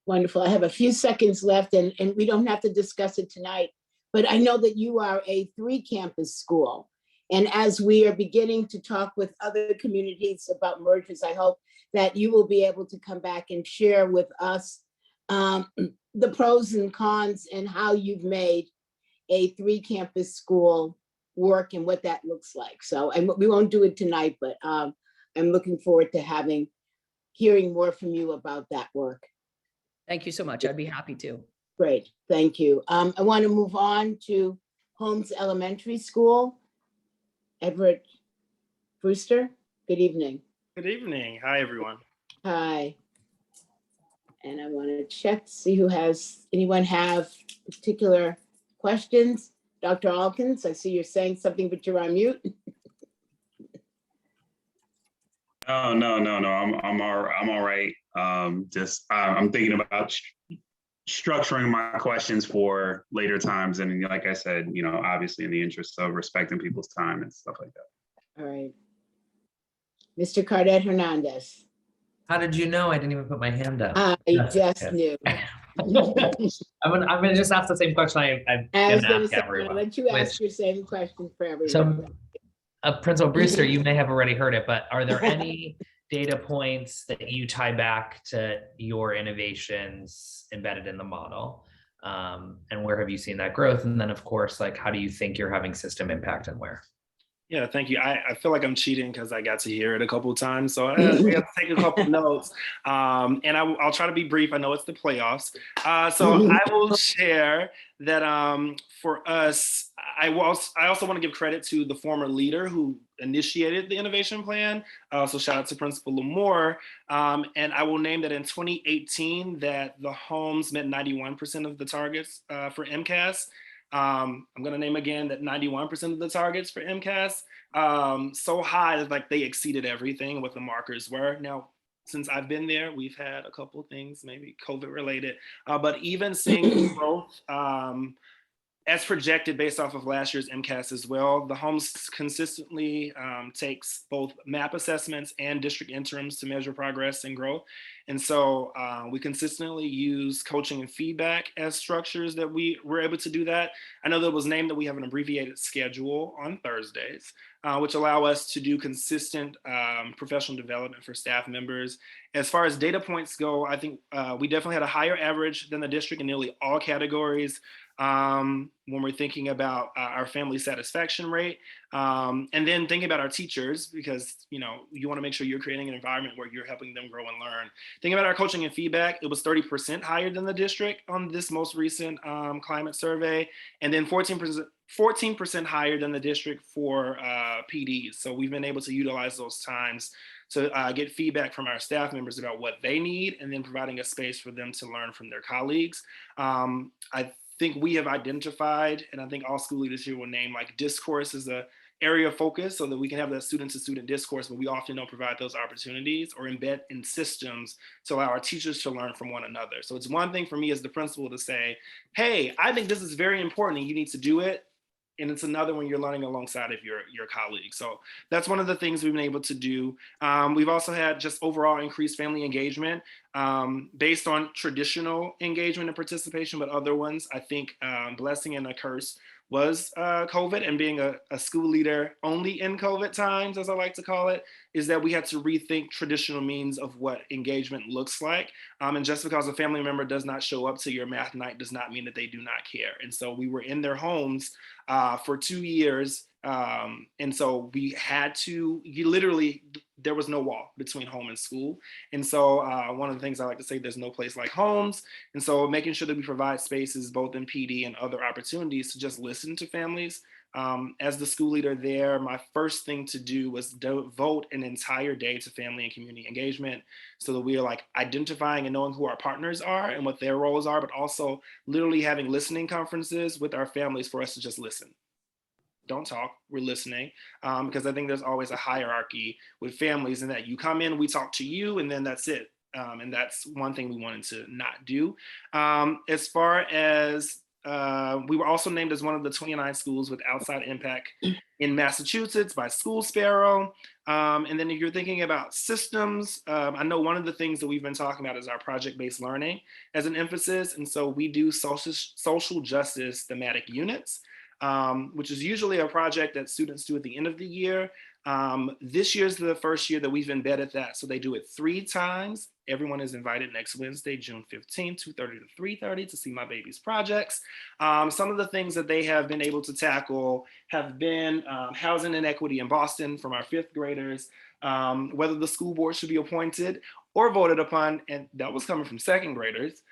Wonderful. I have a few seconds left and we don't have to discuss it tonight, but I know that you are a 3-campus school. And as we are beginning to talk with other communities about mergers, I hope that you will be able to come back and share with us the pros and cons and how you've made a 3-campus school work and what that looks like. So, and we won't do it tonight, but I'm looking forward to hearing more from you about that work. Thank you so much. I'd be happy to. Great, thank you. I want to move on to Holmes Elementary School. Edward Brewster, good evening. Good evening. Hi, everyone. Hi. And I want to check to see anyone have particular questions? Dr. Alkins, I see you're saying something, but you're on mute. Oh, no. I'm all right. I'm thinking about structuring my questions for later times. And like I said, obviously in the interest of respecting people's time and stuff like that. All right. Mr. Cardet Hernandez. How did you know I didn't even put my hand up? I just knew. I'm gonna just ask the same question I've I was been going to asked say, everyone. let you ask your same question for everyone. So, Principal Brewster, you may have already heard it, but are there any data points that you tie back to your innovations embedded in the model? And where have you seen that growth? And then, of course, how do you think you're having system impact and where? Yeah, thank you. I feel like I'm cheating because I got to hear it a couple of times. So I have to take a couple notes. And I'll try to be brief. I know it's the playoffs. So I will share that for us, I also want to give credit to the former leader who initiated the innovation plan. So shout out to Principal Lamore. And I will name that in 2018 that the Holmes met 91% of the targets for MCAS. I'm going to name again that 91% of the targets for MCAS, so high that they exceeded everything what the markers were. Now, since I've been there, we've had a couple of things, maybe COVID related, but even seeing growth as projected based off of last year's MCAS as well. The Homes consistently takes both MAP assessments and district interims to measure progress and growth. And so we consistently use coaching and feedback as structures that we were able to do that. I know that it was named that we have an abbreviated schedule on Thursdays, which allow us to do consistent professional development for staff members. As far as data points go, I think we definitely had a higher average than the district in nearly all categories. When we're thinking about our family satisfaction rate, and then thinking about our teachers, because you want to make sure you're creating an environment where you're helping them grow and learn. Thinking about our coaching and feedback, it was 30% higher than the district on this most recent climate survey, and then 14% higher than the district for PDs. So we've been able to utilize those times to get feedback from our staff members about what they need, and then providing a space for them to learn from their colleagues. I think we have identified, and I think all school leaders here will name, like discourse as a area of focus so that we can have that student to student discourse, but we often don't provide those opportunities or embed in systems to allow our teachers to learn from one another. So it's one thing for me as the principal to say, hey, I think this is very important and you need to do it. And it's another when you're learning alongside of your colleagues. So that's one of the things we've been able to do. We've also had just overall increased family engagement based on traditional engagement and participation, but other ones, I think blessing and a curse was COVID, and being a school leader only in COVID times, as I like to call it, is that we had to rethink traditional means of what engagement looks like. And just because a family member does not show up to your math night does not mean that they do not care. And so we were in their homes for 2 years. And so we had to, there was no wall between home and school. And so one of the things I like to say, there's no place like homes. And so making sure that we provide spaces both in PD and other opportunities to just listen to families. As the school leader there, my first thing to do was devote an entire day to family and community engagement so that we are like identifying and knowing who our partners are and what their roles are, but also literally having listening conferences with our families for us to just listen. Don't talk, we're listening, because I think there's always a hierarchy with families in that you come in, we talk to you, and then that's it. And that's one thing we wanted to not do. As far as, we were also named as one of the 29 schools with outside impact in Massachusetts by School Sparrow. And then if you're thinking about systems, I know one of the things that we've been talking about is our project-based learning as an emphasis. And so we do social justice thematic units, which is usually a project that students do at the end of the year. This year's the first year that we've embedded that. So they do it 3 times. Everyone is invited next Wednesday, June 15th, 2:30 to 3:30 to see my baby's projects. Some of the things that they have been able to tackle have been housing inequity in Boston from our 5th graders, whether the school board should be appointed or voted upon, and that was coming from 2nd graders.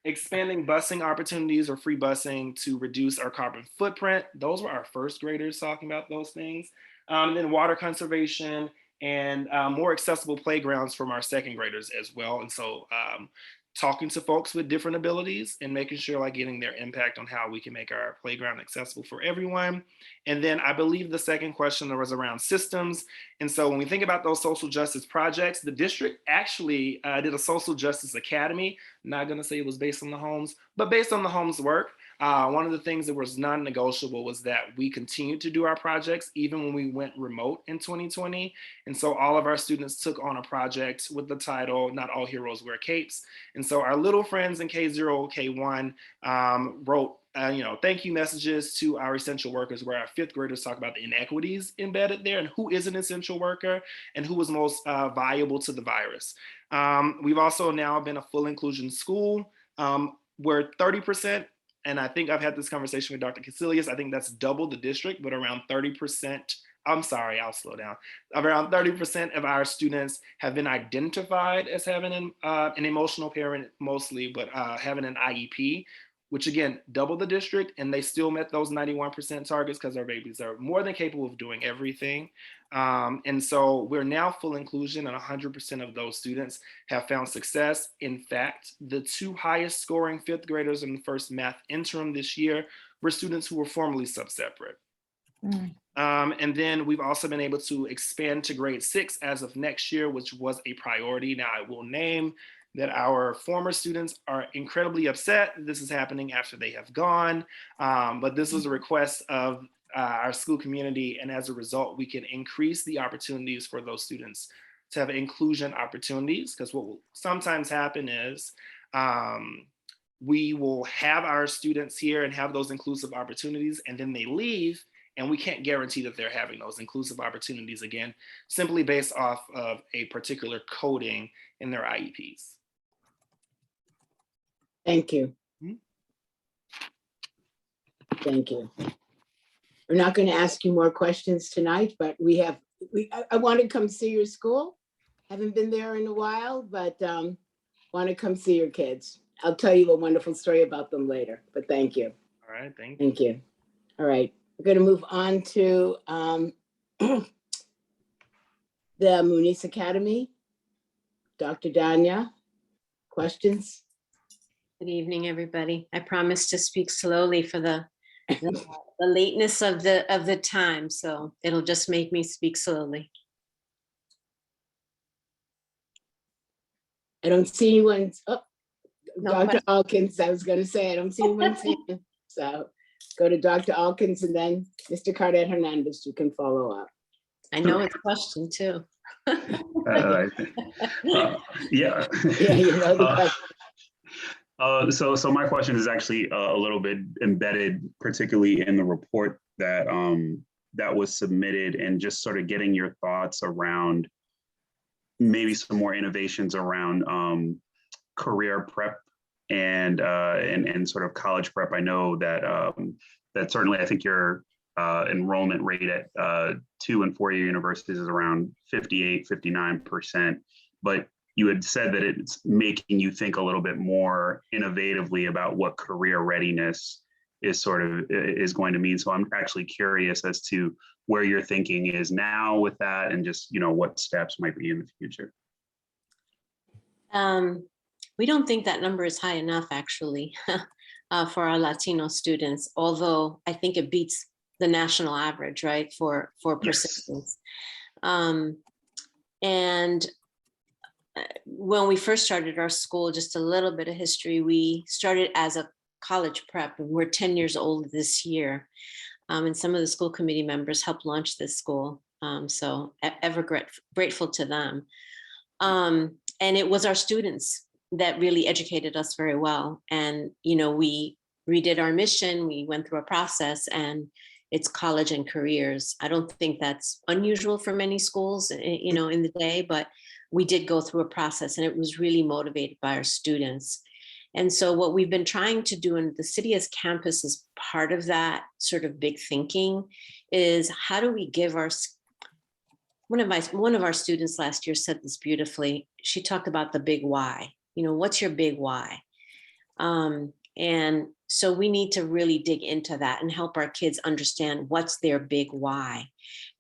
Expanding busing opportunities or free busing to reduce our carbon footprint. Those were our 1st graders talking about those things. And then water conservation and more accessible playgrounds from our 2nd graders as well. And so talking to folks with different abilities and making sure like getting their impact on how we can make our playground accessible for everyone. And then I believe the second question was around systems. And so when we think about those social justice projects, the district actually did a social justice academy. I'm not gonna say it was based on the homes, but based on the homes work. One of the things that was non-negotiable was that we continued to do our projects even when we went remote in 2020. And so all of our students took on a project with the title, Not All Heroes Wear Capes. And so our little friends in K0, K1 wrote thank you messages to our essential workers, where our 5th graders talk about the inequities embedded there and who is an essential worker and who was most viable to the virus. We've also now been a full inclusion school where 30%, and I think I've had this conversation with Dr. Casilius, I think that's double the district, but around 30%, I'm sorry, I'll slow down. Around 30% of our students have been identified as having an emotional parent mostly, but having an IEP, which again, double the district, and they still met those 91% targets because our babies are more than capable of doing everything. And so we're now full inclusion, and 100% of those students have found success. In fact, the 2 highest scoring 5th graders in the first math interim this year were students who were formerly sub-separate. And then we've also been able to expand to grade 6 as of next year, which was a priority. Now I will name that our former students are incredibly upset this is happening after they have gone. But this was a request of our school community. And as a result, we can increase the opportunities for those students to have inclusion opportunities. Because what will sometimes happen is we will have our students here and have those inclusive opportunities, and then they leave, and we can't guarantee that they're having those inclusive opportunities again, simply based off of a particular coding in their IEPs. Thank you. Thank you. We're not going to ask you more questions tonight, but I want to come see your school. Haven't been there in a while, but want to come see your kids. I'll tell you a wonderful story about them later, but thank you. All right, thank you. Thank you. All right, we're going to move on to the Muniz Academy. Dr. Danya, questions? Good evening, everybody. I promise to speak slowly for the lateness of the time, so it'll just make me speak slowly. I don't see anyone's, No Dr. question. Alkins, I was going to say, I don't see anyone's hand. So go to Dr. Alkins and then Mr. Cardet Hernandez, you can follow up. I know it's a question too. Yeah. Yeah, you know the question. So my question is actually a little bit embedded, particularly in the report that that was submitted, and just sort of getting your thoughts around maybe some more innovations around career prep and sort of college prep. I know that that certainly I think your enrollment rate at 2- and 4-year universities is around 58-59%, but you had said that it's making you think a little bit more innovatively about what career readiness is going to mean. So I'm actually curious as to where your thinking is now with that, and just, you know, what steps might be in the future. We don't think that number is high enough, actually, for our Latino students, although I think it beats the national average, right, for persistence. And when we first started our school, just a little bit of history, we started as a college prep, and we're 10 years old this year. And some of the school committee members helped launch this school. So ever grateful to them. And it was our students that really educated us very well. And, you know, we redid our mission, we went through a process, and it's college and careers. I don't think that's unusual for many schools, you know, in the day, but we did go through a process, and it was really motivated by our students. And so what we've been trying to do in the City as Campus as part of that sort of big thinking is, how do we give our, one of our students last year said this beautifully. She talked about the big why. You know, what's your big why? And so we need to really dig into that and help our kids understand what's their big why.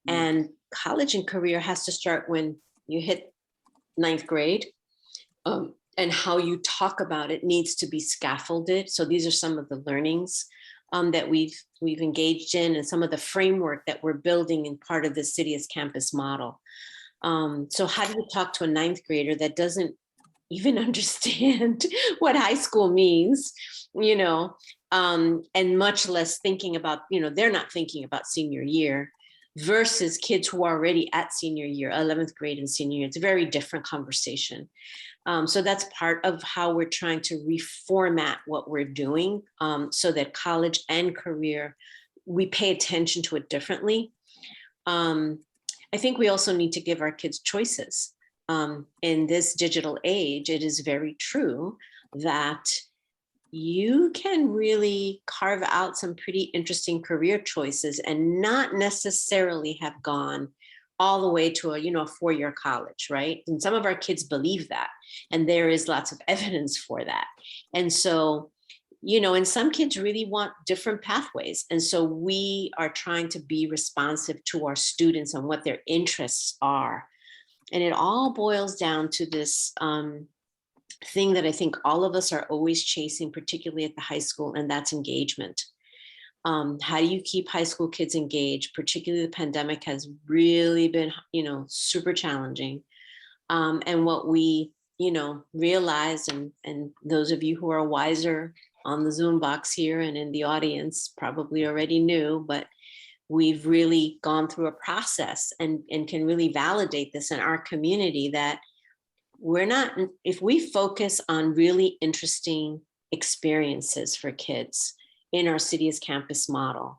And college and career has to start when you hit 9th grade. And how you talk about it needs to be scaffolded. So these are some of the learnings that we've engaged in, and some of the framework that we're building in part of the City as Campus model. So how do you talk to a 9th grader that doesn't even understand what high school means, you know, and much less thinking about, you know, they're not thinking about senior year, versus kids who are already at senior year, 11th grade and senior year. It's a very different conversation. So that's part of how we're trying to reformat what we're doing, so that college and career, we pay attention to it differently. I think we also need to give our kids choices. In this digital age, it is very true that you can really carve out some pretty interesting career choices and not necessarily have gone all the way to a, you know, a 4-year college, right? And some of our kids believe that, and there is lots of evidence for that. And so, you know, and some kids really want different pathways. And so we are trying to be responsive to our students and what their interests are. And it all boils down to this thing that I think all of us are always chasing, particularly at the high school, and that's engagement. How do you keep high school kids engaged? Particularly the pandemic has really been, super challenging. And what we, realized, and those of you who are wiser on the Zoom box here and in the audience probably already knew, but we've really gone through a process and can really validate this in our community that if we focus on really interesting experiences for kids in our City as Campus model,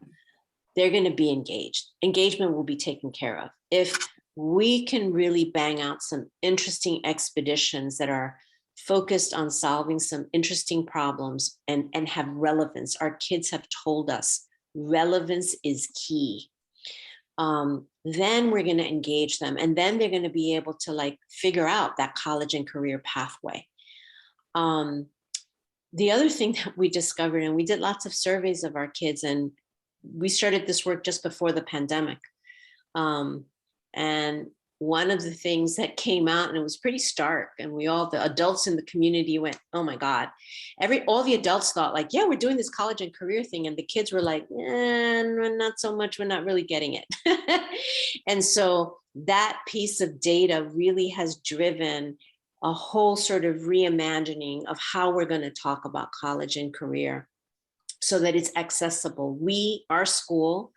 they're going to be engaged. Engagement will be taken care of. If we can really bang out some interesting expeditions that are focused on solving some interesting problems and have relevance. Our kids have told us relevance is key. Then we're going to engage them, and then they're going to be able to figure out that college and career pathway. The other thing that we discovered, and we did lots of surveys of our kids, and we started this work just before the pandemic. And one of the things that came out, and it was pretty stark, and the adults in the community went, oh my God. All the adults thought yeah, we're doing this college and career thing. And the kids were like, not so much, we're not really getting it. And so that piece of data really has driven a whole sort of reimagining of how we're going to talk about college and career so that it's accessible. Our school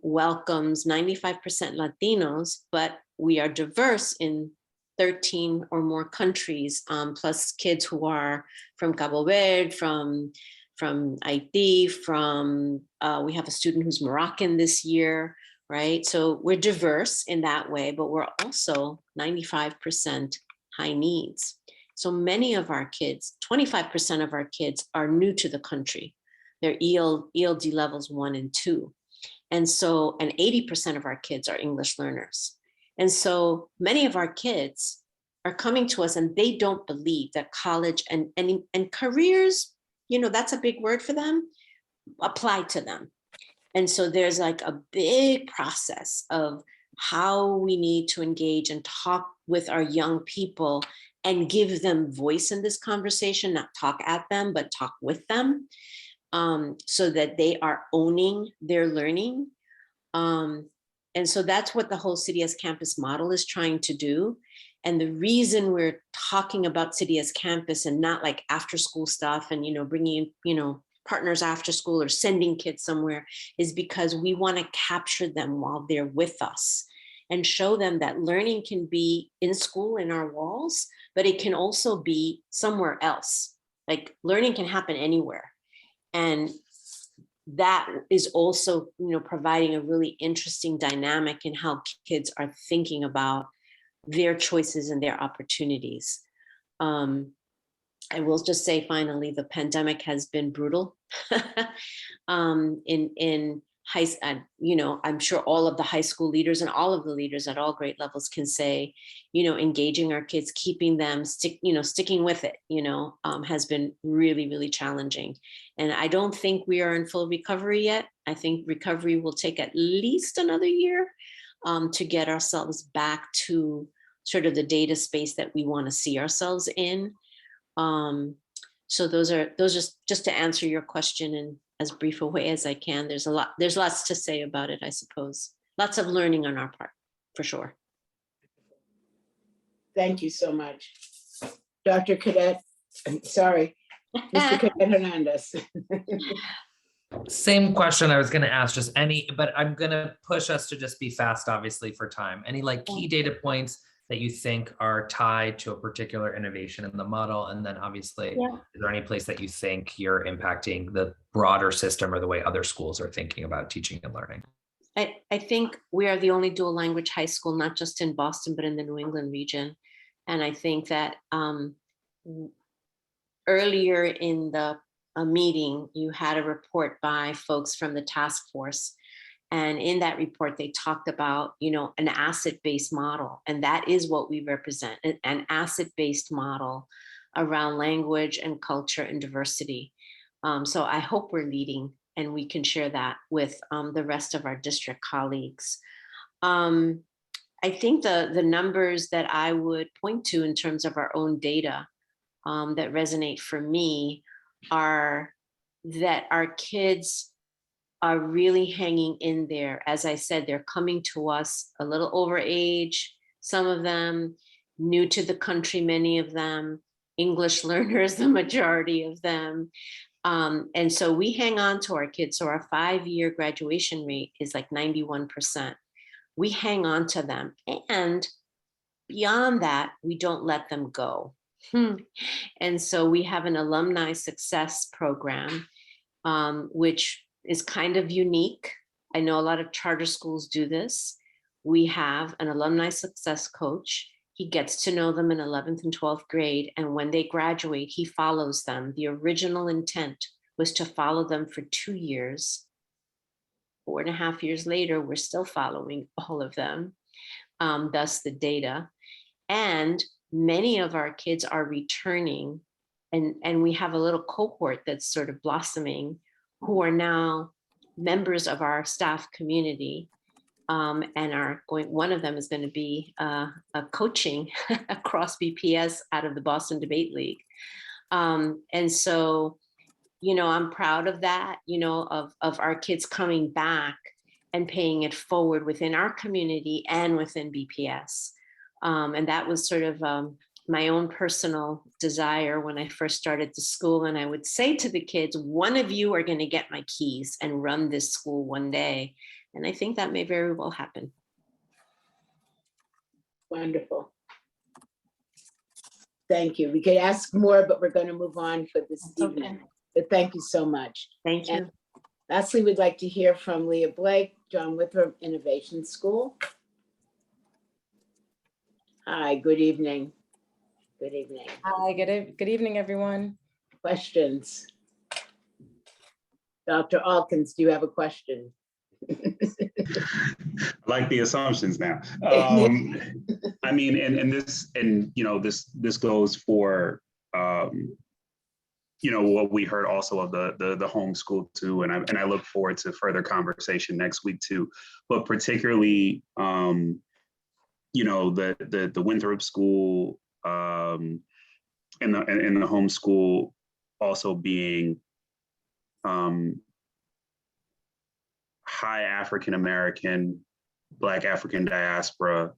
welcomes 95% Latinos, but we are diverse in 13 or more countries, plus kids who are from Cabo Verde, from Haiti, we have a student who's Moroccan this year, right? So we're diverse in that way, but we're also 95% high needs. So many of our kids, 25% of our kids are new to the country. They're ELD levels 1 and 2. And 80% of our kids are English learners. And so many of our kids are coming to us and they don't believe that college and careers, that's a big word for them, apply to them. And so there's a big process of how we need to engage and talk with our young people and give them voice in this conversation, not talk at them, but talk with them. So that they are owning their learning. And so that's what the whole City as Campus model is trying to do. And the reason we're talking about City as Campus and not after school stuff and, bringing in, partners after school or sending kids somewhere is because we want to capture them while they're with us and show them that learning can be in school in our walls, but it can also be somewhere else. Learning can happen anywhere. And that is also, providing a really interesting dynamic in how kids are thinking about their choices and their opportunities. I will just say finally, the pandemic has been brutal. I'm sure all of the high school leaders and all of the leaders at all grade levels can say, engaging our kids, keeping them sticking with it, has been really, really challenging. And I don't think we are in full recovery yet. I think recovery will take at least another year to get ourselves back to sort of the data space that we want to see ourselves in. So those are just to answer your question in as brief a way as I can. There's lots to say about it, I suppose. Lots of learning on our part, for sure. Thank you so much. Dr. Cadet, sorry, Mr. Cadet Hernandez. Same question I was going to ask, but I'm going to push us to just be fast, obviously, for time. Any key data points that you think are tied to a particular innovation in the model? And then obviously, is there any place that you think you're impacting the broader system or the way other schools are thinking about teaching and learning? I think we are the only dual language high school, not just in Boston, but in the New England region. And I think that earlier in the meeting, you had a report by folks from the task force. And in that report, they talked about, an asset-based model. And that is what we represent, an asset-based model around language and culture and diversity. So I hope we're leading and we can share that with the rest of our district colleagues. I think the numbers that I would point to in terms of our own data that resonate for me are that our kids are really hanging in there. As I said, they're coming to us a little over age, some of them new to the country, many of them English learners, the majority of them. And so we hang on to our kids. So our 5-year graduation rate is like 91%. We hang on to them. And beyond that, we don't let them go. And so we have an alumni success program, which is kind of unique. I know a lot of charter schools do this. We have an alumni success coach. He gets to know them in 11th and 12th grade. And when they graduate, he follows them. The original intent was to follow them for 2 years. 4.5 years later, we're still following all of them, thus the data. And many of our kids are returning, and we have a little cohort that's sort of blossoming, who are now members of our staff community, and are going, one of them is going to be coaching across BPS out of the Boston Debate League. And so, you know, I'm proud of that, you know, of our kids coming back and paying it forward within our community and within BPS. And that was sort of my own personal desire when I first started the school. And I would say to the kids, one of you are going to get my keys and run this school one day. And I think that may very well happen. Wonderful. Thank you. We could ask more, but we're going to move on for this evening. But thank you so much. Thank you. And lastly, we'd like to hear from Leah Blake, John Winthrop Innovation School. Hi, good evening. Good evening. Hi, good evening, everyone. Questions? Dr. Alkins, do you have a question? I like the assumptions now. I mean, and this, and you know, this goes for you know, what we heard also of the homeschool too, and I look forward to further conversation next week too. But particularly, you know, the Winthrop School and the homeschool also being high African American, Black African diaspora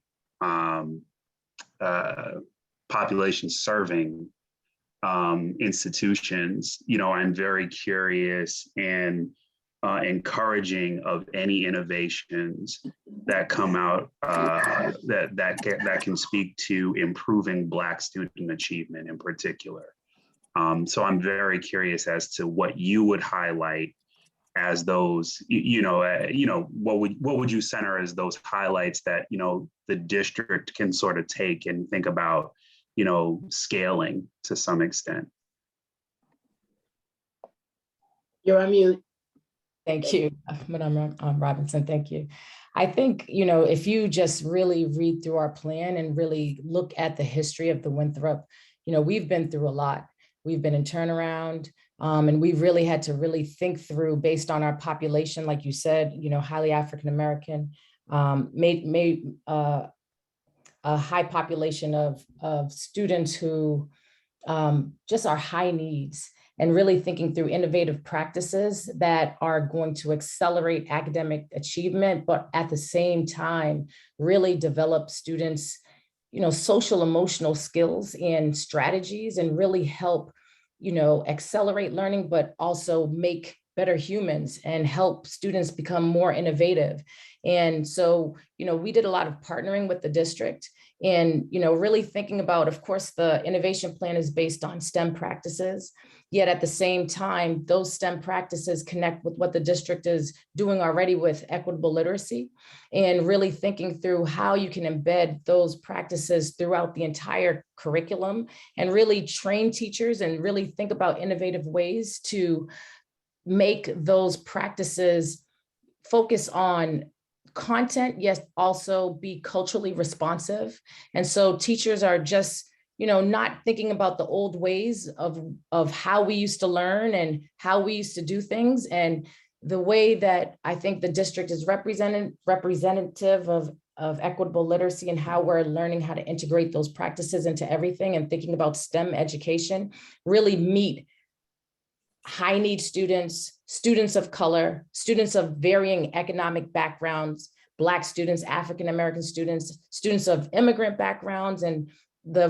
population serving institutions. You know, I'm very curious and encouraging of any innovations that come out that can speak to improving Black student achievement in particular. So I'm very curious as to what you would highlight as those, what would you center as those highlights that, you know, the district can sort of take and think about, you know, scaling to some extent? You're on mute. Thank you, Madam Robinson, thank you. I think, you know, if you just really read through our plan and really look at the history of the Winthrop, you know, we've been through a lot. We've been in turnaround, and we really had to really think through, based on our population, like you said, you know, highly African-American, made a high population of students who just are high needs, and really thinking through innovative practices that are going to accelerate academic achievement, but at the same time, really develop students, you know, social emotional skills and strategies, and really help, you know, accelerate learning, but also make better humans and help students become more innovative. And so, you know, we did a lot of partnering with the district and, you know, really thinking about, of course, the innovation plan is based on STEM practices, yet at the same time, those STEM practices connect with what the district is doing already with equitable literacy, and really thinking through how you can embed those practices throughout the entire curriculum and really train teachers and really think about innovative ways to make those practices focus on content, yes, also be culturally responsive. And so teachers are just, you know, not thinking about the old ways of how we used to learn and how we used to do things. And the way that I think the district is representative of equitable literacy and how we're learning how to integrate those practices into everything and thinking about STEM education really meet high need students, students of color, students of varying economic backgrounds, Black students, African-American students, students of immigrant backgrounds, and the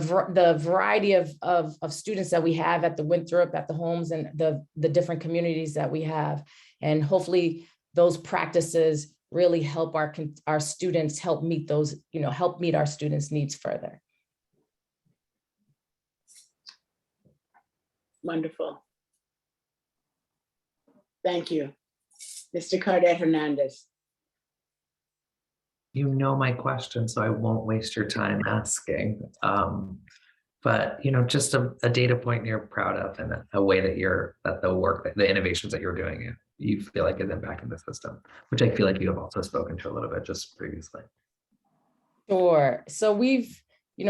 variety of students that we have at the Winthrop, at the homes, and the different communities that we have. And hopefully those practices really help our students, help meet those, help meet our students' needs further. Wonderful. Thank you. Mr. Cardet Hernandez. You know my question, so I won't waste your time asking. But just a data point you're proud of, and a way that the work, the innovations that you're doing, you feel like is impacting the system, which I feel like you have also spoken to a little bit just previously. Sure. So we've,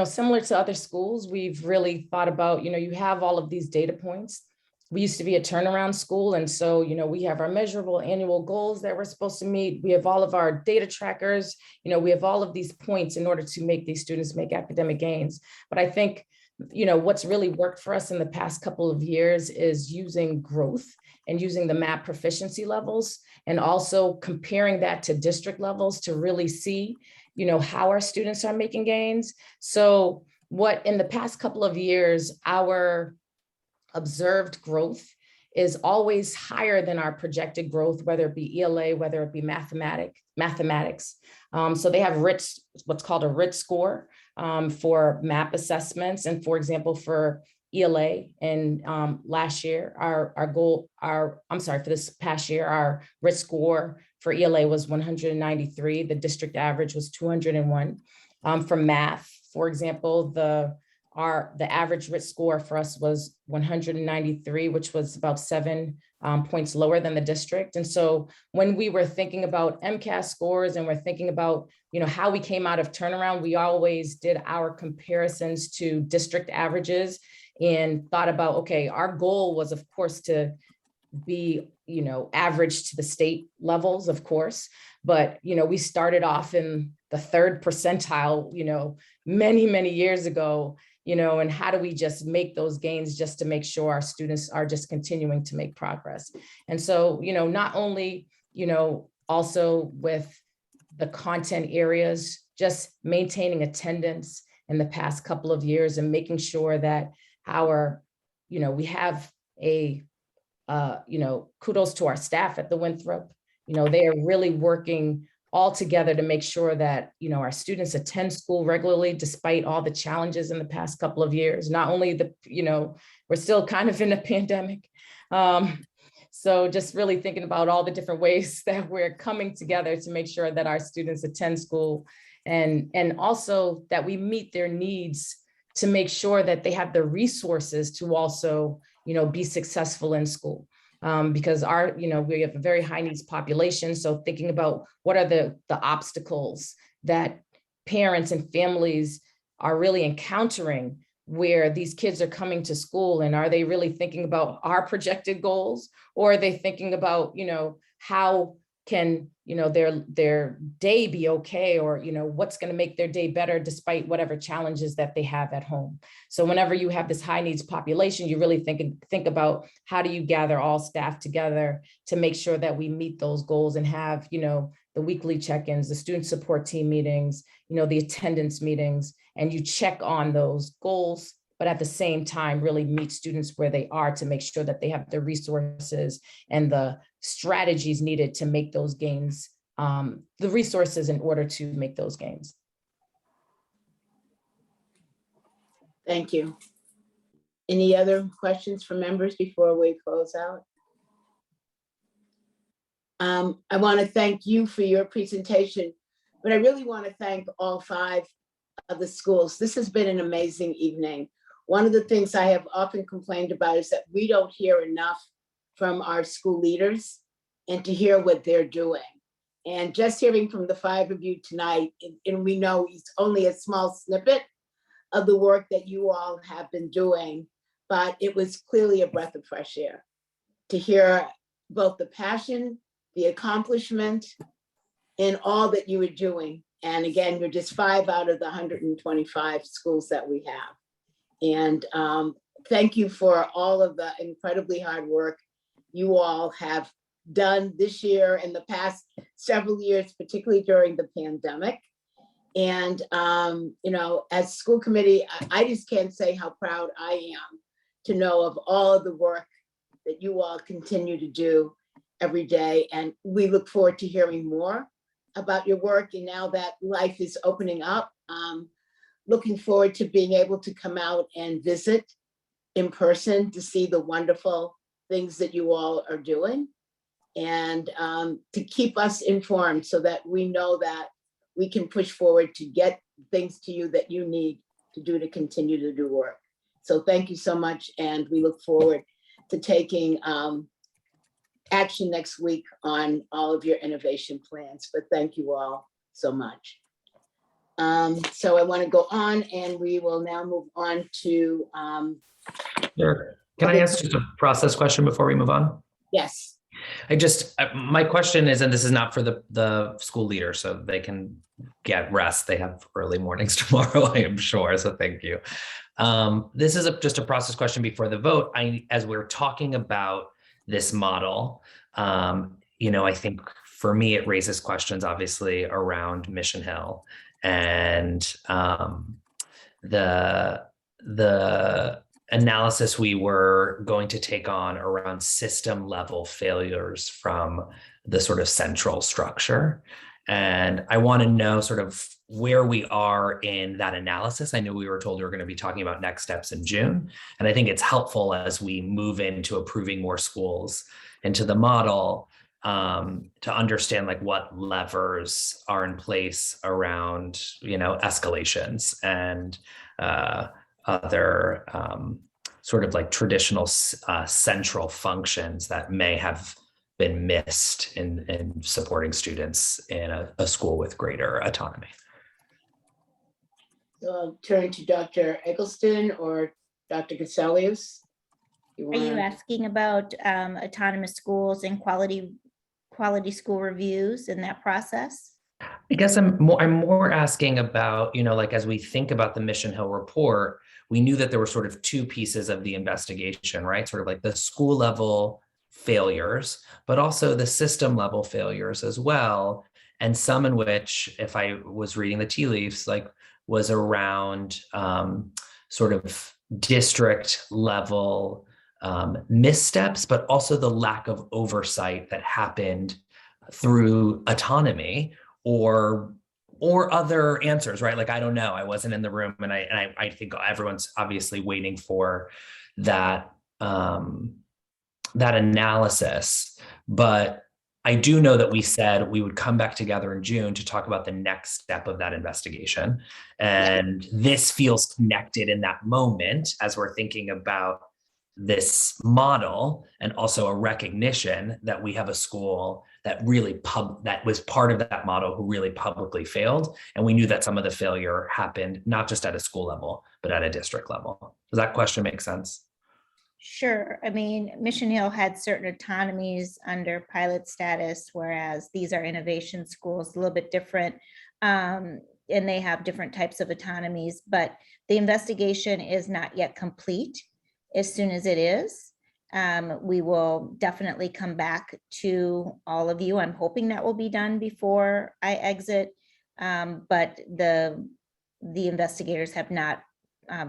similar to other schools, we've really thought about, you have all of these data points. We used to be a turnaround school. And so, we have our measurable annual goals that we're supposed to meet. We have all of our data trackers, we have all of these points in order to make these students make academic gains. But I think, what's really worked for us in the past couple of years is using growth and using the MAP proficiency levels, and also comparing that to district levels to really see, how our students are making gains. So what in the past couple of years, our observed growth is always higher than our projected growth, whether it be ELA, whether it be mathematics. So they have what's called a RIT score for MAP assessments. And for example, for ELA and last year, for this past year, our RIT score for ELA was 193. The district average was 201. For math, for example, the average RIT score for us was 193, which was about 7 points lower than the district. And so when we were thinking about MCAS scores and we're thinking about, how we came out of turnaround, we always did our comparisons to district averages and thought about, okay, our goal was, of course, to be, average to the state levels, of course, but, we started off in the 3rd percentile, many, many years ago, and how do we just make those gains just to make sure our students are just continuing to make progress. And so, not only, also with the content areas, just maintaining attendance in the past couple of years and making sure that we have kudos to our staff at the Winthrop. They are really working all together to make sure that, our students attend school regularly, despite all the challenges in the past couple of years. Not only we're still kind of in a pandemic. So just really thinking about all the different ways that we're coming together to make sure that our students attend school and also that we meet their needs to make sure that they have the resources to also, be successful in school. Because we have a very high needs population. So thinking about what are the obstacles that parents and families are really encountering where these kids are coming to school, and are they really thinking about our projected goals, or are they thinking about, how can, their day be okay, or, what's going to make their day better despite whatever challenges that they have at home. So whenever you have this high needs population, you really think about how do you gather all staff together to make sure that we meet those goals and have, the weekly check-ins, the student support team meetings, the attendance meetings, and you check on those goals, but at the same time, really meet students where they are to make sure that they have the resources and the strategies needed to make those gains, the resources in order to make those gains. Thank you. Any other questions from members before we close out? I want to thank you for your presentation, but I really want to thank all 5 of the schools. This has been an amazing evening. One of the things I have often complained about is that we don't hear enough from our school leaders and to hear what they're doing. And just hearing from the 5 of you tonight, and we know it's only a small snippet of the work that you all have been doing, but it was clearly a breath of fresh air to hear both the passion, the accomplishment, and all that you were doing. And again, you're just 5 out of the 125 schools that we have. And thank you for all of the incredibly hard work you all have done this year and the past several years, particularly during the pandemic. And, you know, as school committee, I just can't say how proud I am to know of all of the work that you all continue to do every day. And we look forward to hearing more about your work. And now that life is opening up, looking forward to being able to come out and visit in person to see the wonderful things that you all are doing, and to keep us informed so that we know that we can push forward to get things to you that you need to do to continue to do work. So thank you so much. And we look forward to taking action next week on all of your innovation plans. But thank you all so much. So I want to go on, and we will now move on to. Sure. Can I ask just a process question before we move on? Yes. My question is, and this is not for the school leader, so they can get rest. They have early mornings tomorrow, I am sure. So thank you. This is just a process question before the vote. As we're talking about this model, you know, I think for me, it raises questions, obviously, around Mission Hill and the analysis we were going to take on around system level failures from the sort of central structure. And I want to know sort of where we are in that analysis. I know we were told we were going to be talking about next steps in June. And I think it's helpful as we move into approving more schools into the model to understand like what levers are in place around, you know, escalations and other sort of like traditional central functions that may have been missed in supporting students in a school with greater autonomy. So I'll turn to Dr. Eggleston or Dr. Caselius. Are you asking about autonomous schools and quality school reviews in that process? I guess I'm more asking about, you know, like as we think about the Mission Hill report, we knew that there were sort of two pieces of the investigation, right? Sort of like the school level failures, but also the system level failures as well. And some in which, if I was reading the tea leaves, like was around sort of district level missteps, but also the lack of oversight that happened through autonomy or other answers, right? Like, I don't know, I wasn't in the room, and I think everyone's obviously waiting for that, that analysis. But I do know that we said we would come back together in June to talk about the next step of that investigation. And this feels connected in that moment as we're thinking about this model, and also a recognition that we have a school that really that was part of that model who really publicly failed. And we knew that some of the failure happened not just at a school level, but at a district level. Does that question make sense? Sure. I mean, Mission Hill had certain autonomies under pilot status, whereas these are innovation schools, a little bit different. And they have different types of autonomies, but the investigation is not yet complete. As soon as it is, we will definitely come back to all of you. I'm hoping that will be done before I exit, but the investigators have not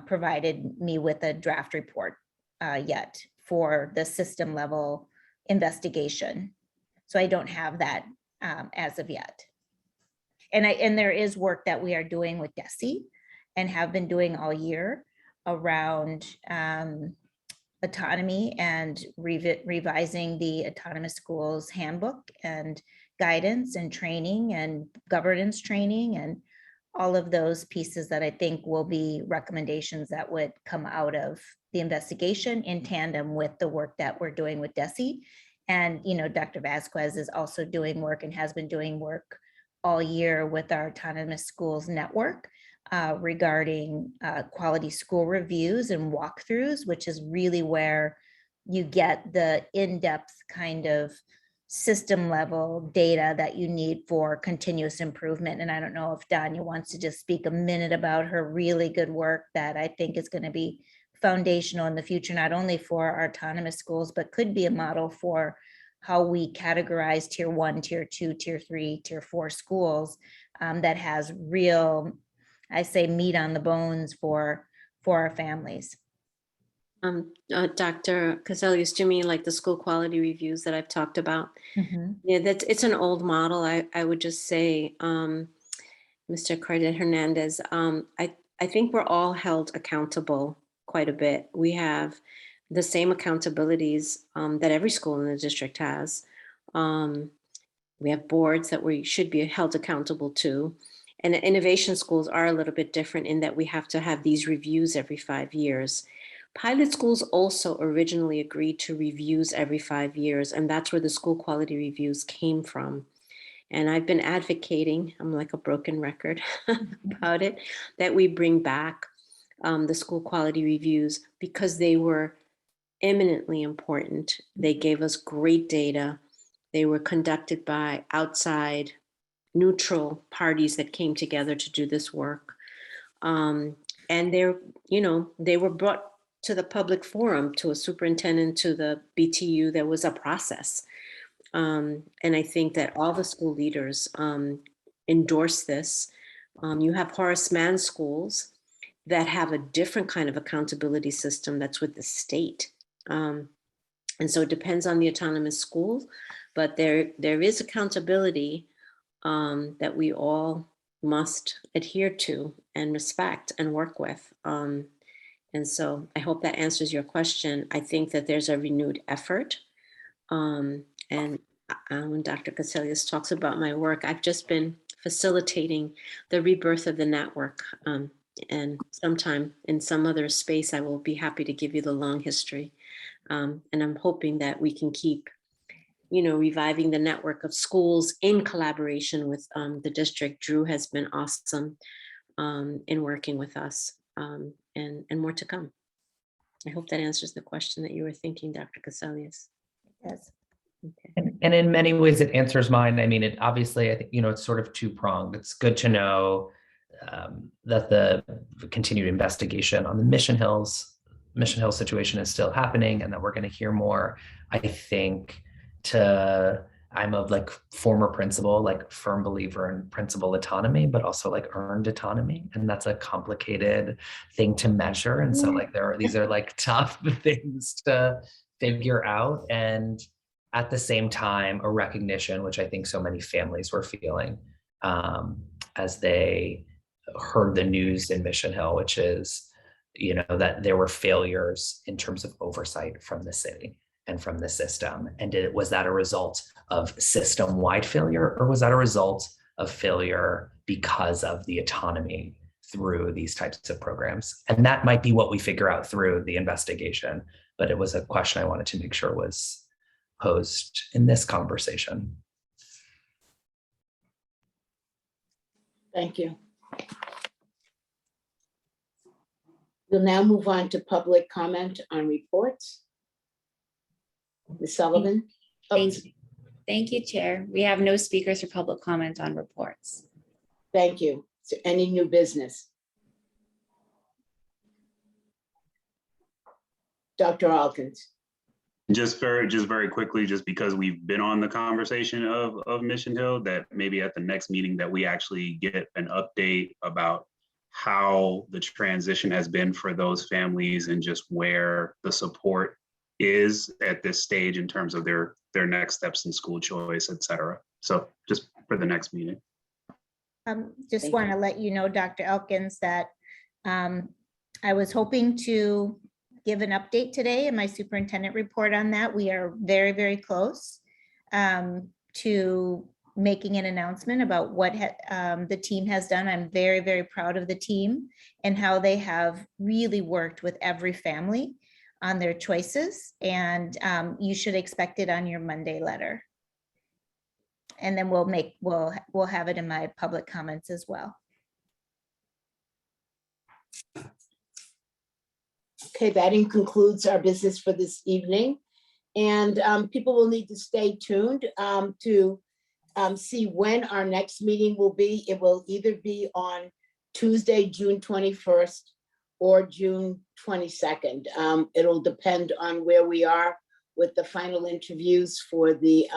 provided me with a draft report yet for the system level investigation. So I don't have that as of yet. And there is work that we are doing with DESE and have been doing all year around autonomy and revising the autonomous schools handbook and guidance and training and governance training and all of those pieces that I think will be recommendations that would come out of the investigation in tandem with the work that we're doing with DESE. And, you know, Dr. Vasquez is also doing work and has been doing work all year with our Autonomous Schools Network regarding quality school reviews and walkthroughs, which is really where you get the in-depth kind of system level data that you need for continuous improvement. And I don't know if Danya wants to just speak a minute about her really good work that I think is going to be foundational in the future, not only for our autonomous schools, but could be a model for how we categorize tier 1, tier 2, tier 3, tier 4 schools, that has real, I say, meat on the bones for our families. Dr. Caselius, do you mean like the school quality reviews that I've talked about? Yeah, it's an old model. I would just say, Mr. Cardet Hernandez, I think we're all held accountable quite a bit. We have the same accountabilities that every school in the district has. We have boards that we should be held accountable to. And the innovation schools are a little bit different in that we have to have these reviews every 5 years. Pilot schools also originally agreed to reviews every 5 years, and that's where the school quality reviews came from. And I've been advocating, I'm like a broken record about it, that we bring back the school quality reviews because they were eminently important. They gave us great data. They were conducted by outside neutral parties that came together to do this work. And they were brought to the public forum, to a superintendent, to the BTU. There was a process. And I think that all the school leaders endorse this. You have Horace Mann schools that have a different kind of accountability system that's with the state. And so it depends on the autonomous school, but there is accountability that we all must adhere to and respect and work with. And so I hope that answers your question. I think that there's a renewed effort. And when Dr. Caselius talks about my work, I've just been facilitating the rebirth of the network. And sometime in some other space, I will be happy to give you the long history. And I'm hoping that we can keep, reviving the network of schools in collaboration with the district. Drew has been awesome in working with us, and more to come. I hope that answers the question that you were thinking, Dr. Caselius. Yes. Okay. And in many ways, it answers mine. I mean, it obviously, I think, it's sort of two-pronged. It's good to know that the continued investigation on the Mission Hill situation is still happening, and that we're going to hear more. I think I'm a former principal, firm believer in principal autonomy, but also earned autonomy. And that's a complicated thing to measure. And so these are tough things to figure out. And at the same time, a recognition, which I think so many families were feeling as they heard the news in Mission Hill, which is, that there were failures in terms of oversight from the city and from the system. And was that a result of system-wide failure, or was that a result of failure because of the autonomy through these types of programs? And that might be what we figure out through the investigation, but it was a question I wanted to make sure was posed in this conversation. Thank you. We'll now move on to public comment on reports. Ms. Sullivan? Thank you, Chair. We have no speakers for public comment on reports. Thank you. Is there any new business? Dr. Alkins. Just very quickly, just because we've been on the conversation of Mission Hill, that maybe at the next meeting that we actually get an update about how the transition has been for those families and just where the support is at this stage in terms of their next steps in school choice, et cetera. So just for the next meeting. Just want to let you know, Dr. Elkins, that I was hoping to give an update today in my superintendent report on that. We are very, very close to making an announcement about what the team has done. I'm very, very proud of the team and how they have really worked with every family on their choices, and you should expect it on your Monday letter. And then we'll have it in my public comments as well. Okay, that concludes our business for this evening. And people will need to stay tuned to see when our next meeting will be. It will either be on Tuesday, June 21st, or June 22nd. It'll depend on where we are with the final interviews for the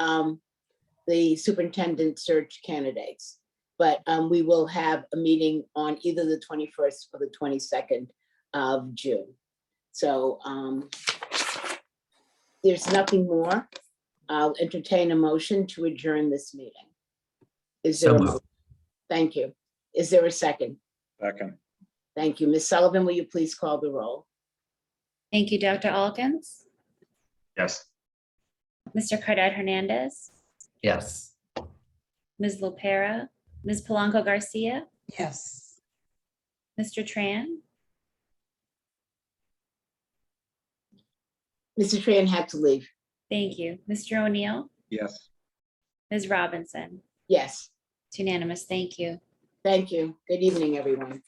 superintendent search candidates. But we will have a meeting on either the 21st or the 22nd of June. So there's nothing more. I'll entertain a motion to adjourn this meeting. Is there So a moved. motion? Thank you. Is there a second? Second. Thank you. Ms. Sullivan, will you please call the roll? Thank you, Dr. Alkins, Yes. Mr. Cardad Hernandez, Yes. Ms. Lopera, Ms. Polanco Garcia, Yes. Mr. Tran, Mr. Tran had to leave. thank you. Mr. O'Neill, Yes. Ms. Robinson. Yes, It's unanimous. Thank you. thank you. Good evening, everyone.